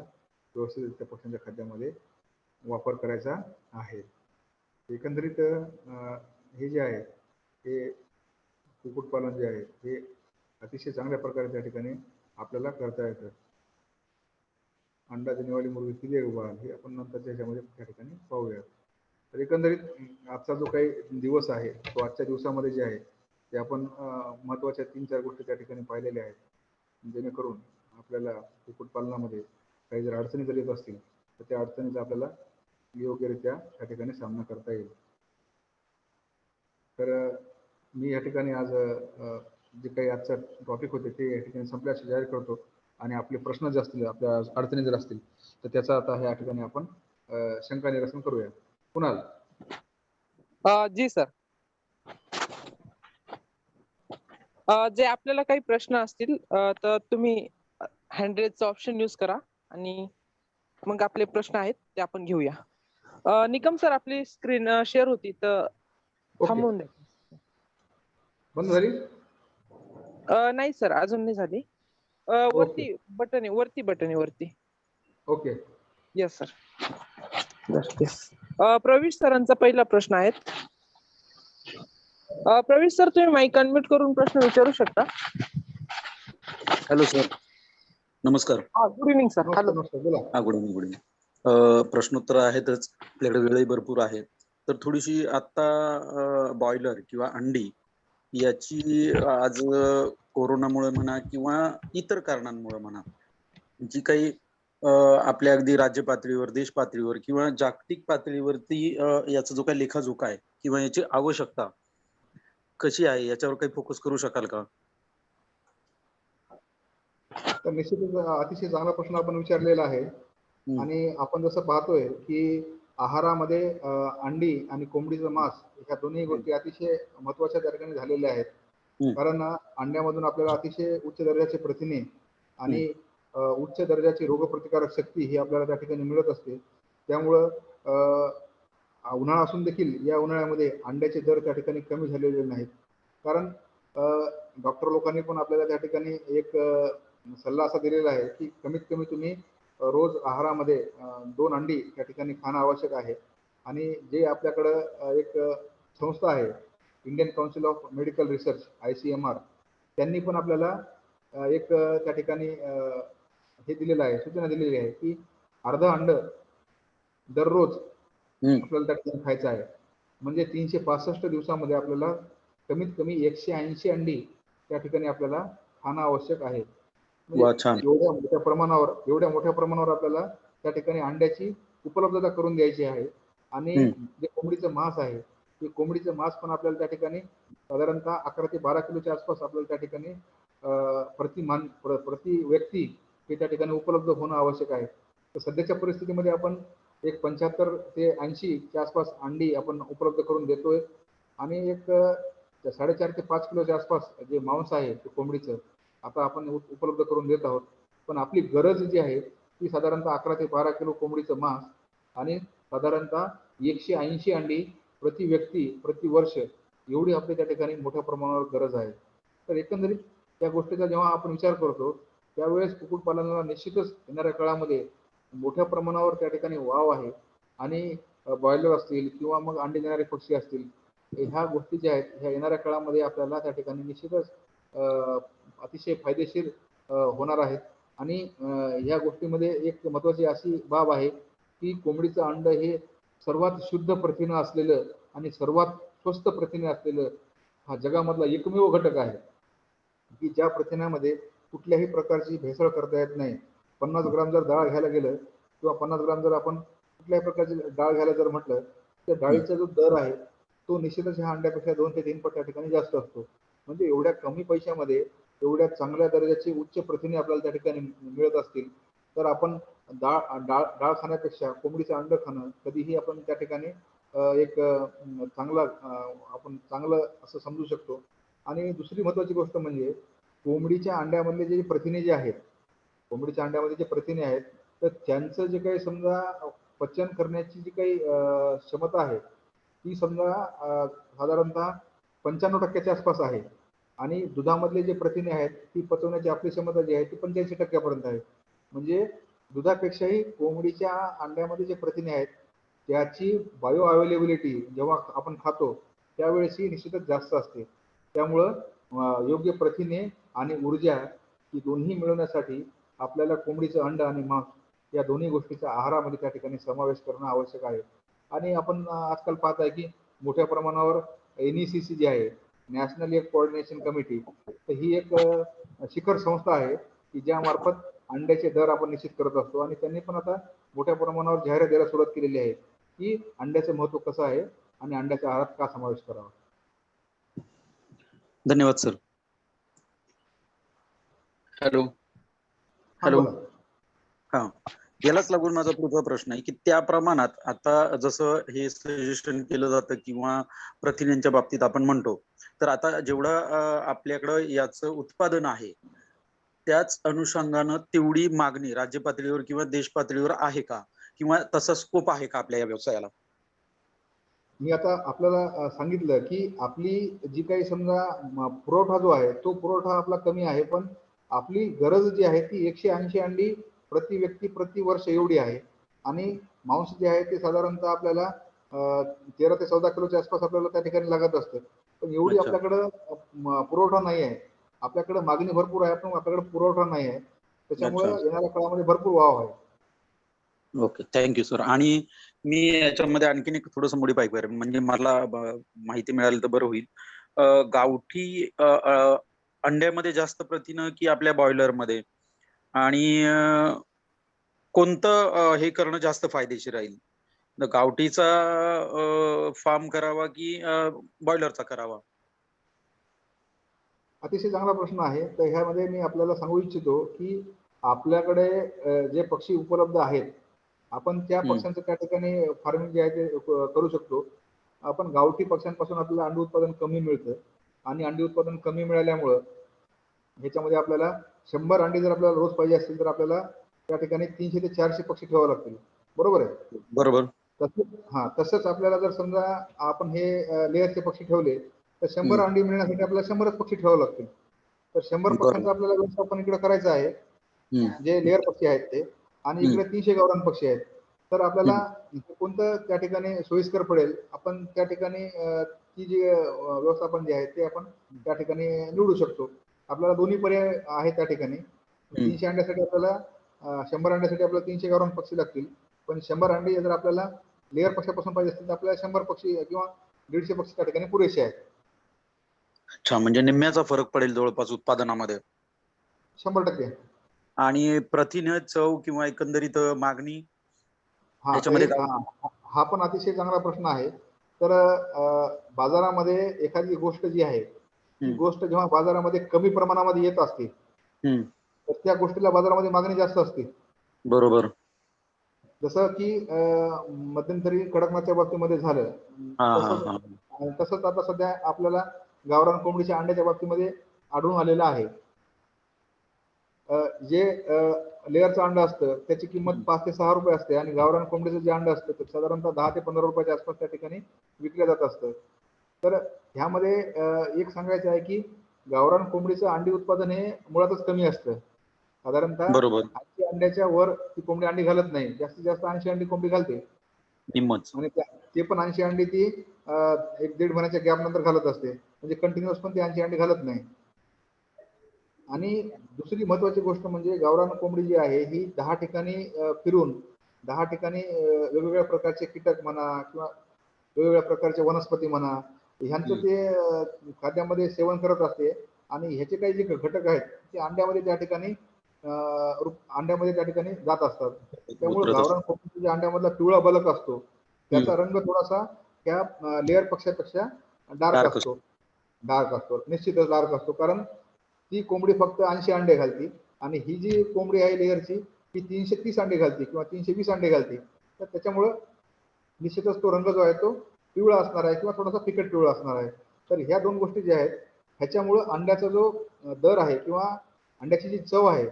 Speaker 1: व्यवस्थितरित्या पक्ष्यांच्या खाद्यामध्ये वापर करायचा आहे. एकंदरीत हे जे आहे हे कुक्कुटपालन जे आहे हे अतिशय चांगल्या प्रकारे त्या ठिकाणी आपल्याला करता येतं. अंडा देनेवाली मुर्गी किती उभार हे आपण नंतरच्या ह्याच्यामध्ये त्या ठिकाणी पाहूया. तर एकंदरीत आजचा जो काही दिवस आहे तो आजच्या दिवसामध्ये जे आहे ते आपण महत्त्वाच्या 3-4 गोष्टी त्या ठिकाणी पाहिलेल्या आहेत, जेणेकरून आपल्याला कुक्कुटपालनामध्ये काही जर अडचणी जर येत असतील तर त्या अडचणीचा आपल्याला योग्यरित्या त्या ठिकाणी सामना करता येईल. तर मी या ठिकाणी आज जे काही आजचा टॉपिक होते ते या ठिकाणी संपल्याचे जाहीर करतो. आणि आपले प्रश्न जर असतील, आपल्या अडचणी जर असतील तर त्याचा आता या ठिकाणी आपण शंका निरसन करूया. कुणाल?
Speaker 2: जी सर. जे आपल्याला काही प्रश्न असतील तर तुम्ही हँड रेजचा ऑप्शन यूज करा, आणि मग आपले प्रश्न आहेत ते आपण घेऊया. निकम सर, आपली स्क्रीन शेअर होती तर थांबवून द्या.
Speaker 1: बंद झाली?
Speaker 2: नाही सर, अजून नाही झाली. वरती बटन आहे, वरती.
Speaker 1: ओके.
Speaker 2: Yes sir. येस. प्रवीश सरांचा पहिला प्रश्न आहे. प्रवीश सर, तुम्ही माईक अनम्यूट करून प्रश्न विचारू शकता.
Speaker 3: हॅलो सर, नमस्कार.
Speaker 2: Good evening sir. हॅलो.
Speaker 1: बोला.
Speaker 3: हा, गुड इव्हनिंग. प्रश्नोत्तर आहेतच, आपल्याकडे वेळही भरपूर आहे. तर थोडीशी आता बॉयलर किंवा अंडी याची आज कोरोनामुळे म्हणा किंवा इतर कारणांमुळे म्हणा, जी काही आपल्या अगदी राज्य पातळीवर, देश पातळीवर किंवा जागतिक पातळीवरती याचा जो काही लेखाजोखा आहे किंवा याची आवश्यकता कशी आहे याच्यावर काही फोकस करू शकाल का?
Speaker 1: तर निश्चितच अतिशय चांगला प्रश्न आपण विचारलेला आहे. आणि आपण जसं पाहतोय की आहारामध्ये अंडी आणि कोंबडीचं मांस ह्या दोन्ही गोष्टी अतिशय महत्वाच्या त्या ठिकाणी झालेल्या आहेत. कारण अंड्यामधून आपल्याला अतिशय उच्च दर्जाचे प्रथिने आणि उच्च दर्जाची रोगप्रतिकारक शक्ती ही आपल्याला त्या ठिकाणी मिळत असते. त्यामुळं उन्हाळा असून देखील या उन्हाळ्यामध्ये अंड्याचे दर त्या ठिकाणी कमी झालेले नाहीत. कारण डॉक्टर लोकांनी पण आपल्याला त्या ठिकाणी एक सल्ला असा दिलेला आहे की कमीत कमी तुम्ही रोज आहारामध्ये 2 अंडी त्या ठिकाणी खाणं आवश्यक आहे. आणि जे आपल्याकडं एक संस्था आहे Indian council of medical research ICMR, त्यांनी पण आपल्याला एक त्या ठिकाणी हे दिलेलं आहे, सूचना दिलेली आहे की अर्धं अंड दररोज आपल्याला त्या ठिकाणी खायचं आहे. म्हणजे 365 दिवसामध्ये आपल्याला कमीत कमी 180 अंडी त्या ठिकाणी आपल्याला खाणं आवश्यक आहे.
Speaker 3: वा,
Speaker 1: म्हणजे
Speaker 3: छान.
Speaker 1: एवढ्या मोठ्या प्रमाणावर आपल्याला त्या ठिकाणी अंड्याची उपलब्धता करून द्यायची आहे. आणि जे कोंबडीचं मांस आहे, ते कोंबडीचं मांस पण आपल्याला त्या ठिकाणी साधारणतः 11 ते 12 किलोच्या आसपास आपल्याला त्या ठिकाणी प्रति व्यक्ती हे त्या ठिकाणी उपलब्ध होणं आवश्यक आहे. तर सध्याच्या परिस्थितीमध्ये आपण एक 75 ते 80 च्या आसपास अंडी आपण उपलब्ध करून देतोय. आणि एक 4.5 ते 5 किलोच्या आसपास जे मांस आहे ते कोंबडीचं आता आपण उपलब्ध करून देत आहोत. पण आपली गरज जी आहे ती साधारणतः 11 ते 12 किलो कोंबडीचं मांस आणि साधारणतः 180 अंडी प्रति व्यक्ती प्रति वर्ष एवढी आपली त्या ठिकाणी मोठ्या प्रमाणावर गरज आहे. तर एकंदरीत त्या गोष्टीचा जेव्हा आपण विचार करतो त्यावेळेस कुक्कुटपालनाला निश्चितच येणाऱ्या काळामध्ये मोठ्या प्रमाणावर त्या ठिकाणी वाव आहे. आणि बॉयलर असतील किंवा मग अंडी देणारे पक्षी असतील, ह्या गोष्टी ज्या आहेत ह्या येणाऱ्या काळामध्ये आपल्याला त्या ठिकाणी निश्चितच अतिशय फायदेशीर होणार आहेत. आणि ह्या गोष्टीमध्ये एक महत्त्वाची अशी बाब आहे की कोंबडीचं अंड हे सर्वात शुद्ध प्रथिनं असलेलं आणि सर्वात स्वस्त प्रथिने असलेलं हा जगामधला एकमेव घटक आहे की ज्या प्रथिनामध्ये कुठल्याही प्रकारची भेसळ करता येत नाही. 50 ग्राम जर डाळ घ्यायला गेलं किंवा 50 ग्राम जर आपण कुठल्याही प्रकारची डाळ घ्यायला जर म्हटलं तर डाळीचा जो दर आहे तो निश्चितच ह्या अंड्यापेक्षा 2 ते 3 पट त्या ठिकाणी जास्त असतो. म्हणजे एवढ्या कमी पैशामध्ये एवढ्या चांगल्या दर्जाची उच्च प्रथिने आपल्याला त्या ठिकाणी मिळत असतील तर आपण डाळ डाळ डाळ खाण्यापेक्षा कोंबडीचं अंड खाणं कधीही आपण त्या ठिकाणी एक आपण चांगलं असं समजू शकतो. आणि दुसरी महत्त्वाची गोष्ट म्हणजे कोंबडीच्या अंड्यामधले जे प्रथिने जे आहेत, कोंबडीच्या अंड्यामध्ये जे प्रथिने आहेत तर त्यांचं जे काही समजा पचन करण्याची जी काही क्षमता आहे ती समजा साधारणतः 95% आसपास आहे. आणि दुधामधले जे प्रथिने आहेत ती पचवण्याची आपली क्षमता जी आहे ती 85% आहे. म्हणजे दुधापेक्षाही कोंबडीच्या अंड्यामध्ये जे प्रथिने आहेत त्याची बायो अवेलेबिलिटी जेव्हा आपण खातो त्यावेळेस ही निश्चितच जास्त असते. त्यामुळं योग्य प्रथिने आणि ऊर्जा ही दोन्ही मिळवण्यासाठी आपल्याला कोंबडीचं अंड आणि मांस या दोन्ही गोष्टीचा आहारामध्ये त्या ठिकाणी समावेश करणं आवश्यक आहे. आणि आपण आजकाल पाहत आहे की मोठ्या प्रमाणावर NECC जी आहे, नॅशनल एग कोऑर्डिनेशन कमिटी, तर ही एक शिखर संस्था आहे की ज्यामार्फत अंड्याचे दर आपण निश्चित करत असतो. आणि त्यांनी पण आता मोठ्या प्रमाणावर जाहिरात द्यायला सुरुवात केलेली आहे की अंड्याचं महत्त्व कसं आहे आणि अंड्याच्या आहारात का समावेश करावा.
Speaker 3: धन्यवाद सर. हॅलो
Speaker 1: हा
Speaker 3: हॅलो.
Speaker 1: बोला.
Speaker 3: हा, यालाच लागून माझा पुढचा प्रश्न आहे की त्या प्रमाणात आता जसं हे सजेशन केलं जातं किंवा प्रथिनांच्या बाबतीत आपण म्हणतो तर आता जेवढं आपल्याकडं याचं उत्पादन आहे त्याच अनुषंगानं तेवढी मागणी राज्य पातळीवर किंवा देश पातळीवर आहे का, किंवा तसा स्कोप आहे का आपल्या या व्यवसायाला?
Speaker 1: मी आता आपल्याला सांगितलं की आपली जी काही समजा पुरवठा जो आहे तो पुरवठा आपला कमी आहे. पण आपली गरज जी आहे ती 180 अंडी प्रति व्यक्ती प्रति वर्ष एवढी आहे. आणि मांस जे आहे ते साधारणतः आपल्याला 13 ते 14 किलोच्या आसपास आपल्याला त्या ठिकाणी लागत असतं. पण एवढी
Speaker 3: अच्छा.
Speaker 1: आपल्याकडं पुरवठा नाही आहे. आपल्याकडे मागणी भरपूर आहे पण आपल्याकडे पुरवठा नाही आहे. त्याच्यामुळे
Speaker 3: अच्छा.
Speaker 1: येणाऱ्या काळामध्ये भरपूर वाव आहे.
Speaker 3: Okay, thank you sir. आणि मी याच्यामध्ये आणखीन एक थोडंसं मॉडिफाय करेन, म्हणजे मला माहिती मिळाली तर बरं होईल. गावठी अंड्यामध्ये जास्त प्रथिनं की आपल्या बॉयलर मध्ये, आणि कोणतं हे करणं जास्त फायदेशीर राहील? गावठीचा फार्म करावा की बॉयलरचा करावा?
Speaker 1: अतिशय चांगला प्रश्न आहे. तर ह्यामध्ये मी आपल्याला सांगू इच्छितो की आपल्याकडे जे पक्षी उपलब्ध आहेत आपण त्या पक्ष्यांचं त्या ठिकाणी फार्मिंग जे आहे ते करू शकतो. आपण गावठी पक्ष्यांपासून आपल्याला अंडी उत्पादन कमी मिळतं आणि अंडी उत्पादन कमी मिळाल्यामुळं ह्याच्यामध्ये आपल्याला 100 अंडी जर आपल्याला रोज पाहिजे असतील तर आपल्याला त्या ठिकाणी 300 ते 400 पक्षी ठेवावे लागतील. बरोबर आहे.
Speaker 3: बरोबर.
Speaker 1: तसंच आपल्याला जर समजा आपण हे लेअरचे पक्षी ठेवले तर 100 अंडी मिळण्यासाठी आपल्याला 100च पक्षी ठेवावे लागतील. तर 100 पक्ष्यांचा आपल्याला व्यवस्थापन इकडे करायचं आहे, जे लेअर पक्षी आहेत ते, आणि इकडे 300 गावरान पक्षी आहेत. तर आपल्याला कोणतं त्या ठिकाणी सोयीस्कर पडेल, आपण त्या ठिकाणी ती जी व्यवस्थापन जे आहे ते आपण त्या ठिकाणी निवडू शकतो. आपल्याला दोन्ही पर्याय आहेत त्या ठिकाणी. 300 अंड्यासाठी आपल्याला 100 अंड्यासाठी आपल्याला 300 गावरान पक्षी लागतील. पण 100 अंडी जर आपल्याला लेअर पक्षापासून पाहिजे असतील तर आपल्याला 100 पक्षी किंवा 150 पक्षी त्या ठिकाणी पुरेसे आहेत.
Speaker 3: अच्छा, म्हणजे निम्म्याचा फरक पडेल जवळपास उत्पादनामध्ये.
Speaker 1: 100%.
Speaker 3: आणि प्रथिने, चव किंवा एकंदरीत मागणी
Speaker 1: हा
Speaker 3: याच्यामध्ये काय?
Speaker 1: हा पण अतिशय चांगला प्रश्न आहे. तर बाजारामध्ये एखादी गोष्ट जी आहे ती गोष्ट जेव्हा बाजारामध्ये कमी प्रमाणामध्ये येत असते तर त्या गोष्टीला बाजारामध्ये मागणी जास्त असते.
Speaker 3: बरोबर.
Speaker 1: जसं की मध्यंतरी कडकनाथच्या बाबतीमध्ये झालं, तसंच आता सध्या आपल्याला गावरान कोंबडीच्या अंड्याच्या बाबतीमध्ये आढळून आलेलं आहे. जे लेअरचं अंड असतं त्याची किंमत 5 ते 6 रुपये असते आणि गावरान कोंबडीचं जे अंड असतं ते साधारणतः 10 ते 15 रुपयाच्या आसपास त्या ठिकाणी विकलं जात असतं. तर ह्यामध्ये एक सांगायचं आहे की गावरान कोंबडीचं अंडी उत्पादन हे मुळातच कमी असतं. साधारणतः 80 अंड्याच्या वर ती कोंबडी अंडी घालत नाही. जास्तीत जास्त 80 अंडी कोंबडी घालते. आणि ते पण 80 अंडी ती 1-1.5 महिन्याच्या गॅप नंतर घालत असते. म्हणजे कंटिन्युअस पण ती 80 अंडी घालत नाही. आणि दुसरी महत्वाची गोष्ट म्हणजे गावरान कोंबडी जी आहे ही 10 ठिकाणी फिरून 10 ठिकाणी वेगवेगळ्या प्रकारचे कीटक म्हणा किंवा वेगवेगळ्या प्रकारचे वनस्पती म्हणा ह्यांचं ते खाद्यामध्ये सेवन करत असते आणि ह्याचे काही जे घटक आहेत ते अंड्यामध्ये त्या ठिकाणी जात असतात. त्यामुळे गावरान कोंबडीच्या जे अंड्यामधला पिवळा बलक असतो त्याचा रंग थोडासा त्या लेअर पक्षापेक्षा डार्क असतो. निश्चितच डार्क असतो. कारण ती कोंबडी फक्त 80 अंडे घालते आणि ही जी कोंबडी आहे लेअरची ती 330 अंडे घालते किंवा 320 अंडे घालते. तर त्याच्यामुळं निश्चितच तो रंग जो आहे तो पिवळा असणार आहे किंवा थोडासा फिकट पिवळा असणार आहे. तर ह्या दोन गोष्टी ज्या आहेत ह्याच्यामुळं अंड्याचा जो दर आहे किंवा अंड्याची जी चव आहे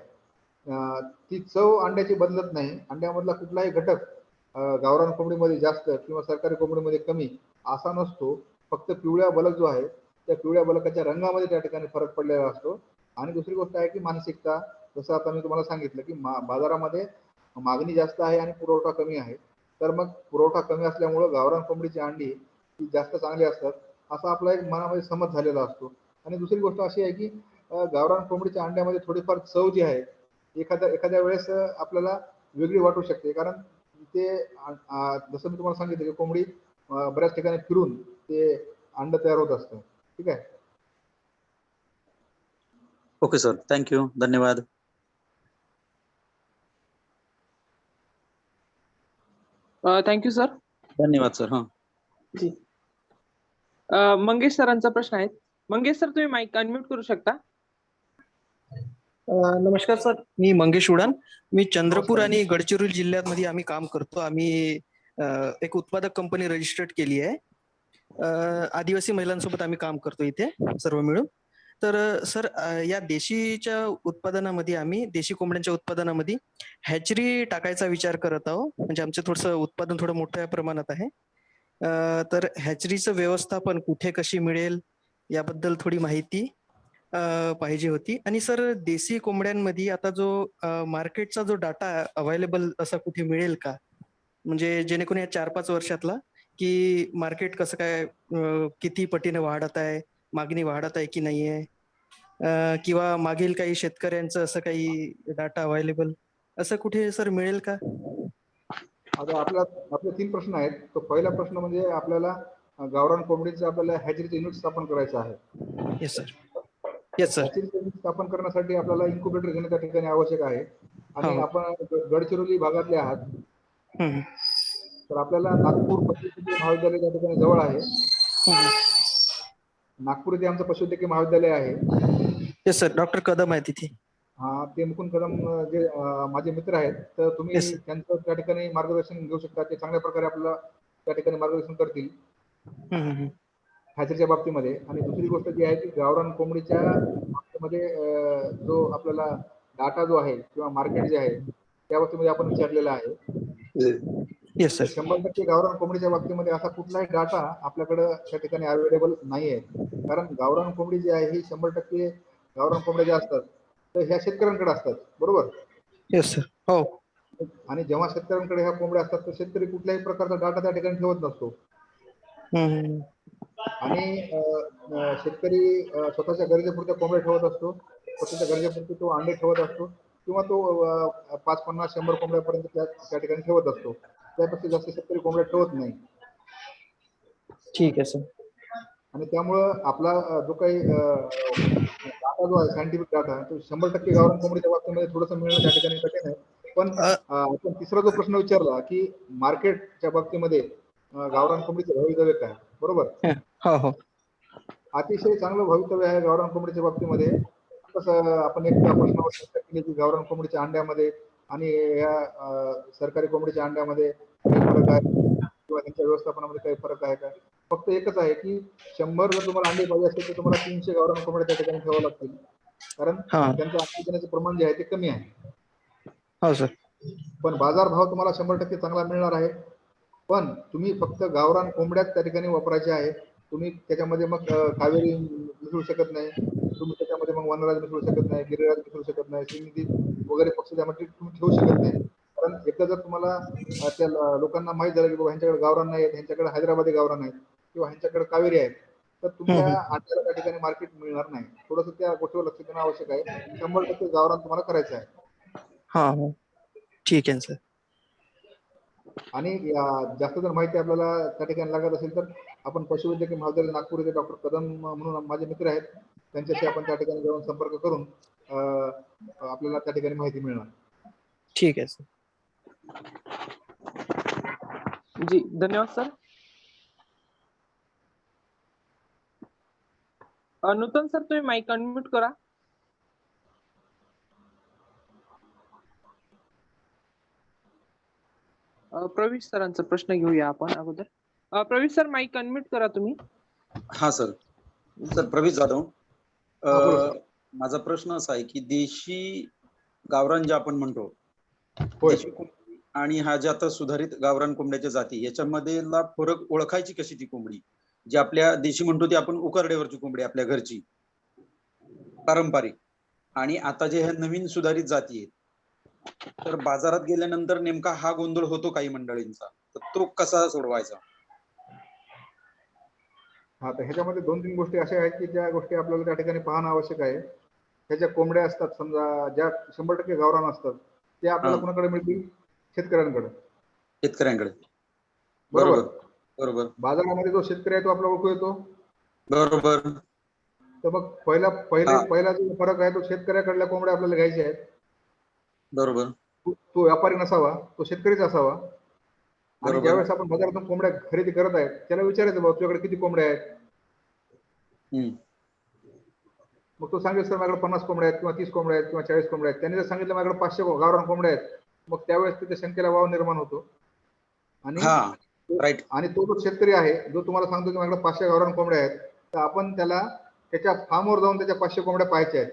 Speaker 1: ती चव अंड्याची बदलत नाही. अंड्यामधला कुठलाही घटक गावरान कोंबडीमध्ये जास्त किंवा सरकारी कोंबडीमध्ये कमी असा नसतो. फक्त पिवळ्या बलक जो आहे त्या पिवळ्या बलकाच्या रंगामध्ये त्या ठिकाणी फरक पडलेला असतो. आणि दुसरी गोष्ट आहे की मानसिकता. जसं आता मी तुम्हाला सांगितलं की बाजारामध्ये मागणी जास्त आहे आणि पुरवठा कमी आहे. तर मग पुरवठा कमी असल्यामुळं गावरान कोंबडीची अंडी ही जास्त चांगली असतात असा आपला एक मनामध्ये समज झालेला असतो. आणि दुसरी गोष्ट अशी आहे की गावरान कोंबडीच्या अंड्यामध्ये थोडीफार चव जी आहे एखाद्या वेळेस आपल्याला वेगळी वाटू शकते. कारण ते जसं मी तुम्हाला सांगितलं की कोंबडी बऱ्याच ठिकाणी फिरून ते अंड तयार होत असतं. ठीक आहे.
Speaker 3: ओके सर, थँक्यू, धन्यवाद.
Speaker 2: Thank you sir.
Speaker 3: धन्यवाद सर.
Speaker 2: मंगेश सरांचा प्रश्न आहे. मंगेश सर, तुम्ही माईक अनम्यूट करू शकता.
Speaker 4: नमस्कार सर, मी मंगेश उडान. मी चंद्रपूर आणि गडचिरोली जिल्ह्यामध्ये आम्ही काम करतो. आम्ही एक उत्पादक कंपनी रजिस्टर्ड केली आहे. आदिवासी महिलांसोबत आम्ही काम करतो इथे सर्व मिळून. तर सर, या देशीच्या उत्पादनामध्ये आम्ही देशी कोंबड्यांच्या उत्पादनामध्ये हॅचरी टाकायचा विचार करत आहोत. म्हणजे आमचं थोडंसं उत्पादन थोडं मोठ्या प्रमाणात आहे. तर हॅचरीचं व्यवस्थापन कुठे कशी मिळेल याबद्दल थोडी माहिती पाहिजे होती. आणि सर, देशी कोंबड्यांमध्ये आता जो मार्केटचा जो डाटा अवेलेबल असा कुठे मिळेल का? म्हणजे जेणेकरून या 4-5 वर्षातला की मार्केट कसं काय किती पटीने वाढत आहे, मागणी वाढत आहे की नाही आहे, किंवा मागील काही शेतकऱ्यांचं असं काही डाटा अवेलेबल असं कुठे सर मिळेल का?
Speaker 1: आता आपले 3 प्रश्न आहेत. तो पहिला प्रश्न म्हणजे आपल्याला गावरान कोंबडीचं आपल्याला हॅचरीचं युनिट स्थापन करायचं आहे.
Speaker 4: Yes sir. Yes sir.
Speaker 1: हॅचरीचं युनिट स्थापन करण्यासाठी आपल्याला इन्क्युबेटर घेणे त्या ठिकाणी आवश्यक आहे. आणि आपण गडचिरोली भागातले आहात. तर आपल्याला नागपूर पशुवैद्यकीय महाविद्यालय त्या ठिकाणी जवळ आहे. नागपूर इथे आमचं पशुवैद्यकीय महाविद्यालय आहे.
Speaker 4: येस सर, डॉक्टर कदम आहे तिथे.
Speaker 1: ते मुकुंद कदम जे माझे मित्र आहेत, तर तुम्ही त्यांचं त्या ठिकाणी मार्गदर्शन घेऊ शकता. ते चांगल्या प्रकारे आपल्याला त्या ठिकाणी मार्गदर्शन करतील हॅचरीच्या बाबतीमध्ये. आणि दुसरी गोष्ट जी आहे की गावरान कोंबडीच्या मध्ये जो आपल्याला डाटा जो आहे किंवा मार्केट जे आहे त्या बाबतीमध्ये आपण विचारलेला आहे.
Speaker 4: येस
Speaker 1: तर
Speaker 4: सर.
Speaker 1: 100% गावरान कोंबडीच्या बाबतीमध्ये असा कुठलाही डाटा आपल्याकडे त्या ठिकाणी अवेलेबल नाही आहे. कारण गावरान कोंबडी जी आहे ही 100% गावरान कोंबड्या ज्या असतात तर ह्या शेतकऱ्यांकडे असतात, बरोबर.
Speaker 4: Yes sir. हो.
Speaker 1: आणि जेव्हा शेतकऱ्यांकडे ह्या कोंबड्या असतात तर शेतकरी कुठल्याही प्रकारचा डाटा त्या ठिकाणी ठेवत नसतो.
Speaker 4: हम्म.
Speaker 1: आणि शेतकरी स्वतःच्या गरजेपुरत्या कोंबड्या ठेवत असतो, स्वतःच्या गरजेपुरते तो अंडे ठेवत असतो किंवा तो 5-50-100 कोंबड्यापर्यंत त्या ठिकाणी ठेवत असतो. त्यापेक्षा जास्त शेतकरी कोंबड्या ठेवत नाही.
Speaker 4: ठीक आहे सर.
Speaker 1: आणि त्यामुळं आपला जो काही डाटा जो आहे सायंटिफिक डाटा तो 100% गावरान कोंबडीच्या बाबतीमध्ये थोडंसं मिळणं त्या ठिकाणी कठीण आहे. पण आपण तिसरा जो प्रश्न विचारला की मार्केटच्या बाबतीमध्ये गावरान कोंबडीचं भवितव्य काय, बरोबर.
Speaker 4: हो हो.
Speaker 1: अतिशय चांगलं भवितव्य आहे गावरान कोंबडीच्या बाबतीमध्ये. तसं आपण एक प्रश्नावर चर्चा केली की गावरान कोंबडीच्या अंड्यामध्ये आणि या सरकारी कोंबडीच्या अंड्यामध्ये काही फरक आहे किंवा त्यांच्या व्यवस्थापनामध्ये काही फरक आहे का. फक्त एकच आहे की 100 जर तुम्हाला अंडे पाहिजे असेल तर तुम्हाला 300 गावरान कोंबड्या त्या ठिकाणी ठेवावं लागतील. कारण
Speaker 4: हा.
Speaker 1: त्यांचं अंडे देण्याचं प्रमाण जे आहे ते कमी आहे.
Speaker 4: हो सर.
Speaker 1: पण बाजारभाव तुम्हाला 100% चांगला मिळणार आहे. पण तुम्ही फक्त गावरान कोंबड्याच त्या ठिकाणी वापरायचे आहे. तुम्ही त्याच्यामध्ये मग कावेरी मिसळू शकत नाही. तुम्ही त्याच्यामध्ये मग वनराज मिसळू शकत नाही, गिरिराज मिसळू शकत नाही, सिंधी वगैरे पक्षी त्यामध्ये तुम्ही ठेवू शकत नाही. कारण एकदा जर तुम्हाला त्या लोकांना माहित झालं की बाबा ह्यांच्याकडे गावरान नाही आहेत, ह्यांच्याकडे हैदराबादी गावरान आहेत किंवा ह्यांच्याकडे कावेरी आहेत, तर तुमच्या अंड्याला त्या ठिकाणी मार्केट मिळणार नाही. थोडंसं त्या गोष्टीवर लक्ष देणं आवश्यक आहे. 100% गावरान तुम्हाला करायचं आहे.
Speaker 4: हा हा. ठीक आहे सर.
Speaker 1: आणि जास्त जर माहिती आपल्याला त्या ठिकाणी लागत असेल तर आपण पशुवैद्यकीय महाविद्यालय नागपूर येथे डॉक्टर कदम म्हणून माझे मित्र आहेत, त्यांच्याशी आपण त्या ठिकाणी जाऊन संपर्क करून आपल्याला त्या ठिकाणी माहिती मिळणार.
Speaker 4: ठीक आहे सर.
Speaker 2: जी धन्यवाद सर. नूतन सर तुम्ही माईक अनम्यूट करा. प्रवीष सरांचा प्रश्न घेऊया आपण अगोदर. प्रवीष सर माईक अनम्यूट करा तुम्ही.
Speaker 3: हा सर. सर प्रवीष जाधव.
Speaker 1: बोला सर.
Speaker 3: माझा प्रश्न असा आहे की देशी गावरान जे आपण म्हणतो
Speaker 1: होय.
Speaker 3: देशी कोंबडी आणि हा जे आता सुधारित गावरान कोंबड्याच्या जाती याच्यामध्ये फरक ओळखायची कशी ती कोंबडी जी आपल्या देशी म्हणतो ती आपण उकरड्यावरची कोंबडी आपल्या घरची पारंपरिक आणि आता जे ह्या नवीन सुधारित जाती आहेत तर बाजारात गेल्यानंतर नेमका हा गोंधळ होतो काही मंडळींचा, तर तो कसा सोडवायचा.
Speaker 1: हा तर ह्याच्यामध्ये 2-3 गोष्टी अशा आहेत की ज्या गोष्टी आपल्याला त्या ठिकाणी पाहणं आवश्यक आहे. ह्याच्या कोंबड्या असतात समजा ज्या 100% गावरान असतात ते आपल्याला कोणाकडे मिळतील, शेतकऱ्यांकडे.
Speaker 3: शेतकऱ्यांकडे.
Speaker 1: बरोबर
Speaker 3: बरोबर.
Speaker 1: बाजारामध्ये जो शेतकरी आहे तो आपला ओळखू येतो.
Speaker 3: बरोबर.
Speaker 1: तर मग पहिला जो फरक आहे तो शेतकऱ्याकडल्या कोंबड्या आपल्याला घ्यायच्या आहेत.
Speaker 3: बरोबर.
Speaker 1: तो व्यापारी नसावा, तो शेतकरीच असावा. आणि ज्यावेळेस आपण बाजारातून कोंबड्या खरेदी करत आहेत त्याला विचारायचं बाबा तुझ्याकडे किती कोंबड्या आहेत. मग तो सांगेल सर माझ्याकडे 50 कोंबड्या आहेत किंवा 30 कोंबड्या आहेत किंवा 40 कोंबड्या आहेत. त्याने जर सांगितलं माझ्याकडे 500 गावरान कोंबड्या आहेत मग त्यावेळेस तिथे शंकेला वाव निर्माण होतो. आणि तो जो शेतकरी आहे जो तुम्हाला सांगतो की माझ्याकडे 500 गावरान कोंबड्या आहेत तर आपण त्याला त्याच्या फार्मवर जाऊन त्याच्या 500 कोंबड्या पाहायच्या आहेत.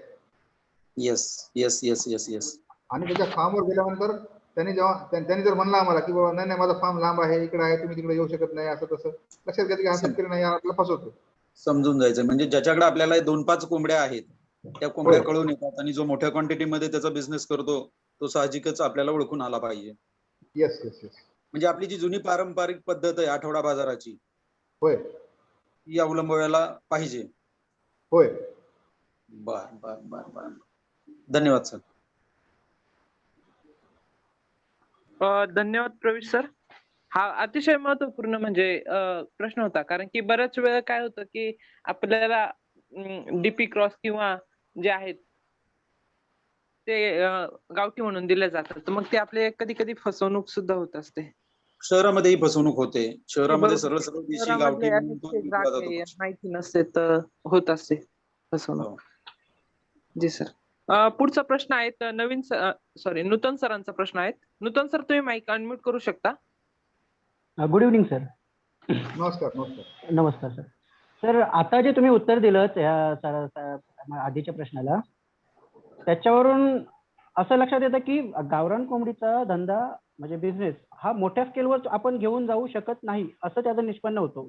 Speaker 3: Yes yes yes yes yes.
Speaker 1: आणि त्याच्या फार्मवर गेल्यानंतर त्यांनी जर म्हणला आम्हाला की बाबा नाही माझा फार्म लांब आहे, इकडे आहे, तुम्ही तिकडे येऊ शकत नाही, असं तसं, लक्षात घ्या की हा शेतकरी नाही आपल्याला फसवतो.
Speaker 3: समजून जायचं म्हणजे ज्याच्याकडे आपल्याला 2-5 कोंबड्या आहेत त्या कोंबड्या कळून येतात आणि जो मोठ्या क्वांटिटीमध्ये त्याचा बिझनेस करतो तो साहजिकच आपल्याला ओळखून आला पाहिजे.
Speaker 1: Yes yes yes.
Speaker 3: म्हणजे आपली जी जुनी पारंपरिक पद्धत आहे आठवडा बाजाराची
Speaker 1: होय
Speaker 3: ती अवलंबायला पाहिजे.
Speaker 1: होय.
Speaker 3: बर बर बर बर. धन्यवाद सर.
Speaker 2: धन्यवाद प्रवीष सर. हा अतिशय महत्वपूर्ण म्हणजे प्रश्न होता कारण की बऱ्याच वेळा काय होतं की आपल्याला डीपी क्रॉस किंवा जे आहेत ते गावठी म्हणून दिले जातात तर मग ते आपले कधी कधी फसवणूक सुद्धा होत असते.
Speaker 3: शहरामध्येही फसवणूक होते. शहरामध्ये सरळ सरळ देशी गावठी म्हणून तो विकला जातो.
Speaker 2: माहिती नसते तर होत असते फसवणूक. जी सर. पुढचा प्रश्न आहे नूतन सरांचा प्रश्न आहे. नूतन सर तुम्ही माईक अनम्यूट करू शकता.
Speaker 5: Good evening sir.
Speaker 1: नमस्कार.
Speaker 5: नमस्कार सर. सर आता जे तुम्ही उत्तर दिलं आधीच्या प्रश्नाला, त्याच्यावरून असं लक्षात येतं की गावरान कोंबडीचा धंदा म्हणजे बिझनेस हा मोठ्या स्केलवर आपण घेऊन जाऊ शकत नाही असं त्याचं निष्पन्न होतो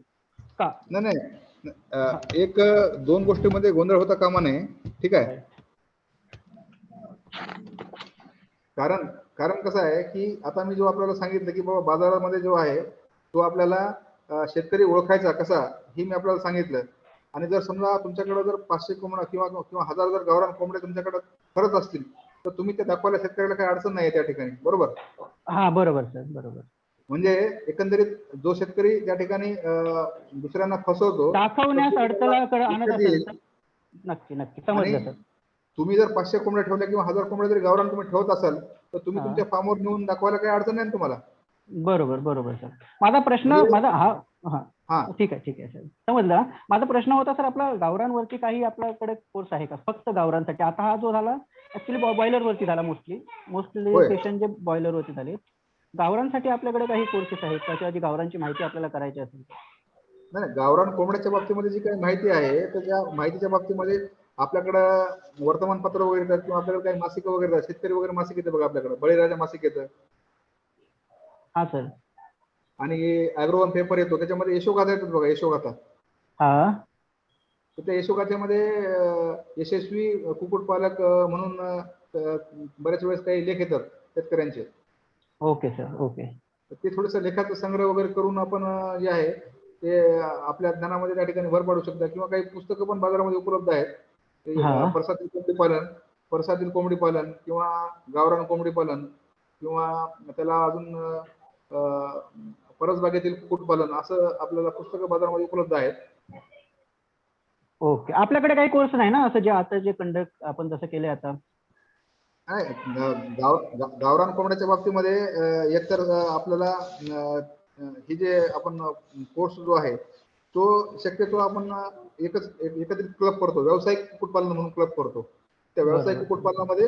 Speaker 5: का?
Speaker 1: नाही नाही, एक दोन गोष्टीमध्ये गोंधळ होता कामा नये. ठीक आहे. कारण कारण कसं आहे की आता मी जो आपल्याला सांगितलं की बाबा बाजारामध्ये जो आहे तो आपल्याला शेतकरी ओळखायचा कसा, ही मी आपल्याला सांगितलं. आणि जर समजा तुमच्याकडे जर 500 कोंबडा किंवा किंवा 1000 जर गावरान कोंबड्या तुमच्याकडे खरंच असतील तर तुम्ही ते दाखवायला शेतकऱ्याला काही अडचण नाही त्या ठिकाणी. बरोबर?
Speaker 5: हा बरोबर सर, बरोबर.
Speaker 1: म्हणजे एकंदरीत जो शेतकरी त्या ठिकाणी दुसऱ्यांना फसवतो
Speaker 5: दाखवण्यास अडथळा आणत
Speaker 1: लक्षात
Speaker 5: असेल
Speaker 1: येईल.
Speaker 5: तर नक्की नक्की समजलं
Speaker 1: आणि
Speaker 5: सर.
Speaker 1: तुम्ही जर 500 कोंबड्या ठेवल्या किंवा 1000 कोंबड्या जरी गावरान तुम्ही ठेवत असाल तर तुम्ही
Speaker 5: हा.
Speaker 1: तुमच्या फार्मवर नेऊन दाखवायला काही अडचण नाही ना तुम्हाला.
Speaker 5: बरोबर बरोबर सर. माझा प्रश्न
Speaker 1: म्हणजे-
Speaker 5: माझा हा
Speaker 1: हा.
Speaker 5: हा ठीक आहे सर, समजला. माझा प्रश्न होता सर, आपला गावरांवरती काही आपल्याकडे कोर्स आहे का फक्त गावरांसाठी? आता हा जो झाला ऍक्च्युली बॉयलर वरती झाला, मोस्टली
Speaker 1: होय.
Speaker 5: सेशन जे बॉयलर वरती झाले. गावरांसाठी आपल्याकडे काही कोर्सेस आहेत का, जी गावरांची माहिती आपल्याला करायची असेल?
Speaker 1: नाही नाही, गावरान कोंबड्याच्या बाबतीमध्ये जी काही माहिती आहे तर त्या माहितीच्या बाबतीमध्ये आपल्याकडं वर्तमानपत्र वगैरे येतात किंवा आपल्याकडे काही मासिक वगैरे येतात. शेतकरी वगैरे मासिक येतं बघा आपल्याकडे, बळीराजा मासिक येतं
Speaker 5: हा सर.
Speaker 1: आणि अॅग्रोवन पेपर येतो, त्याच्यामध्ये यशोगाथा येतात बघा, यशोगाथा.
Speaker 5: हा
Speaker 1: तर त्या यशोगाथेमध्ये यशस्वी कुक्कुटपालक म्हणून बऱ्याच वेळेस काही लेख येतात शेतकऱ्यांचे.
Speaker 5: Okay sir, okay.
Speaker 1: तर ते थोडंसं लेखाचा संग्रह वगैरे करून आपण जे आहे ते आपल्या ज्ञानामध्ये त्या ठिकाणी भर पाडू शकता. किंवा काही पुस्तकं पण बाजारामध्ये उपलब्ध आहेत. ते
Speaker 5: हा.
Speaker 1: परसातील कोंबडी पालन, परसातील कोंबडी पालन किंवा गावरान कोंबडी पालन किंवा त्याला अजून परसबागेतील कुक्कुटपालन असं आपल्याला पुस्तकं बाजारामध्ये उपलब्ध आहेत.
Speaker 5: ओके. आपल्याकडे काही कोर्स नाही ना असं जे आता जे कंडक्ट आपण जसं केलंय आता?
Speaker 1: नाही, गावरान कोंबड्याच्या बाबतीमध्ये एकतर आपल्याला ही जे आपण कोर्स जो आहे तो शक्यतो आपण एकत्रित क्लब करतो, व्यावसायिक कुक्कुटपालन म्हणून क्लब करतो. त्या व्यावसायिक
Speaker 5: बरोबर.
Speaker 1: कुक्कुटपालनामध्ये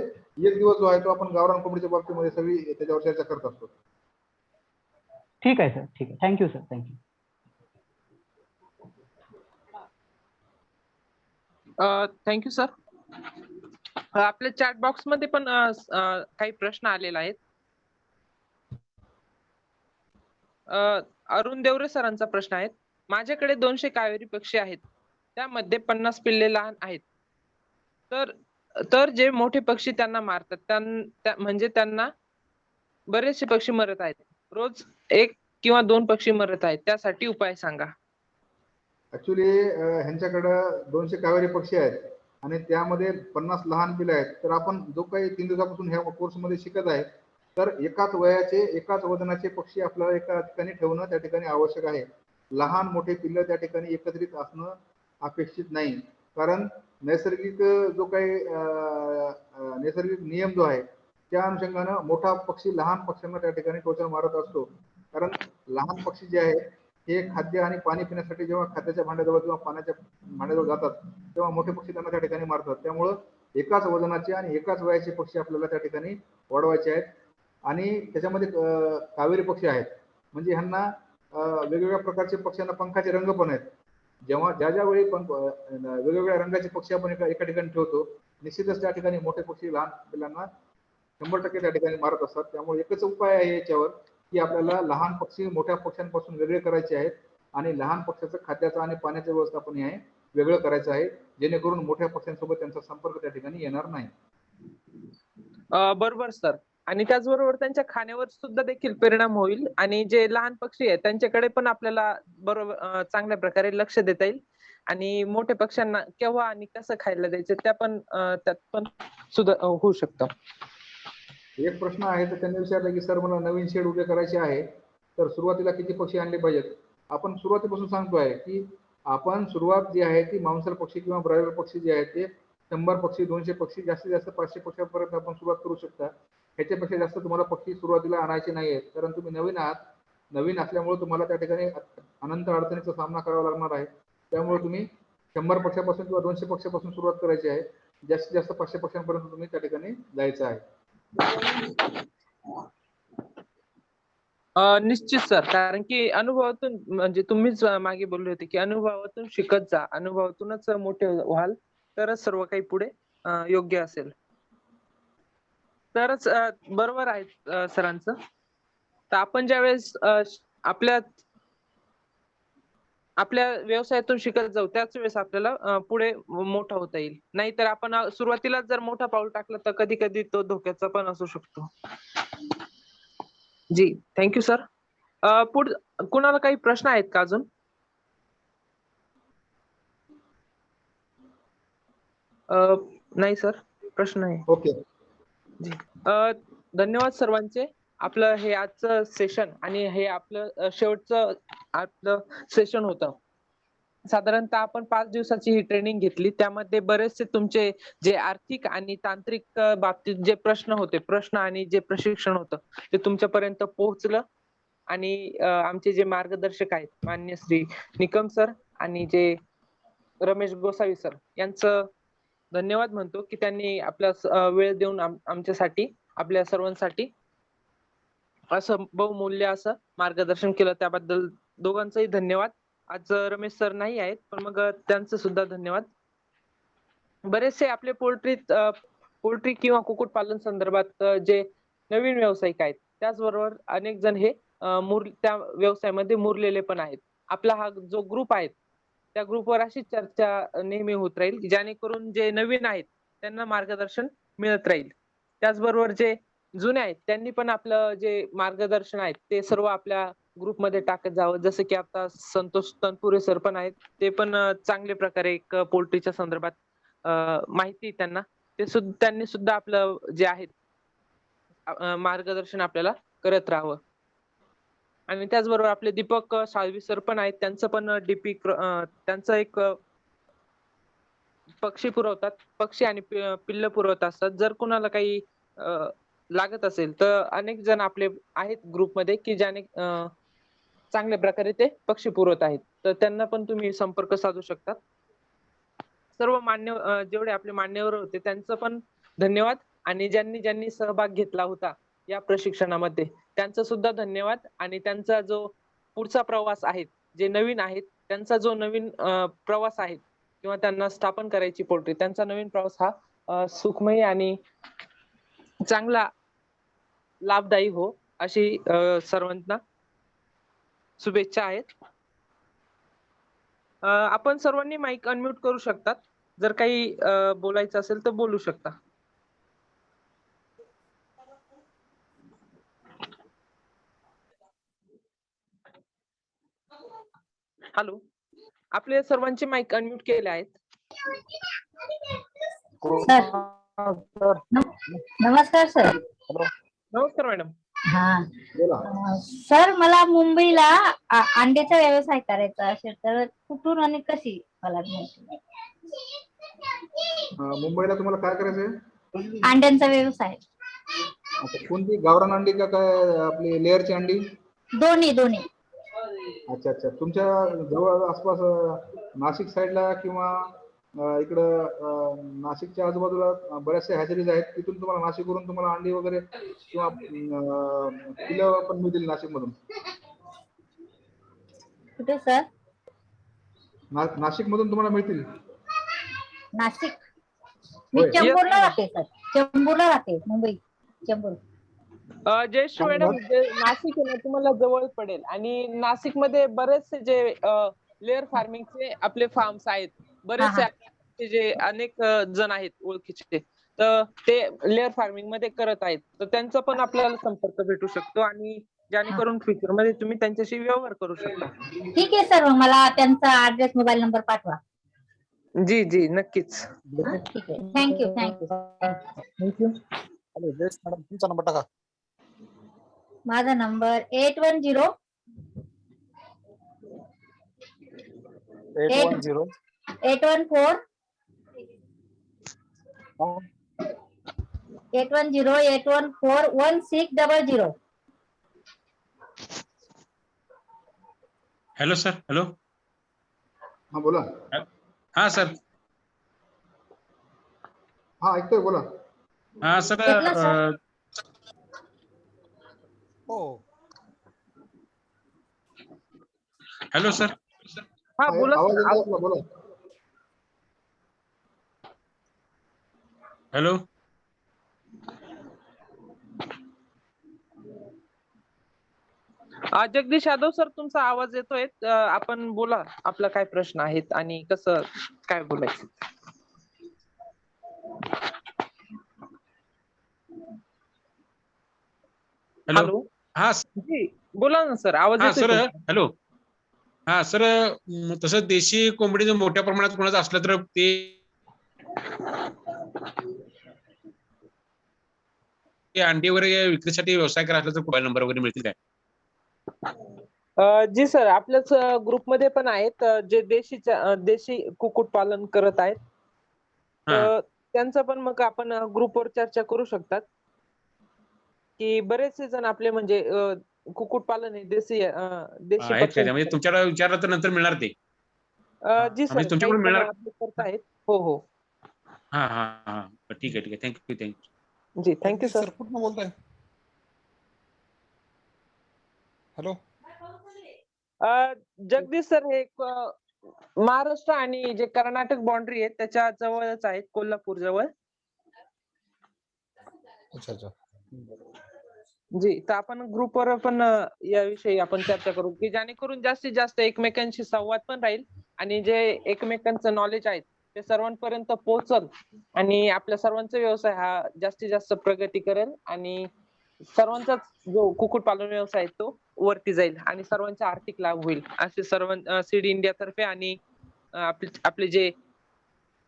Speaker 1: एक दिवस जो आहे तो आपण गावरान कोंबडीच्या बाबतीमध्ये सगळी त्याच्यावर चर्चा करत असतो.
Speaker 5: ठीक आहे सर, ठीक आहे. Thank you sir, thank you.
Speaker 2: Thank you sir. आपल्या चॅट बॉक्स मध्ये पण काही प्रश्न आलेले आहेत. अरुण देवरे सरांचा प्रश्न आहे. माझ्याकडे 200 कावेरी पक्षी आहेत, त्यामध्ये 50 पिल्ले लहान आहेत. तर जे मोठे पक्षी त्यांना मारतात, म्हणजे त्यांना बरेचसे पक्षी मरत आहेत. रोज 1 किंवा 2 पक्षी मरत आहेत, त्यासाठी उपाय सांगा.
Speaker 1: ऍक्च्युली ह्यांच्याकडं 200 कावेरी पक्षी आहेत आणि त्यामध्ये 50 लहान पिल्ले आहेत. तर आपण जो काही 3 दिवसापासून ह्या कोर्समध्ये शिकत आहे तर एकाच वयाचे एकाच वजनाचे पक्षी आपल्याला एका ठिकाणी ठेवणं त्या ठिकाणी आवश्यक आहे. लहान मोठे पिल्लं त्या ठिकाणी एकत्रित असणं अपेक्षित नाही. कारण नैसर्गिक जो काही नैसर्गिक नियम जो आहे त्या अनुषंगानं मोठा पक्षी लहान पक्ष्यांना त्या ठिकाणी टोचर मारत असतो. कारण लहान पक्षी जे आहेत हे खाद्य आणि पाणी पिण्यासाठी जेव्हा खाद्याच्या भांड्याजवळ किंवा पाण्याच्या भांड्याजवळ जातात तेव्हा मोठे पक्षी त्यांना त्या ठिकाणी मारतात. त्यामुळं एकाच वजनाचे आणि एकाच वयाचे पक्षी आपल्याला त्या ठिकाणी वाढवायचे आहेत. आणि त्याच्यामध्ये कावेरी पक्षी आहेत म्हणजे ह्यांना वेगवेगळ्या प्रकारचे पक्ष्यांना पंखाचे रंग पण आहेत. जेव्हा ज्या वेळी वेगवेगळ्या रंगाचे पक्षी आपण एका ठिकाणी ठेवतो निश्चितच त्या ठिकाणी मोठे पक्षी लहान पिल्लांना 100% त्या ठिकाणी मारत असतात. त्यामुळे एकच उपाय आहे याच्यावर की आपल्याला लहान पक्षी मोठ्या पक्ष्यांपासून वेगळे करायचे आहेत आणि लहान पक्ष्याचं खाद्याचं आणि पाण्याचं व्यवस्थापन हे वेगळं करायचं आहे, जेणेकरून मोठ्या पक्ष्यांसोबत त्यांचा संपर्क त्या ठिकाणी येणार नाही.
Speaker 2: बरोबर सर. आणि त्याचबरोबर त्यांच्या खाण्यावर सुद्धा देखील परिणाम होईल आणि जे लहान पक्षी आहेत त्यांच्याकडे पण आपल्याला बरोबर चांगल्या प्रकारे लक्ष देता येईल आणि मोठ्या पक्ष्यांना केव्हा आणि कसं खायला द्यायचं त्यात पण सुद्धा होऊ शकतं.
Speaker 1: एक प्रश्न आहे तर त्यांनी विचारलं की सर मला नवीन शेड उभे करायचे आहे तर सुरुवातीला किती पक्षी आणले पाहिजेत? आपण सुरुवातीपासून सांगतो आहे की आपण सुरुवात जी आहे ती मांसल पक्षी किंवा ब्रॉयलर पक्षी जे आहेत ते 100 पक्षी 200 पक्षी जास्तीत जास्त 500 पक्षापर्यंत आपण सुरुवात करू शकता. ह्याच्यापेक्षा जास्त तुम्हाला पक्षी सुरुवातीला आणायचे नाही आहेत. कारण तुम्ही नवीन आहात, नवीन असल्यामुळे तुम्हाला त्या ठिकाणी अनंत अडचणीचा सामना करावा लागणार आहे. त्यामुळे तुम्ही 100 पक्षापासून किंवा 200 पक्षापासून सुरुवात करायची आहे. जास्तीत जास्त 500 पक्षांपर्यंत तुम्ही त्या ठिकाणी जायचं आहे.
Speaker 2: निश्चित सर. कारण की अनुभवातून म्हणजे तुम्हीच मागे बोलले होते की अनुभवातून शिकत जा, अनुभवातूनच मोठे व्हाल. तरच सर्व काही पुढे योग्य असेल. तरच बरोबर आहे सरांचं. तर आपण ज्यावेळेस आपल्या आपल्या व्यवसायातून शिकत जाऊ त्याच वेळेस आपल्याला पुढे मोठा होता येईल. नाहीतर आपण सुरुवातीलाच जर मोठा पाऊल टाकलं तर कधी कधी तो धोक्याचा पण असू शकतो. जी थँक्यू सर. कुणाला काही प्रश्न आहेत का अजून? नाही सर, प्रश्न आहे.
Speaker 1: ओके.
Speaker 2: जी धन्यवाद सर्वांचे. आपलं हे आजचं सेशन आणि हे आपलं शेवटचं आपलं सेशन होतं. साधारणतः आपण 5 दिवसाची ही ट्रेनिंग घेतली. त्यामध्ये बरेचसे तुमचे जे आर्थिक आणि तांत्रिक बाबतीत जे प्रश्न आणि जे प्रशिक्षण होतं ते तुमच्यापर्यंत पोहोचलं. आणि आमचे जे मार्गदर्शक आहेत मान्य श्री निकम सर आणि जे रमेश गोसावी सर यांचं धन्यवाद म्हणतो की त्यांनी आपला वेळ देऊन आमच्यासाठी आपल्या सर्वांसाठी असं बहुमूल्य असं मार्गदर्शन केलं. त्याबद्दल दोघांचंही धन्यवाद. आज रमेश सर नाही आहेत पण मग त्यांचं सुद्धा धन्यवाद. बरेचसे आपले पोल्ट्री किंवा कुक्कुटपालन संदर्भात जे नवीन व्यावसायिक आहेत त्याचबरोबर अनेक जण हे त्या व्यवसायामध्ये मुरलेले पण आहेत. आपला हा जो ग्रुप आहे त्या ग्रुपवर अशी चर्चा नेहमी होत राहील जेणेकरून जे नवीन आहेत त्यांना मार्गदर्शन मिळत राहील. त्याचबरोबर जे जुने आहेत त्यांनी पण आपलं जे मार्गदर्शन आहे ते सर्व आपल्या ग्रुपमध्ये टाकत जावं. जसं की आता संतोष तनपुरे सर पण आहेत. ते पण चांगल्या प्रकारे एक पोल्ट्रीच्या संदर्भात माहिती त्यांना त्यांनी सुद्धा आपलं जे आहे मार्गदर्शन आपल्याला करत राहावं. आणि त्याचबरोबर आपले दीपक साळवी सर पण आहेत. त्यांचं पण त्यांचं एक पक्षी पुरवतात. पक्षी आणि पिल्ल पुरवत असतात. जर कुणाला काही लागत असेल तर अनेक जण आपले आहेत ग्रुपमध्ये की ज्याने चांगल्या प्रकारे ते पक्षी पुरवत आहेत. तर त्यांना पण तुम्ही संपर्क साधू शकता. सर्व जेवढे आपले मान्यवर होते त्यांचं पण धन्यवाद. आणि ज्यांनी सहभाग घेतला होता या प्रशिक्षणामध्ये त्यांचा सुद्धा धन्यवाद. आणि त्यांचा जो पुढचा प्रवास आहे जे नवीन आहेत त्यांचा जो नवीन प्रवास आहे किंवा त्यांना स्थापन करायची पोल्ट्री त्यांचा नवीन प्रवास हा सुखमयी आणि चांगला लाभदायी हो अशी सर्वांना शुभेच्छा आहेत. आपण सर्वांनी माईक अनम्यूट करू शकतात. जर काही बोलायचं असेल तर बोलू शकता. हॅलो, आपले सर्वांचे माईक अनम्यूट केले आहेत.
Speaker 6: सर नमस्कार सर.
Speaker 2: नमस्कार मॅडम.
Speaker 6: हा
Speaker 1: बोला.
Speaker 6: सर, मला मुंबईला अंड्याचा व्यवसाय करायचा असेल तर कुठून आणि कशी मला माहिती?
Speaker 1: मुंबईला तुम्हाला काय करायचंय?
Speaker 6: अंड्यांचा व्यवसाय.
Speaker 1: अच्छा, कोणती गावरान अंडी का काय आपली लेअरची अंडी?
Speaker 6: दोन्ही दोन्ही.
Speaker 1: अच्छा अच्छा. तुमच्या जवळ आसपास नाशिक साईडला किंवा इकडं नाशिकच्या आजूबाजूला बऱ्याचशा हॅचरीज आहेत. तिथून तुम्हाला नाशिकवरून तुम्हाला अंडी वगैरे किंवा पिलं पण मिळतील नाशिकमधून.
Speaker 6: कुठे सर?
Speaker 1: नाशिक मधून तुम्हाला मिळतील.
Speaker 6: नाशिक? मी
Speaker 1: होय.
Speaker 6: चेंबूरला राहते सर. चेंबूरला राहते, मुंबई चेंबूर.
Speaker 2: जयेश मॅडम, नाशिक आहे ना तुम्हाला जवळ पडेल. आणि नाशिक मध्ये बरेचसे जे लेअर फार्मिंगचे आपले फार्म्स आहेत. बरेचसे जे अनेक जण आहेत ओळखीचे तर ते लेअर फार्मिंग मध्ये करत आहेत. तर त्यांचा पण आपल्याला संपर्क भेटू शकतो आणि जेणेकरून फ्युचर मध्ये तुम्ही त्यांच्याशी व्यवहार करू शकता.
Speaker 6: ठीक आहे सर, मला त्यांचा ऍड्रेस मोबाईल नंबर पाठवा.
Speaker 2: जी जी नक्कीच.
Speaker 6: ठीक आहे. Thank you thank you.
Speaker 2: थँक्यू.
Speaker 7: मॅडम तुमचा नंबर टाका.
Speaker 6: माझा नंबर 810
Speaker 7: 810
Speaker 6: 814 1600.
Speaker 8: Hello sir. हॅलो.
Speaker 1: हा बोला.
Speaker 8: हा सर.
Speaker 1: हा ऐकतोय, बोला.
Speaker 8: हा सर.
Speaker 7: हो.
Speaker 2: Hello sir. हा बोला.
Speaker 1: आवाज येतोय आपला, बोला.
Speaker 8: हॅलो.
Speaker 2: जगदीश यादव सर, तुमचा आवाज येतोय. आपण बोला, आपला काय प्रश्न आहेत आणि कसं काय बोलायचं.
Speaker 8: हॅलो.
Speaker 2: हॅलो.
Speaker 8: हा
Speaker 2: जी बोला ना सर, आवाज
Speaker 8: हा
Speaker 2: येतोय
Speaker 8: सर.
Speaker 2: तुमचा.
Speaker 8: हॅलो. हा सर, तसं देशी कोंबडी जर मोठ्या प्रमाणात कोणाचं असलं तर ते अंडी वगैरे विक्रीसाठी व्यवसाय करायचा तर मोबाईल नंबर वगैरे मिळतील काय?
Speaker 2: जी सर, आपल्याच ग्रुपमध्ये पण आहेत जे देशी कुक्कुट पालन करत आहेत.
Speaker 8: हा
Speaker 2: तर त्यांचं पण मग आपण ग्रुपवर चर्चा करू शकतात की बरेचसे जण आपले म्हणजे कुक्कुट पालन हे देशी
Speaker 8: आहेत काय? म्हणजे
Speaker 2: पक्ष्यांचं.
Speaker 8: तुमच्याला विचारलं तर नंतर मिळणार ते.
Speaker 2: जी
Speaker 8: म्हणजे
Speaker 2: सर, काही
Speaker 8: तुमच्याकडून
Speaker 2: जण
Speaker 8: मिळणार.
Speaker 2: आपले करतायत. हो हो.
Speaker 8: हा हा हा. ठीक आहे ठीक आहे. थँक्यू.
Speaker 2: जी थँक्यू
Speaker 7: जगदीश
Speaker 2: सर.
Speaker 7: सर कुठून बोलताय? हॅलो.
Speaker 2: जगदीश सर हे एक महाराष्ट्र आणि जे कर्नाटक बाउंड्री आहे त्याच्या जवळच आहेत, कोल्हापूर जवळ.
Speaker 7: अच्छा अच्छा.
Speaker 2: जी, तर आपण ग्रुपवर पण याविषयी आपण चर्चा करू की जेणेकरून जास्तीत जास्त एकमेकांशी संवाद पण राहील आणि जे एकमेकांचं नॉलेज आहे ते सर्वांपर्यंत पोहोचल आणि आपल्या सर्वांचा व्यवसाय हा जास्तीत जास्त प्रगती करेल आणि सर्वांचाच जो कुक्कुटपालन व्यवसाय आहे तो वरती जाईल आणि सर्वांचा आर्थिक लाभ होईल, असे सर्व सीड इंडिया तर्फे आणि आपले जे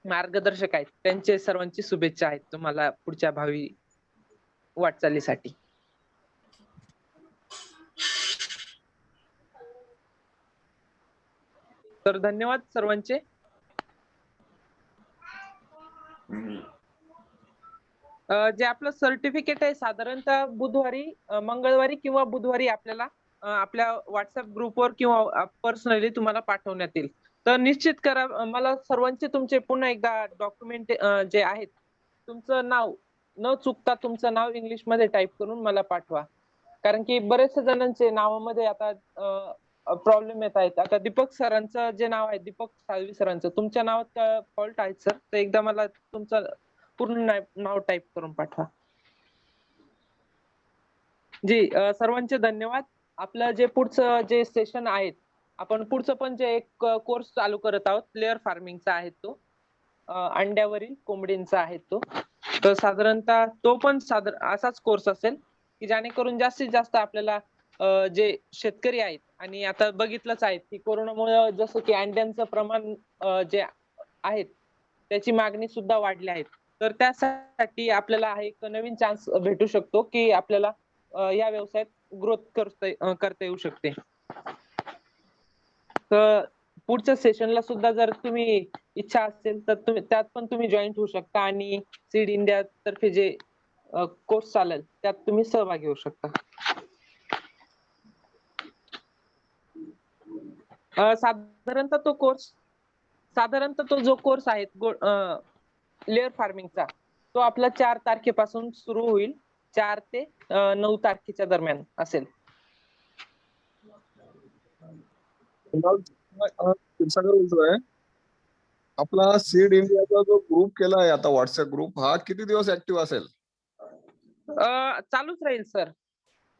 Speaker 2: मार्गदर्शक आहेत त्यांचे सर्वांची शुभेच्छा आहेत तुम्हाला पुढच्या भावी वाटचालीसाठी. तर धन्यवाद सर्वांचे. जे आपलं सर्टिफिकेट आहे साधारणतः बुधवारी, मंगळवारी किंवा बुधवारी आपल्याला आपल्या व्हॉट्सअप ग्रुपवर किंवा पर्सनली तुम्हाला पाठवण्यात येईल. तर निश्चित करा, मला सर्वांचे तुमचे पुन्हा एकदा डॉक्युमेंट जे आहेत तुमचं नाव न चुकता तुमचं नाव इंग्लिश मध्ये टाईप करून मला पाठवा, कारण की बरेचशा जणांचे नावामध्ये आता प्रॉब्लेम येत आहेत. आता दीपक सरांचं जे नाव आहे, दीपक साळवी सरांचं, तुमच्या नावात फॉल्ट आहे सर, तर एकदा मला तुमचं पूर्ण नाव टाईप करून पाठवा. जी सर्वांचे धन्यवाद. आपलं जे पुढचं जे सेशन आहे, आपण पुढचं पण जे एक कोर्स चालू करत आहोत लेअर फार्मिंगचा आहे तो, अंड्यावरील कोंबडींचा आहे तो. तर साधारणतः तो पण असाच कोर्स असेल की जेणेकरून जास्तीत जास्त आपल्याला जे शेतकरी आहेत आणि आता बघितलंच आहे की कोरोनामुळे जसं की अंड्यांचं प्रमाण जे आहेत त्याची मागणी सुद्धा वाढली आहे. तर त्यासाठी आपल्याला हा एक नवीन चान्स भेटू शकतो की आपल्याला या व्यवसायात ग्रोथ करता येऊ शकते. तर पुढच्या सेशनला सुद्धा जर तुम्ही इच्छा असेल तर तुम्ही त्यात पण तुम्ही जॉईन होऊ शकता आणि सीड इंडिया तर्फे जे कोर्स चालेल त्यात तुम्ही सहभागी होऊ शकता. साधारणतः तो जो कोर्स आहे लेअर फार्मिंगचा, तो आपला 4 तारखेपासून सुरू होईल. 4 ते 9 तारखेच्या दरम्यान असेल.
Speaker 9: क्षीरसागर बोलतोय. आपला सीड इंडियाचा जो ग्रुप केलाय आता व्हॉट्सअप ग्रुप, हा किती दिवस ऍक्टिव्ह असेल?
Speaker 2: चालूच राहील सर,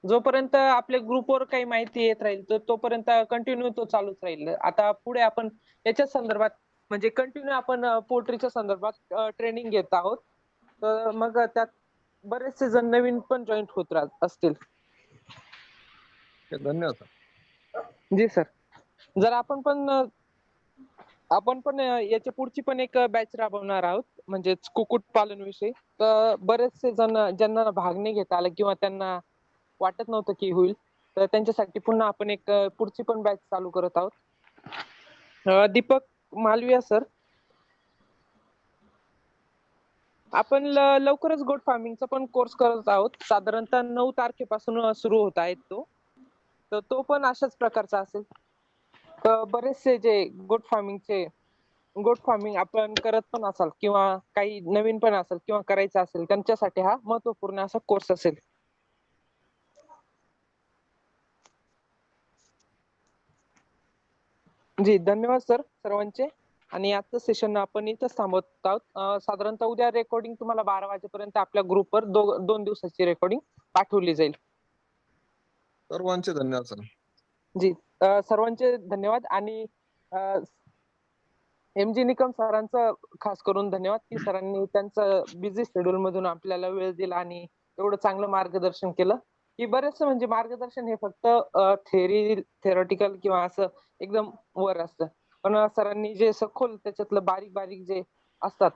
Speaker 2: जोपर्यंत आपल्या ग्रुपवर काही माहिती येत राहील तर तोपर्यंत कंटिन्यू तो चालूच राहील. आता पुढे आपण याच्या संदर्भात म्हणजे कंटिन्यू आपण पोल्ट्रीच्या संदर्भात ट्रेनिंग घेत आहोत. तर मग त्यात बरेचसे जण नवीन पण जॉईन होत असतील.
Speaker 9: धन्यवाद.
Speaker 2: जी सर. जर आपण पण याच्या पुढची पण एक बॅच राबवणार आहोत म्हणजे कुक्कुट पालन विषयी. तर बरेचसे जण ज्यांना भाग नाही घेता आला किंवा त्यांना वाटत नव्हतं की होईल, तर त्यांच्यासाठी पुन्हा आपण एक पुढची पण बॅच चालू करत आहोत. दीपक मालविया सर, आपण लवकरच गोट फार्मिंगचा पण कोर्स करत आहोत. साधारणतः 9 तारखेपासून सुरू होत आहे तो. तर तो पण अशाच प्रकारचा असेल. तर बरेचसे जे गोट फार्मिंग आपण करत पण असाल किंवा काही नवीन पण असेल किंवा करायचं असेल त्यांच्यासाठी हा महत्वपूर्ण असा कोर्स असेल. जी धन्यवाद सर सर्वांचे. आणि आजचं सेशन आपण इथंच थांबवत आहोत. साधारणतः उद्या रेकॉर्डिंग तुम्हाला 12 वाजेपर्यंत आपल्या ग्रुपवर 2 दिवसाची रेकॉर्डिंग पाठवली जाईल.
Speaker 9: सर्वांचे धन्यवाद सर.
Speaker 2: जी सर्वांचे धन्यवाद आणि MG निकम सरांचं खास करून धन्यवाद की सरांनी त्यांचं बिझी शेड्यूल मधून आपल्याला वेळ दिला आणि एवढं चांगलं मार्गदर्शन केलं की बरेचसं म्हणजे मार्गदर्शन हे फक्त थेरॉटिकल किंवा असं एकदम वर असतं, पण सरांनी जे सखोल त्याच्यातलं बारीक बारीक जे असतात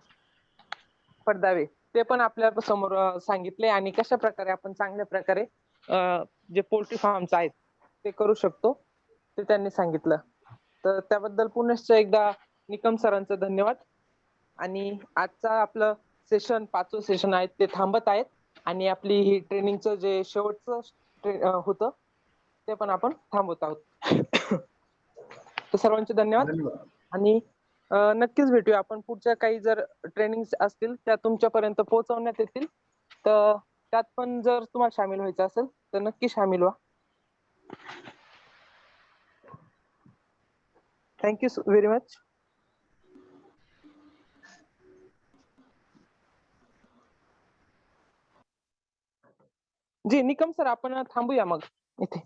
Speaker 2: पडदावे ते पण आपल्या समोर सांगितले आणि कशा प्रकारे आपण चांगल्या प्रकारे जे पोल्ट्री फार्मचे आहेत ते करू शकतो ते त्यांनी सांगितलं. तर त्याबद्दल पुनश्च एकदा निकम सरांचं धन्यवाद. आणि आजचा आपलं सेशन 5वं सेशन आहे ते थांबत आहेत आणि आपली ही ट्रेनिंगचं जे शेवटचं होतं ते पण आपण थांबवत आहोत. तर सर्वांचे धन्यवाद
Speaker 1: धन्यवाद.
Speaker 2: आणि नक्कीच भेटूया आपण. पुढच्या काही जर ट्रेनिंग असतील त्या तुमच्यापर्यंत पोहोचवण्यात येतील, तर त्यात पण जर तुम्हाला सामील व्हायचं असेल तर नक्की सामील व्हा. Thank you very much. Ji Nikam sir आपण थांबूया मग इथे.